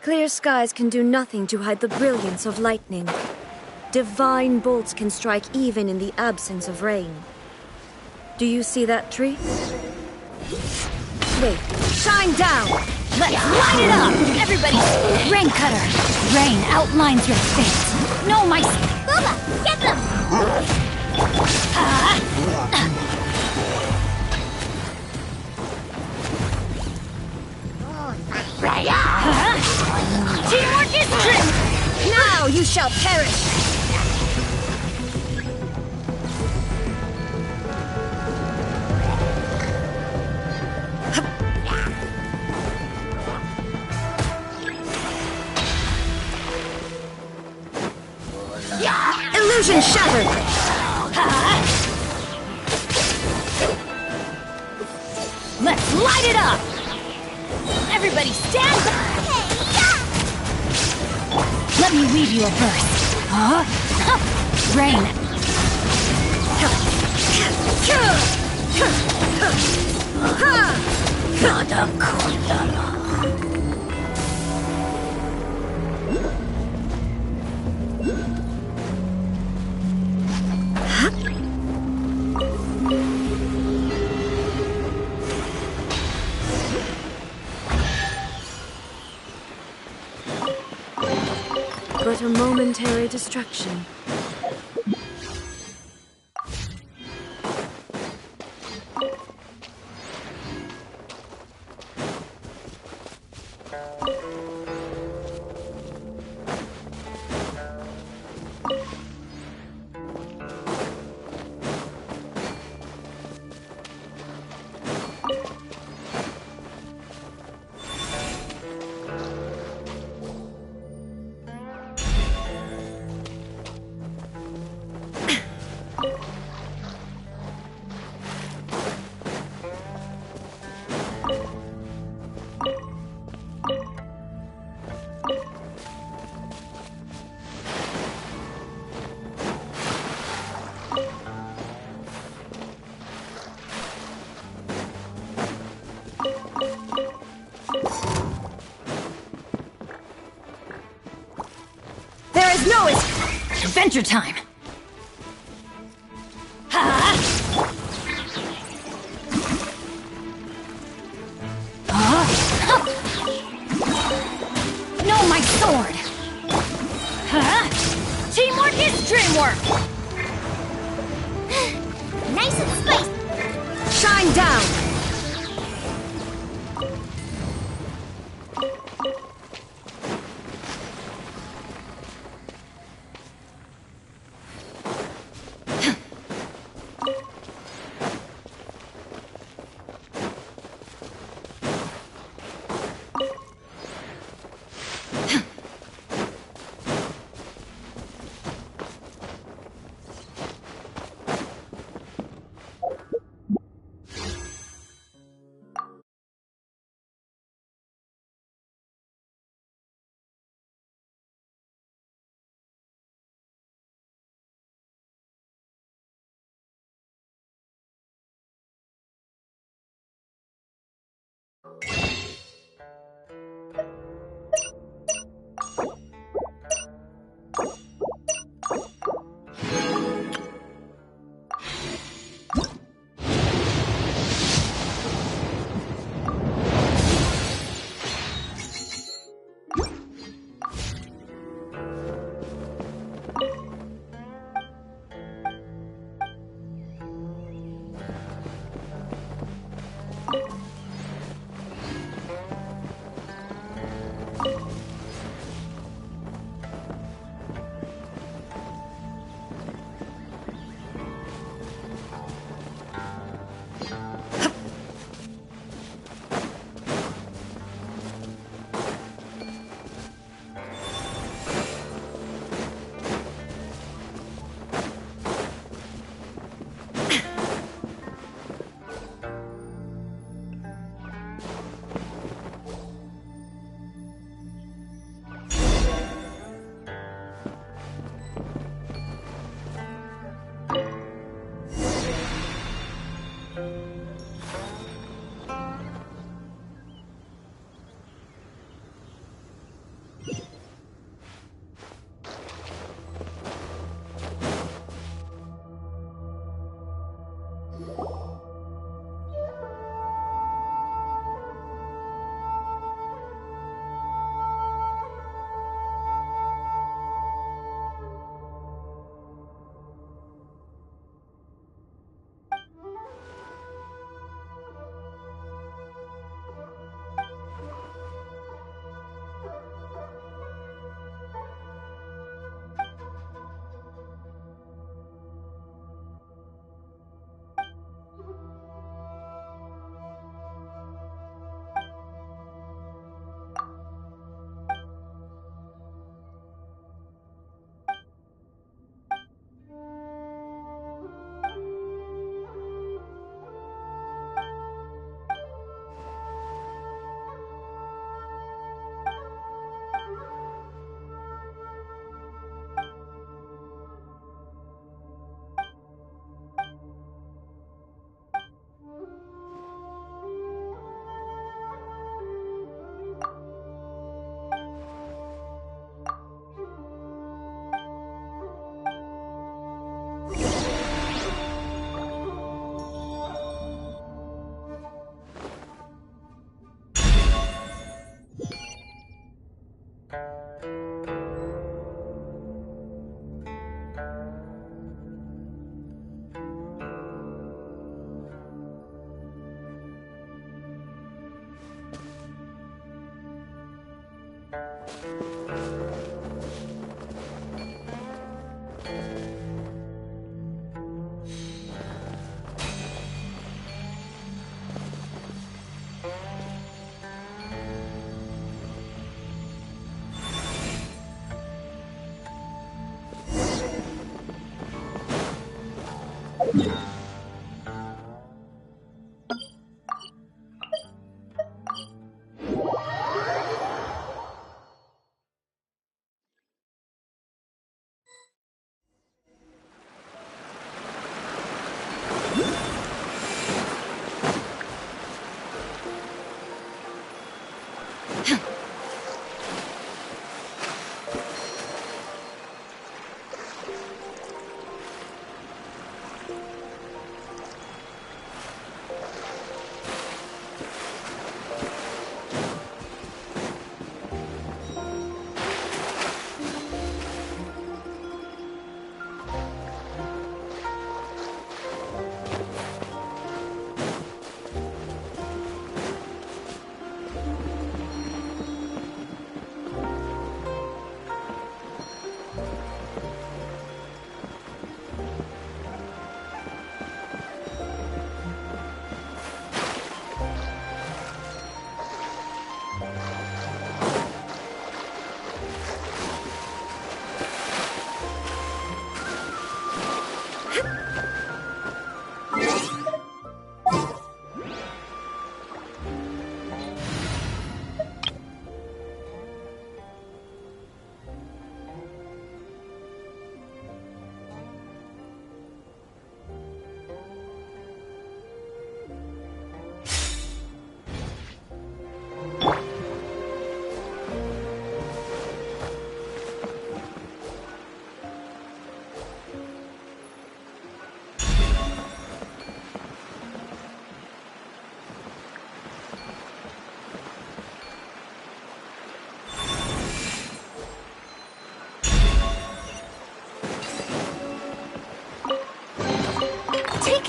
Clear skies can do nothing to hide the brilliance of lightning. Divine bolts can strike even in the absence of rain. Do you see that tree? Wait, shine down! Let's light it up! Everybody, Rain Cutter! Rain outlines your fate. No, my... Booba, get them! Teamwork is trim! Now you shall perish! Illusion shattered! Let's light it up! Everybody stand back! Let me weave you a verse. Rain. But a momentary distraction. No, it's adventure time! No, my sword! Teamwork is dreamwork! Nice and spicy! Shine down!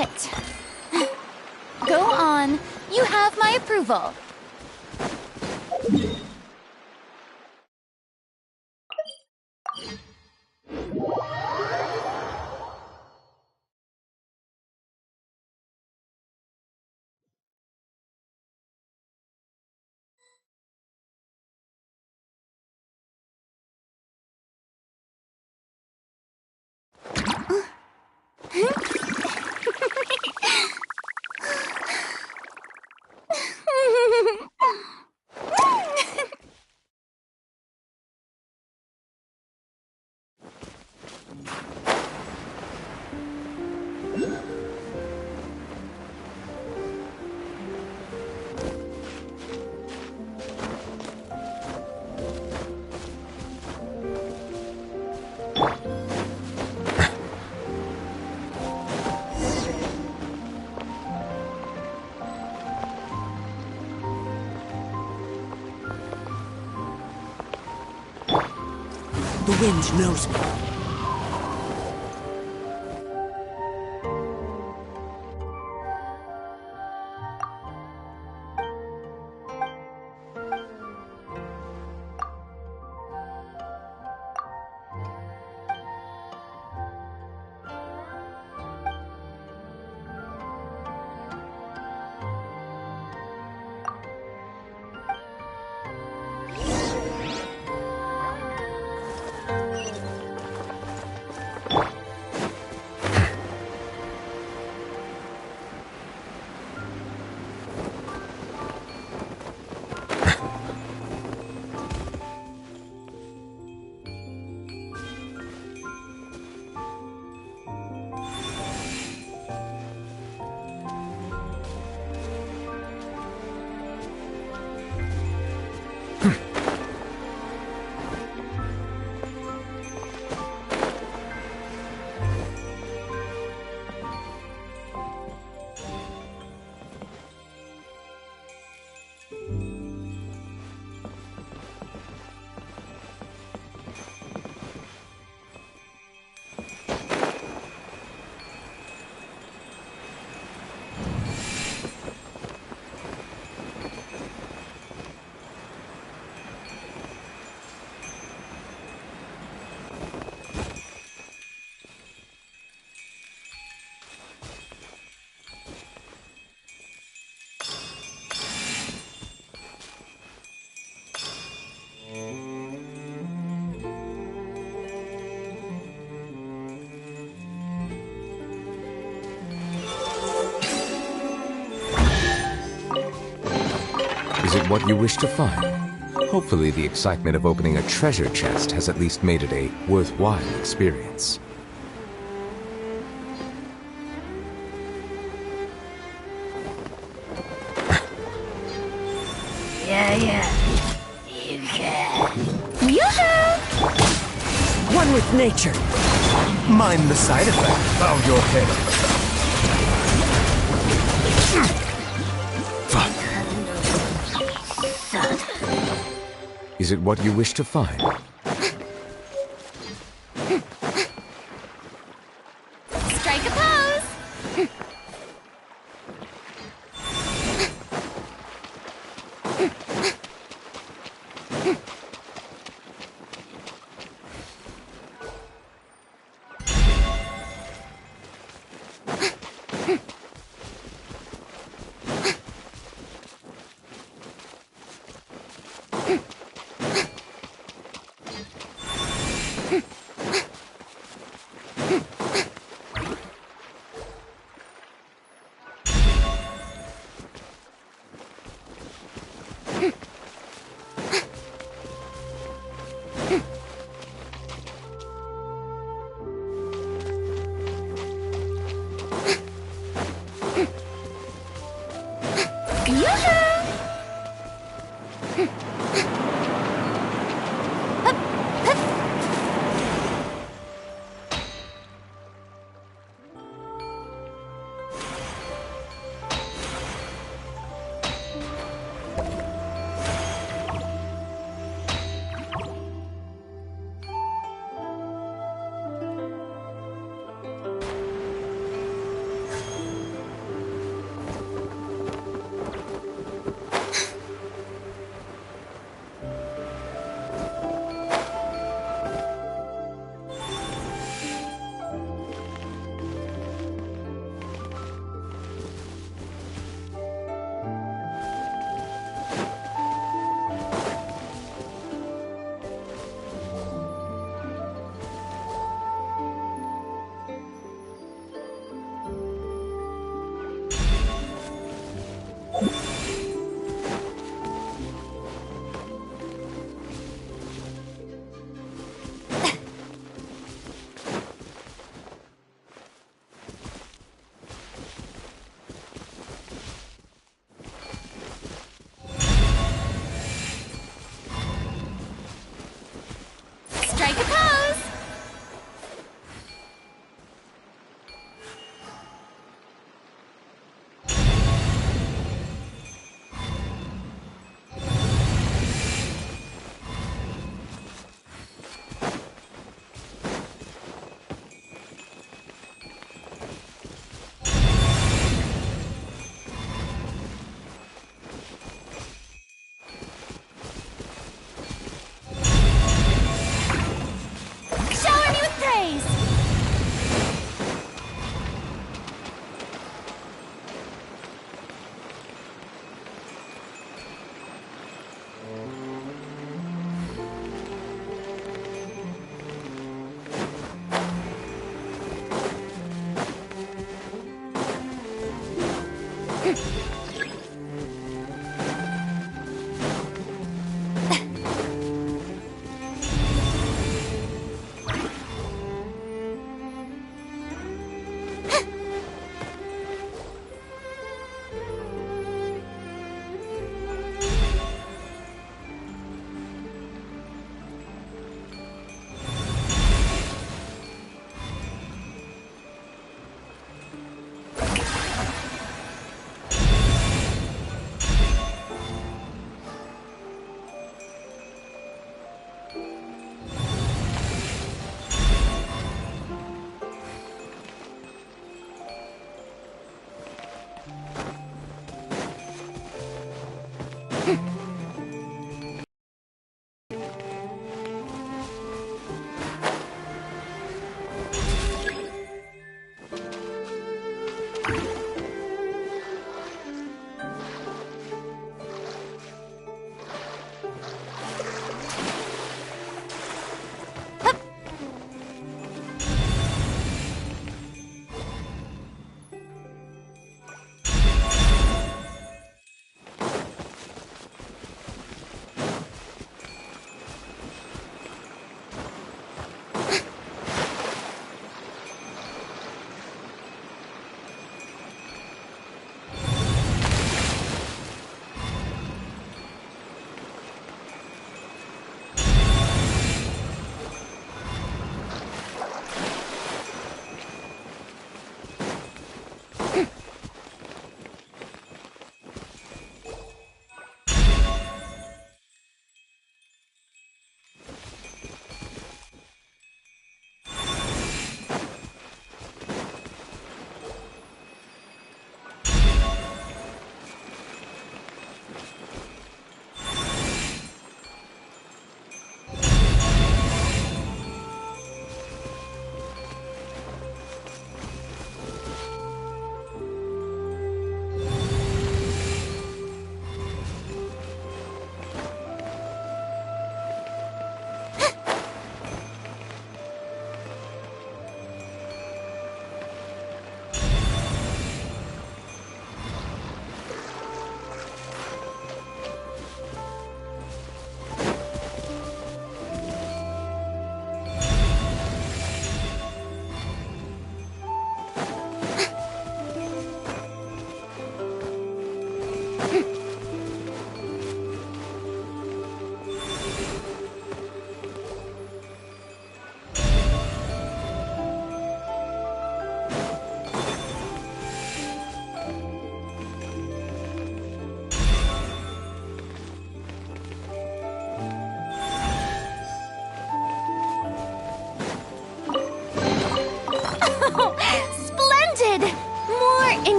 it. Go on. You have my approval. The wind knows me. Is it what you wish to find? Hopefully the excitement of opening a treasure chest has at least made it a worthwhile experience. Yeah. You can. Yoo-hoo! One with nature. Mind the side effect. Bow your head. Is it what you wish to find? Strike a pose!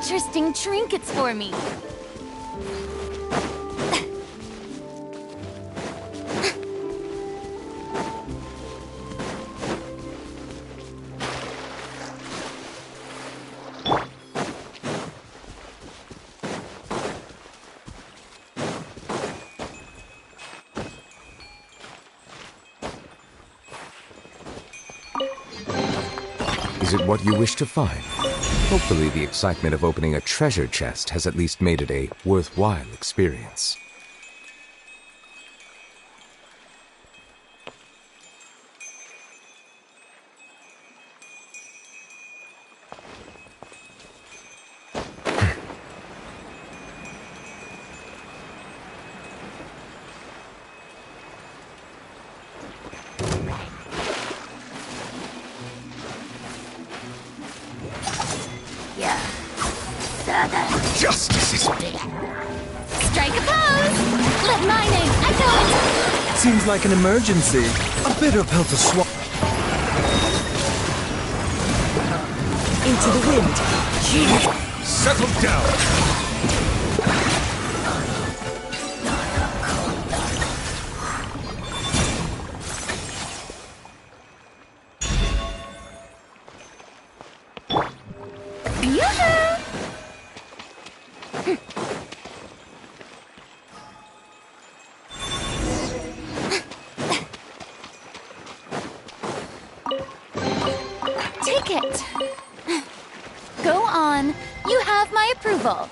interesting trinkets for me. Is it what you wish to find? Hopefully the excitement of opening a treasure chest has at least made it a worthwhile experience. Justice is... Strike a pose! Let my name echo! Seems like an emergency. A bitter pill to swallow. Into the wind. Settle down. Take it. Go on. You have my approval.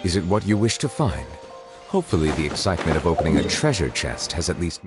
Is it what you wish to find? Hopefully the excitement of opening a treasure chest has at least...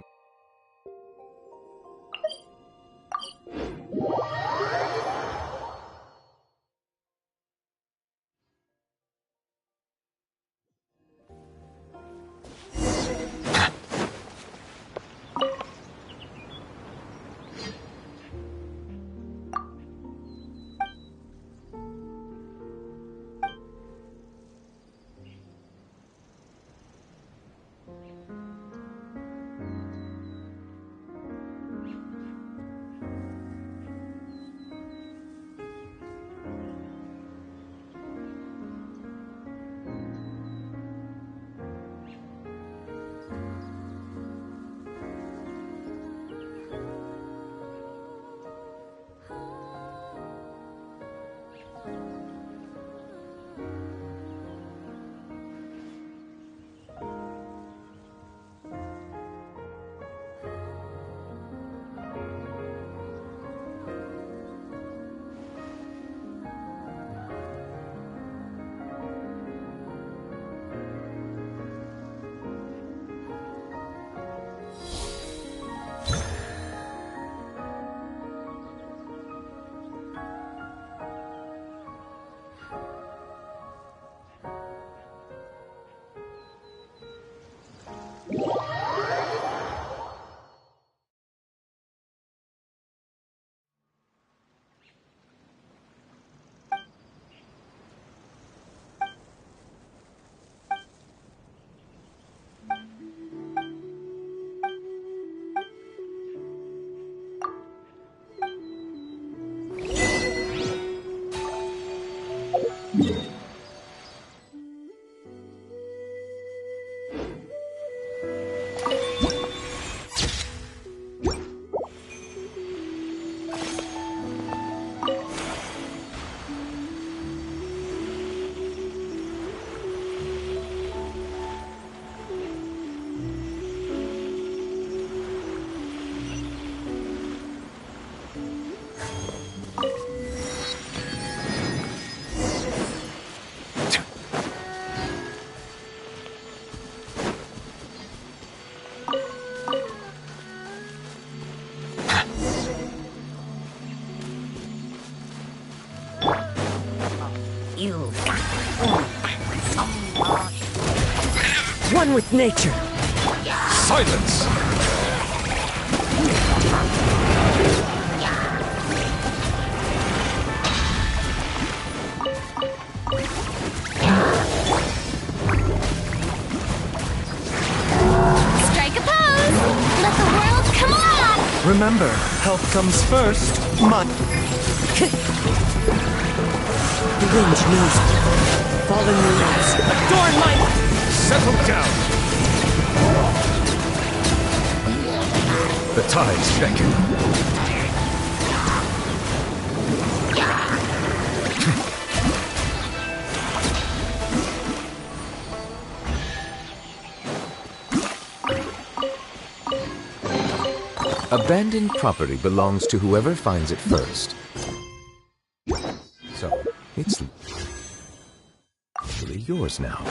One with nature. Silence! Strike a pose! Let the world come alive! Remember, health comes first. The wind knows me. Fallen leaves, adorn my... Settle down! The tides beckon. Abandoned property belongs to whoever finds it first. So, it's actually yours now.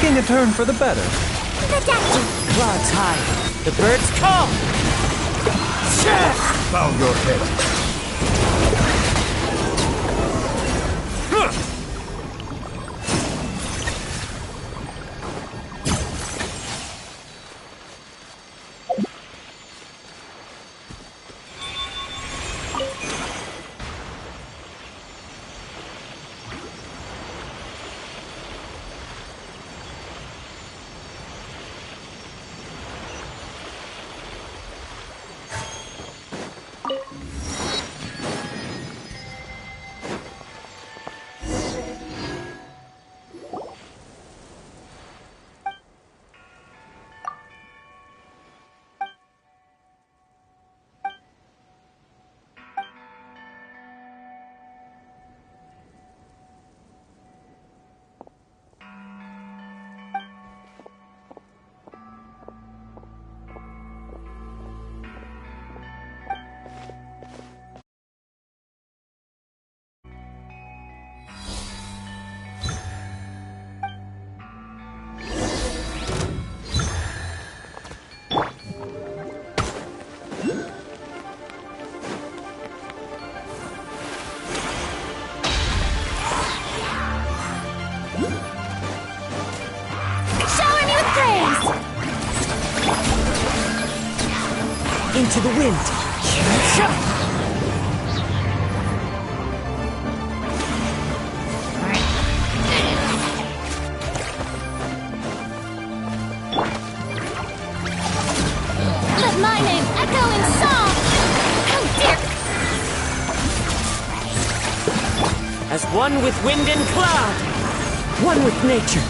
taking a turn for the better. Clouds high. The birds call. Bow your head. Into the wind. Let my name echo in song! How dare... As one with wind and cloud, one with nature.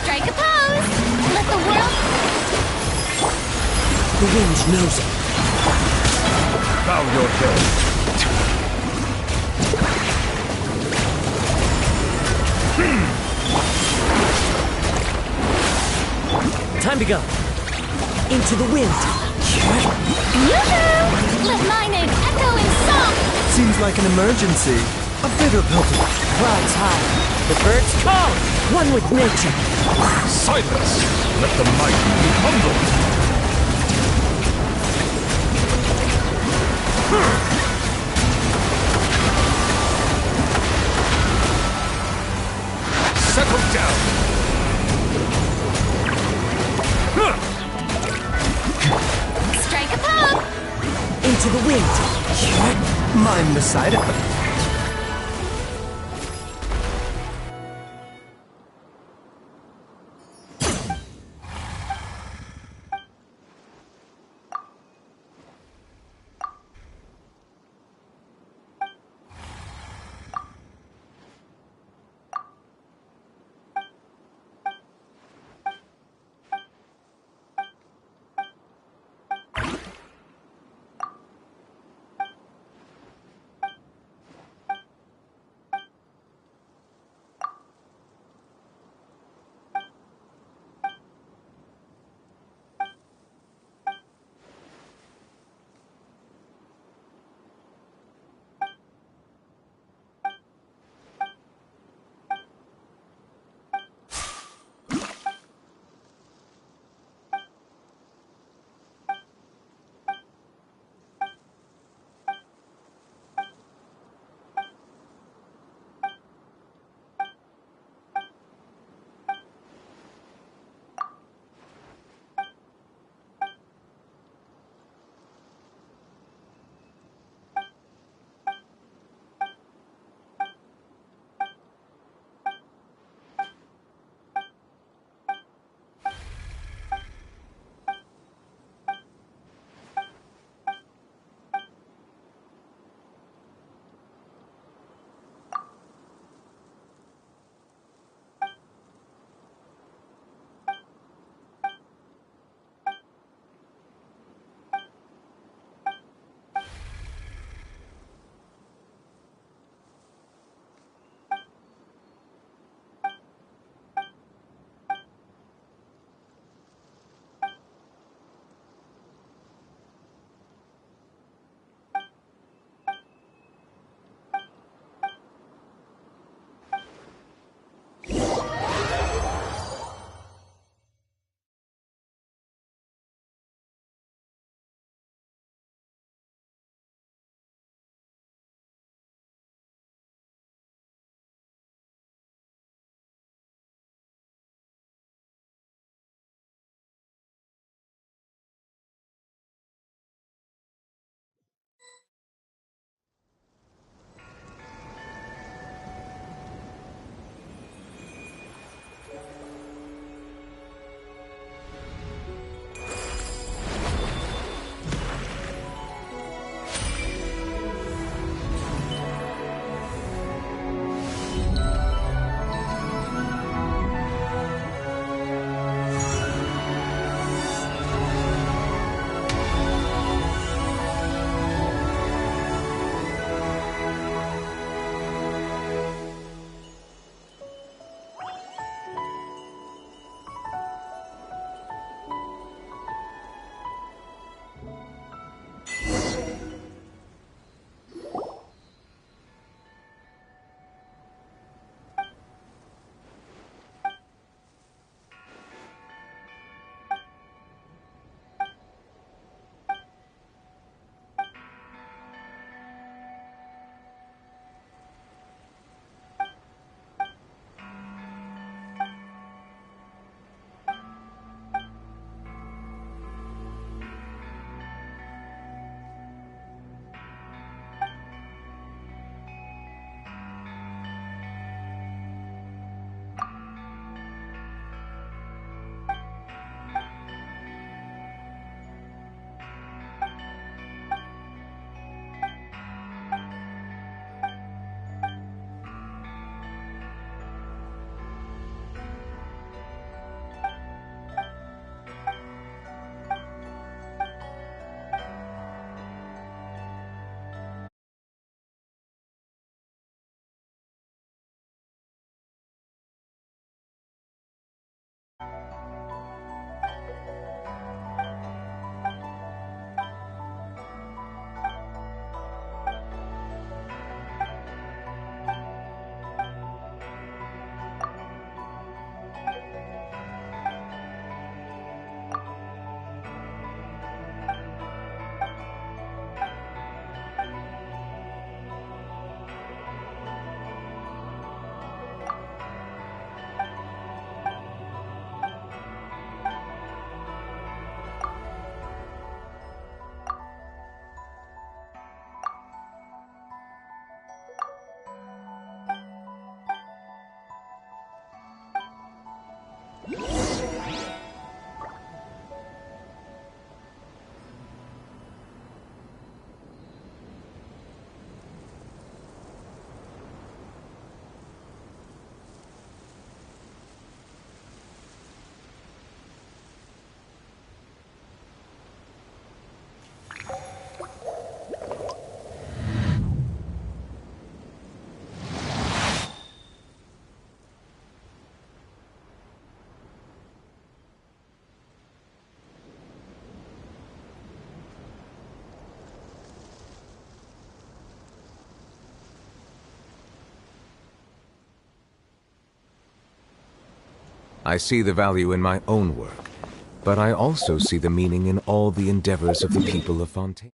Strike a pose! Let the world... The wind knows it. Bow your head. Time to go. Into the wind. Yoo-hoo! Let my name echo in song! Seems like an emergency. A bitter pelting. Clouds high. The birds call. One with nature. Silence! Let the mighty be humbled. Settle down. Strike a pose! Into the wind. Mind the side effect. I see the value in my own work, but I also see the meaning in all the endeavors of the people of Fontaine.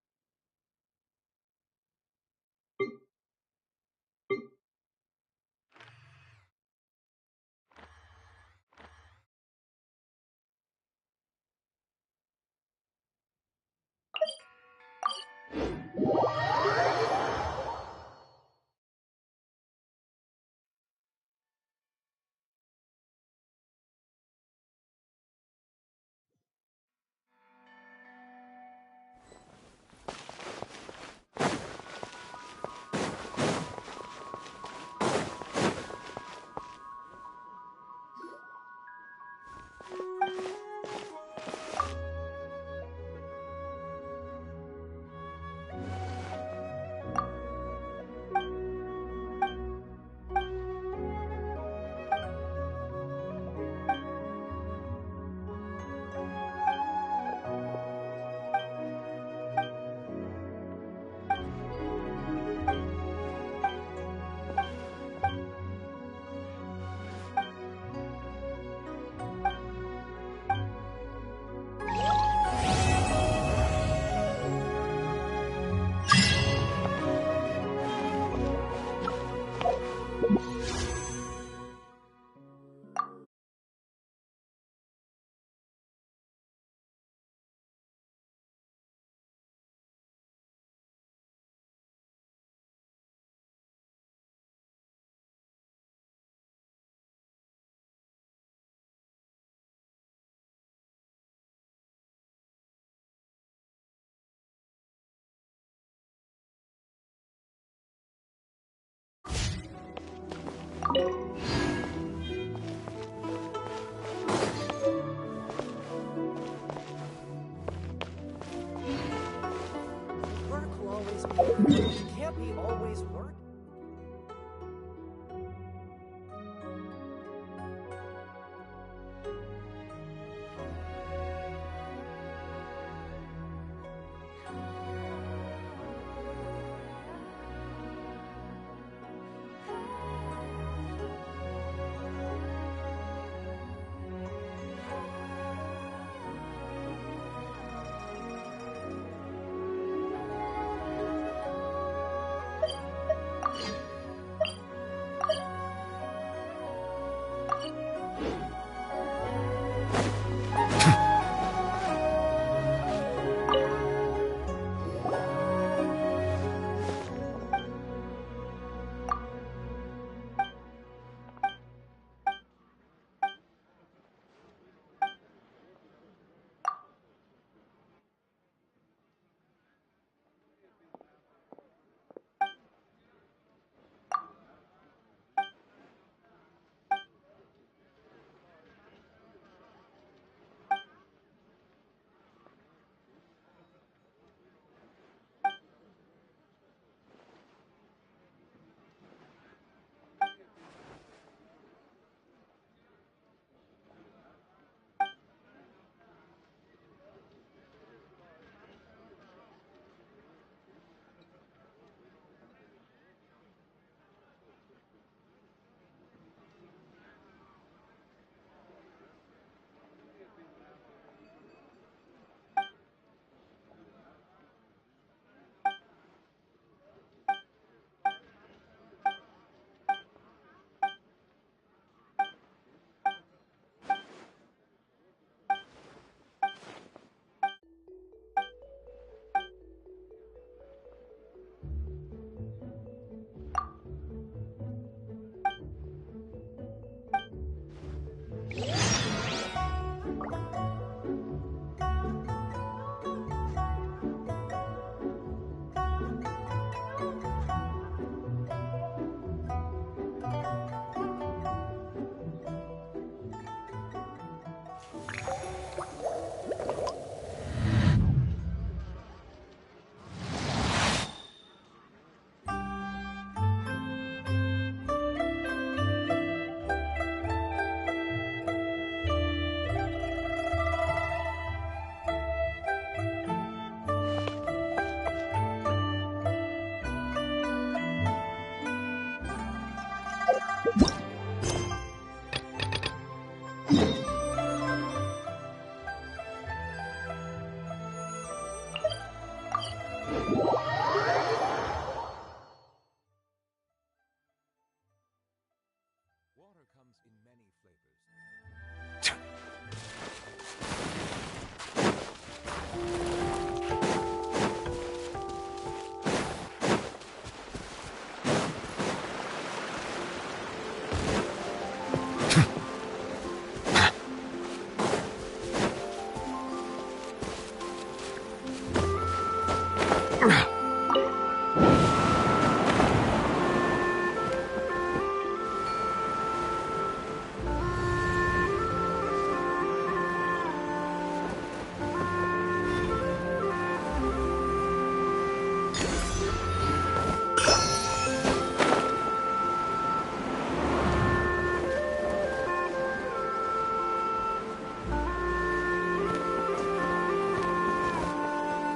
Work will always be work. It can't be always work.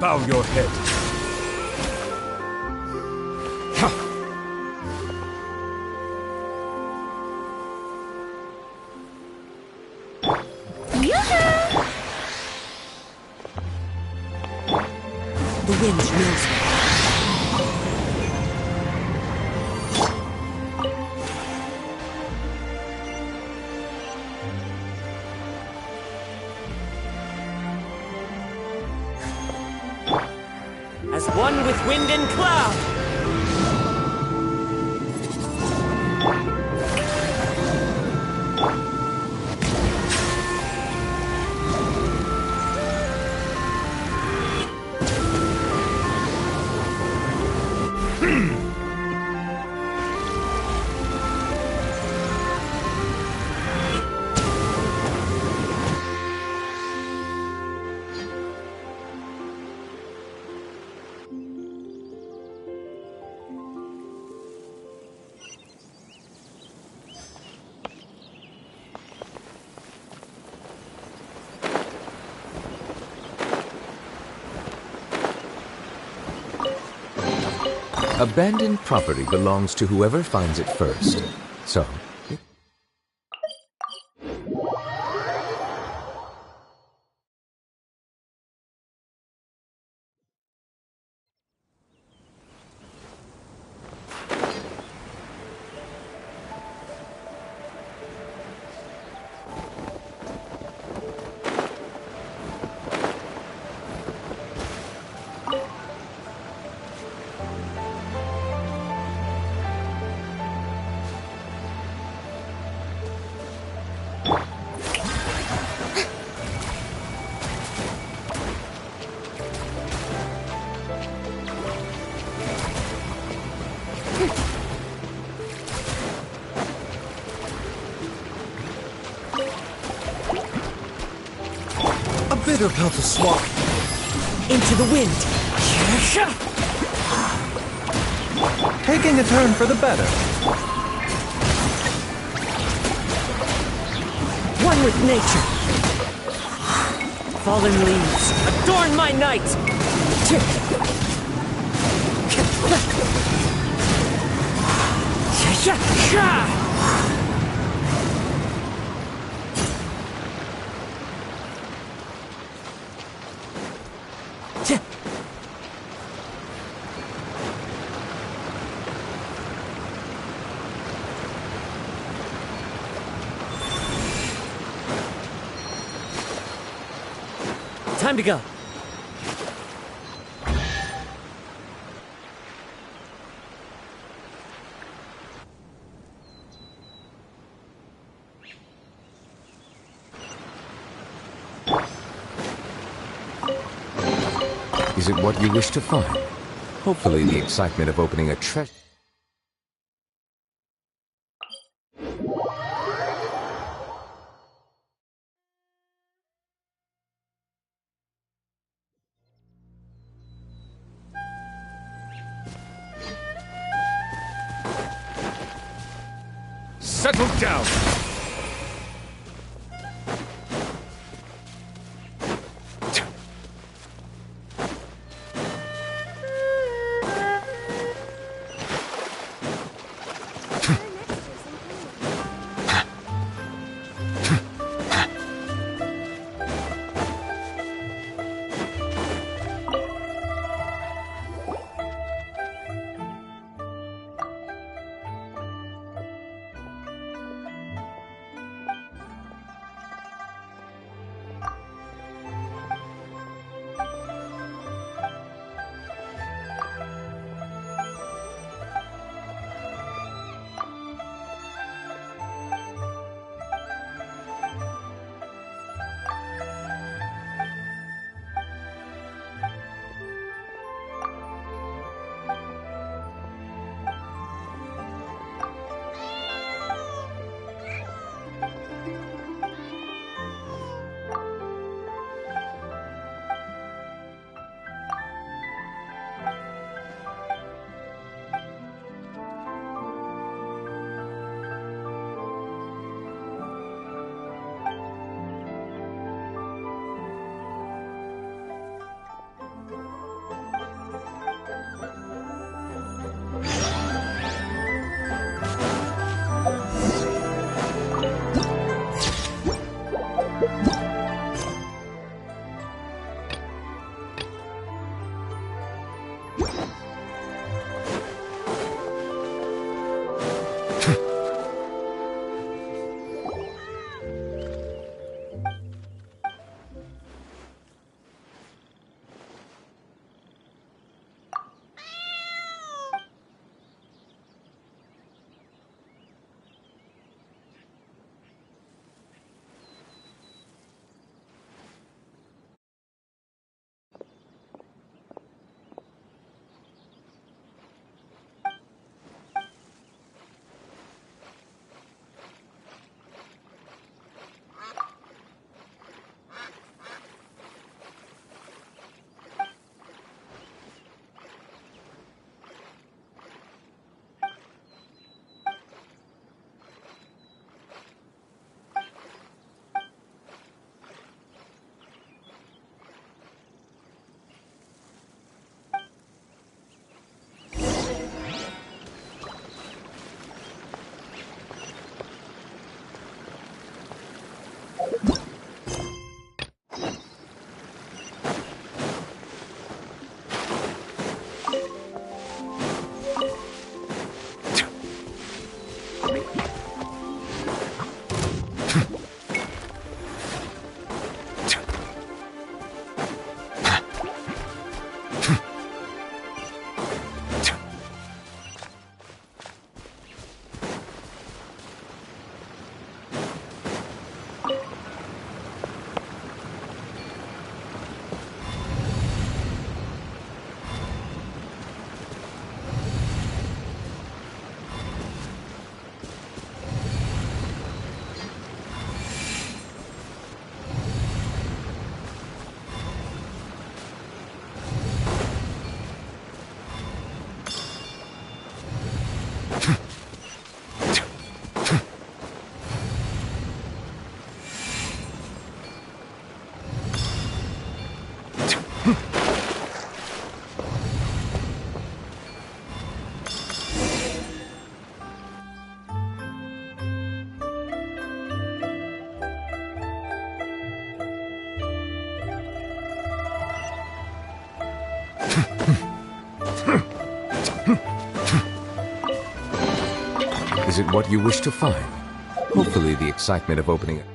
Bow your head. The wind knows me. As one with wind and cloud! Abandoned property belongs to whoever finds it first. So, Bitter pill to swallow. Into the wind. Taking a turn for the better. One with nature. Fallen leaves, adorn my night. Time to go. is it what you wish to find? Hopefully the excitement of opening a treasure... Settle down! Is it what you wish to find? Hopefully the excitement of opening it.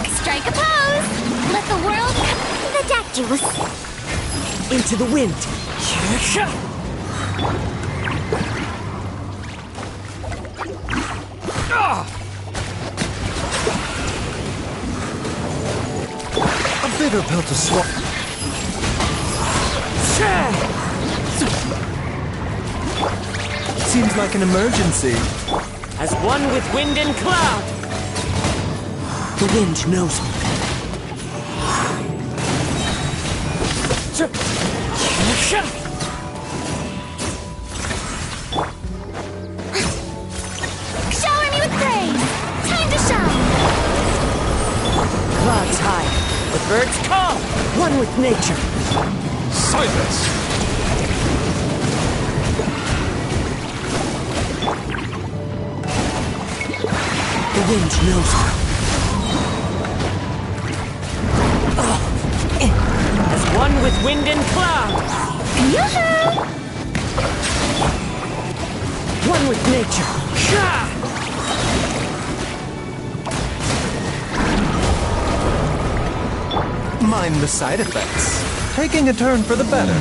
Strike a pose! Let the world the deck juice! Into the wind! A bitter pill to swallow. Seems like an emergency. As one with wind and cloud! The wind knows me. Shower me with praise! Time to shine! Clouds high, but birds call! One with nature! Silence! The wind knows me. As one with wind and cloud! Yoo-hoo! One with nature! Mind the side effects. Taking a turn for the better.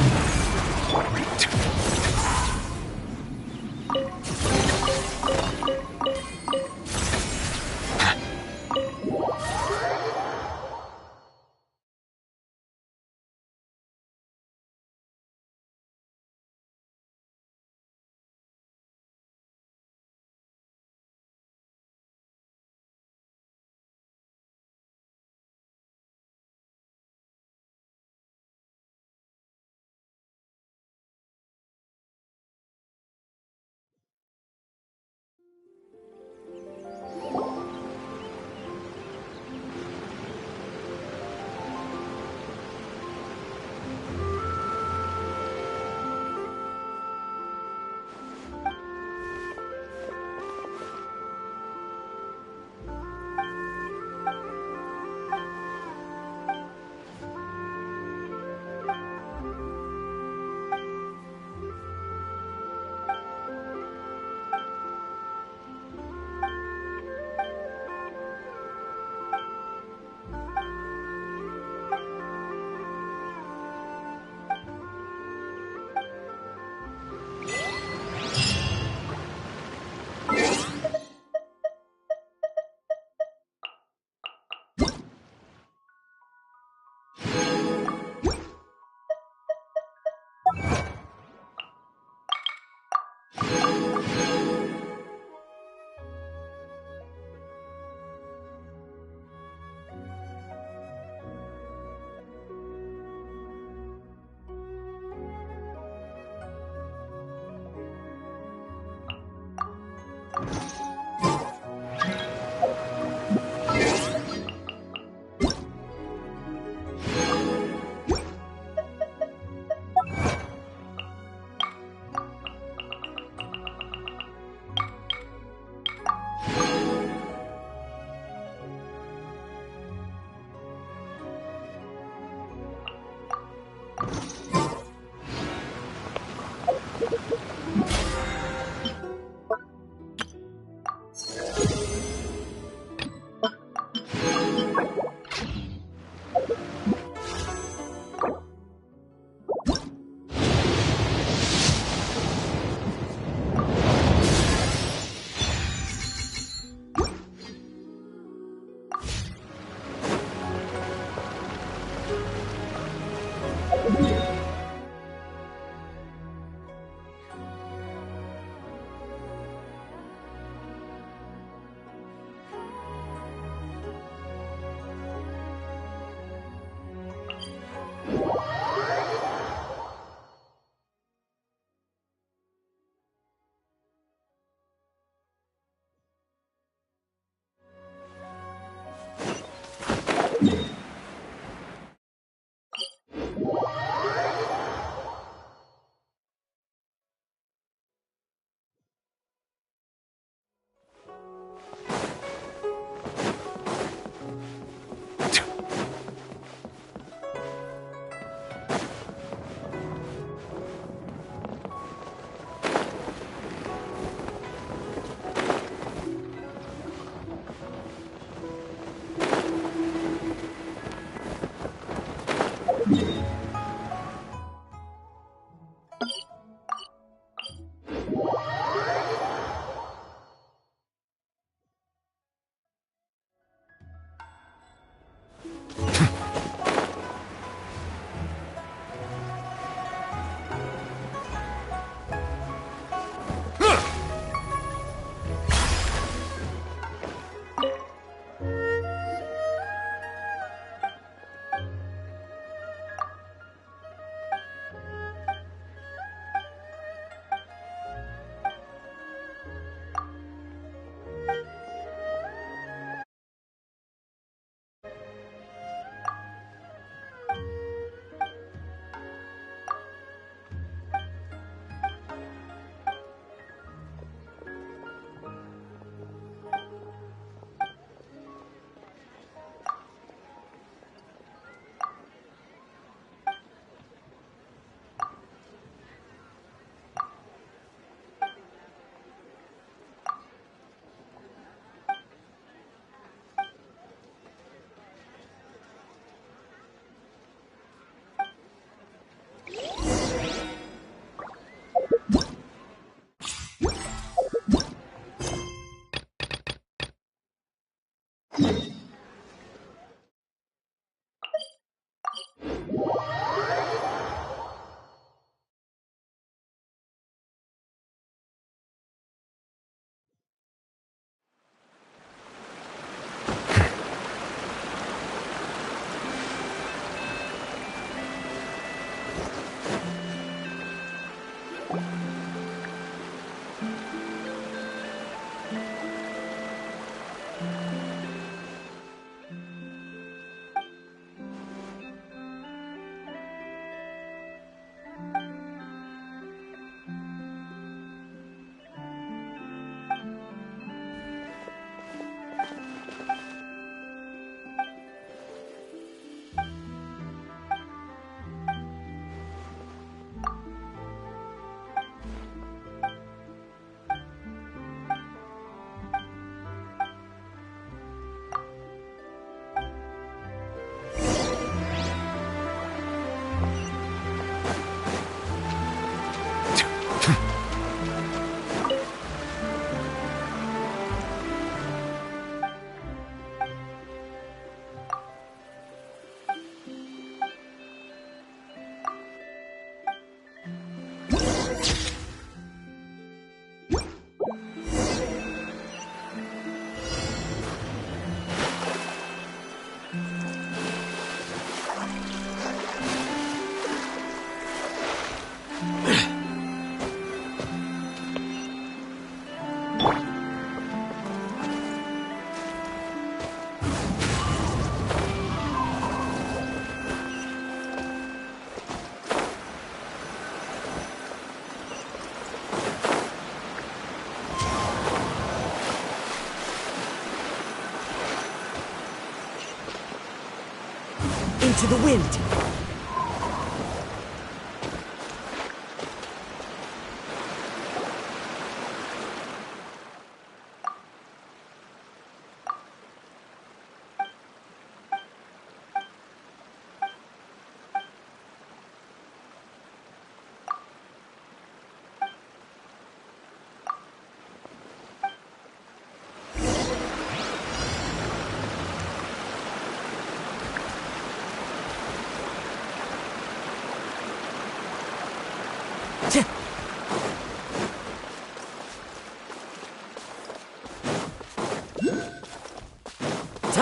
Into the wind!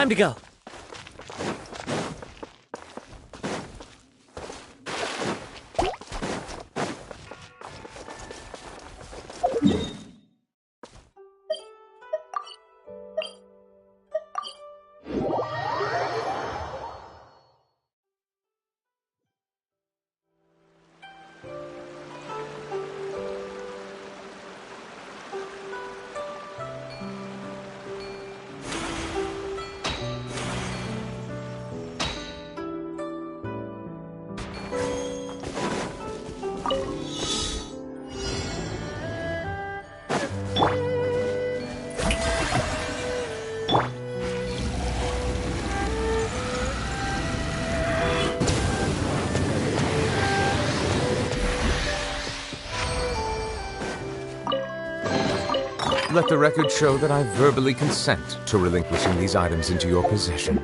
Time to go. Let the record show that I verbally consent to relinquishing these items into your possession.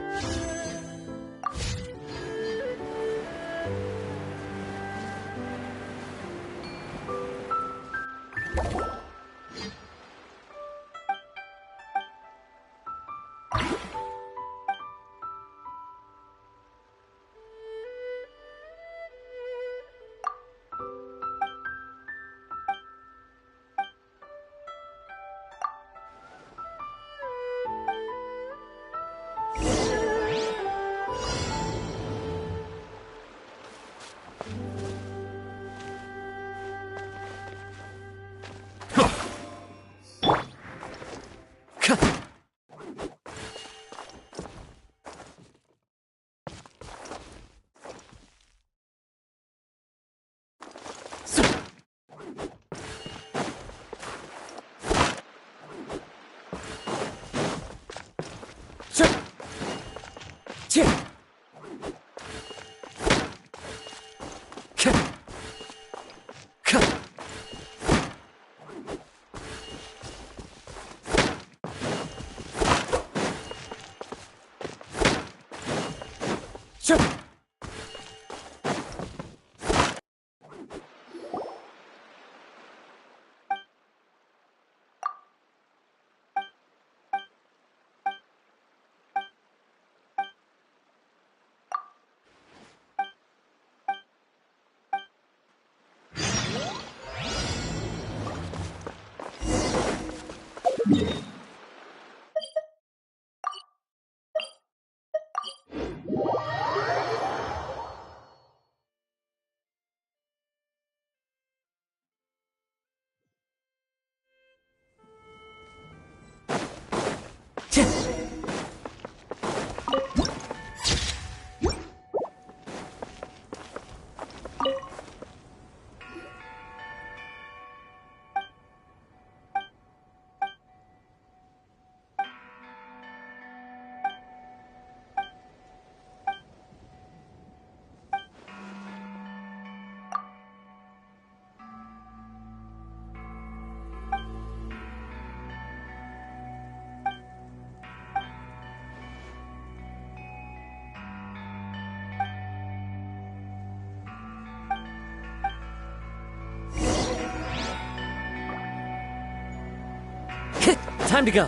Time to go.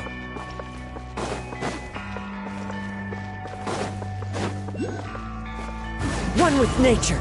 One with nature.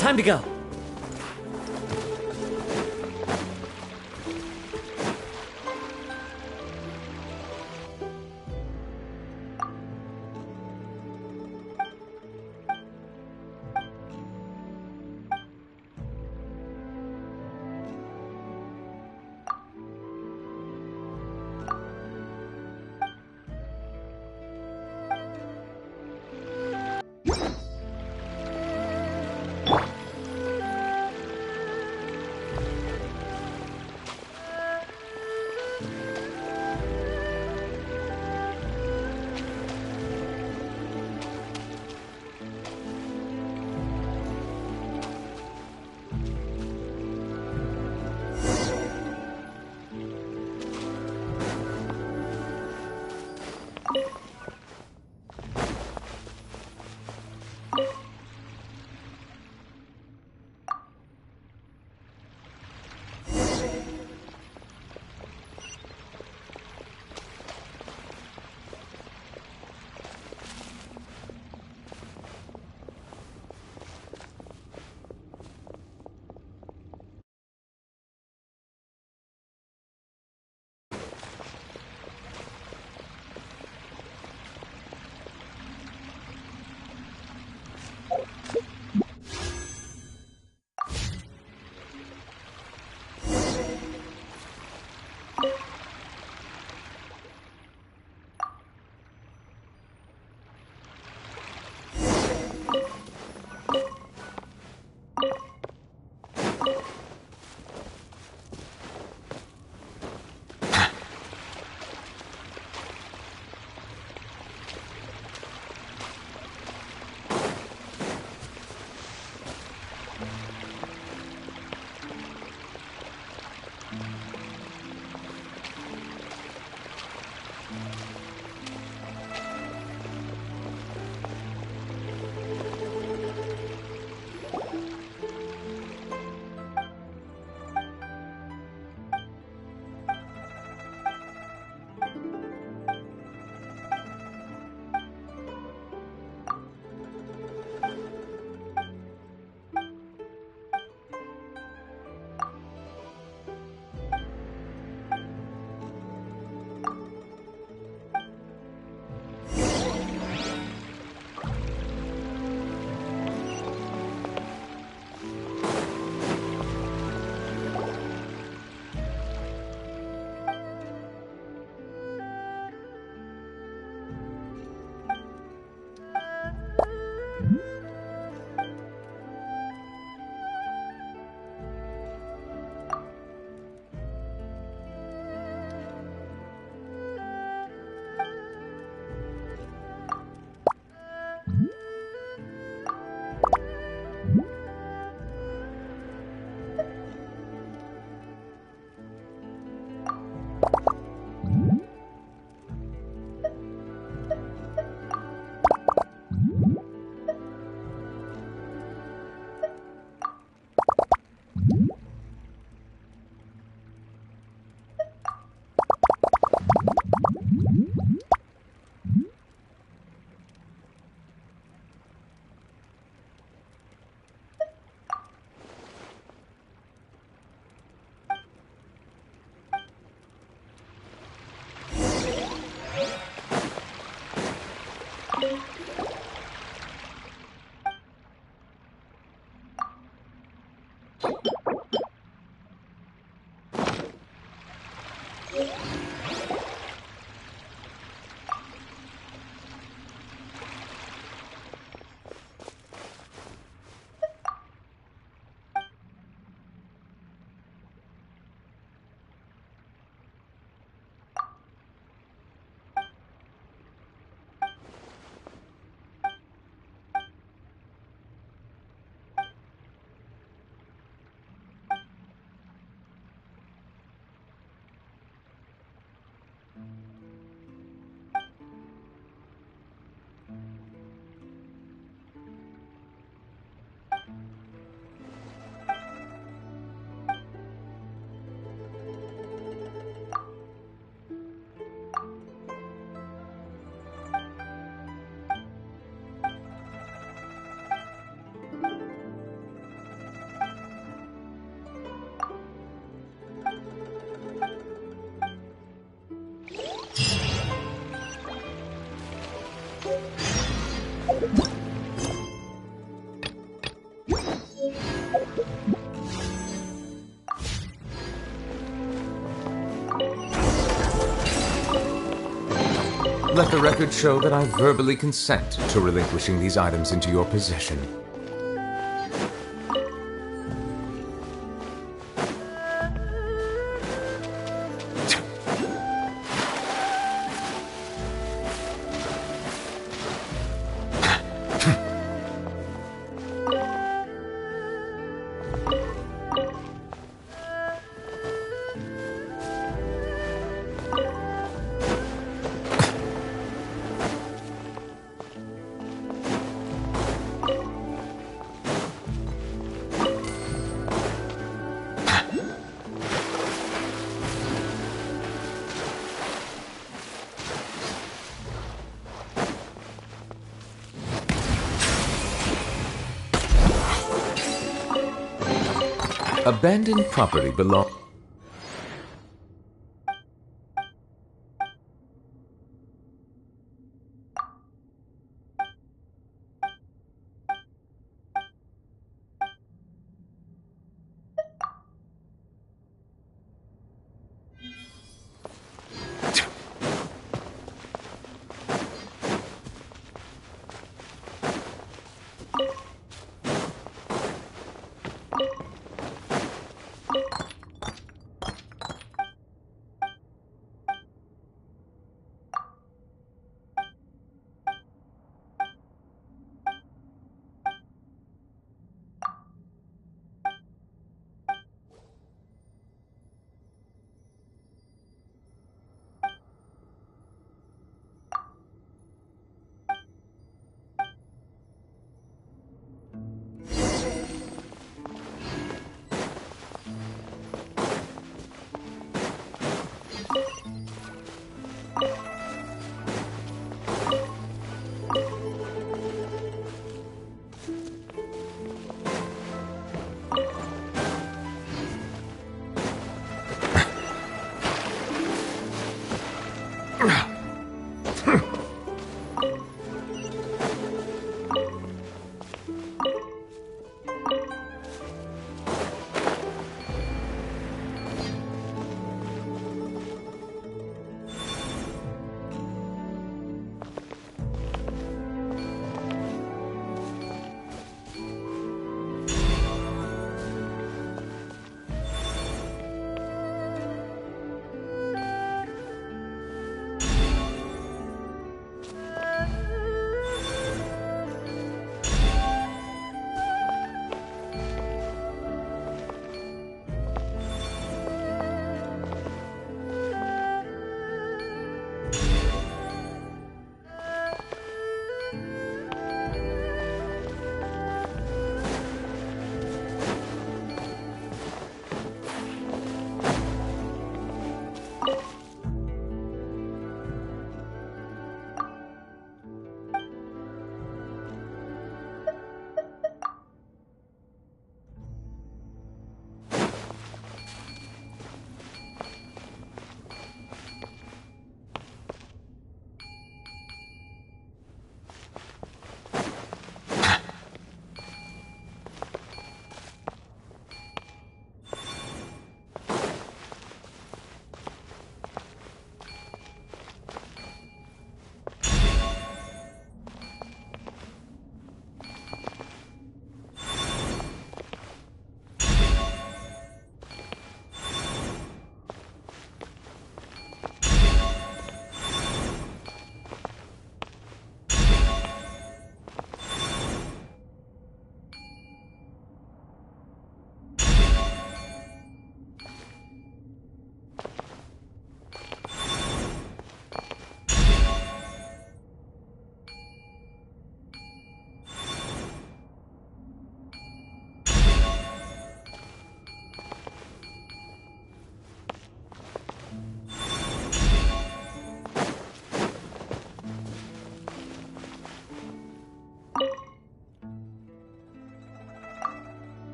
Time to go. Let the record show that I verbally consent to relinquishing these items into your possession. Abandoned property belongs...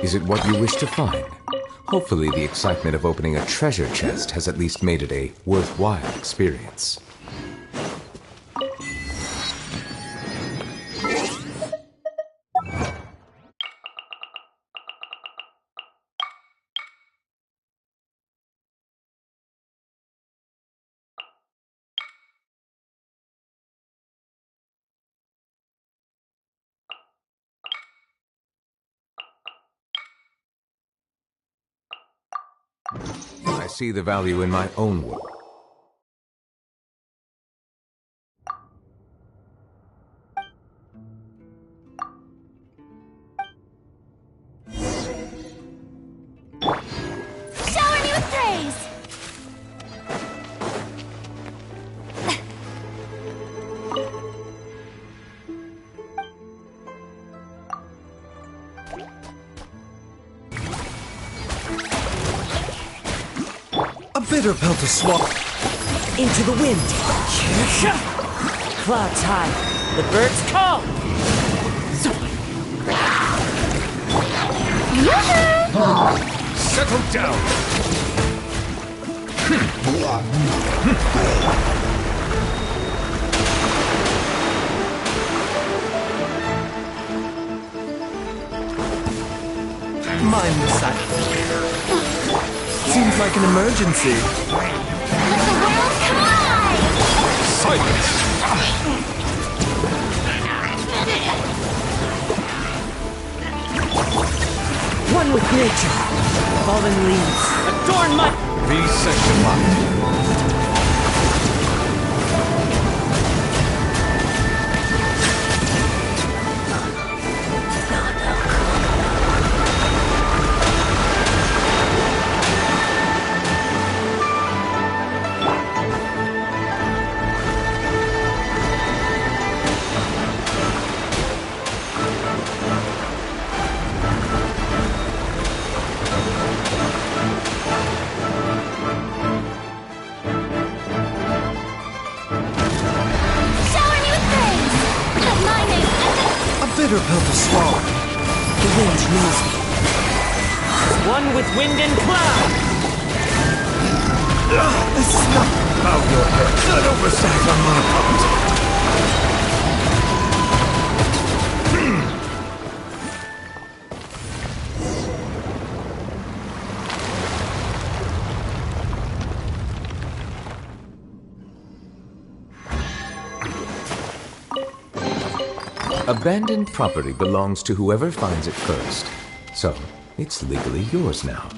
Is it what you wish to find? Hopefully the excitement of opening a treasure chest has at least made it a worthwhile experience. I see the value in my own work. Shower me with praise! A bitter pill to swallow. Into the wind. Clouds high. The birds call. Settle down. Mind the silence. Seems like an emergency. Let the world collide! Silence! One with nature. Fallen leaves. Adorn my... Reset your mind. Consider built a star. The wind knows me. One with wind and cloud! This is not... Bow your head. An oversight on my part. Abandoned property belongs to whoever finds it first. So, it's legally yours now.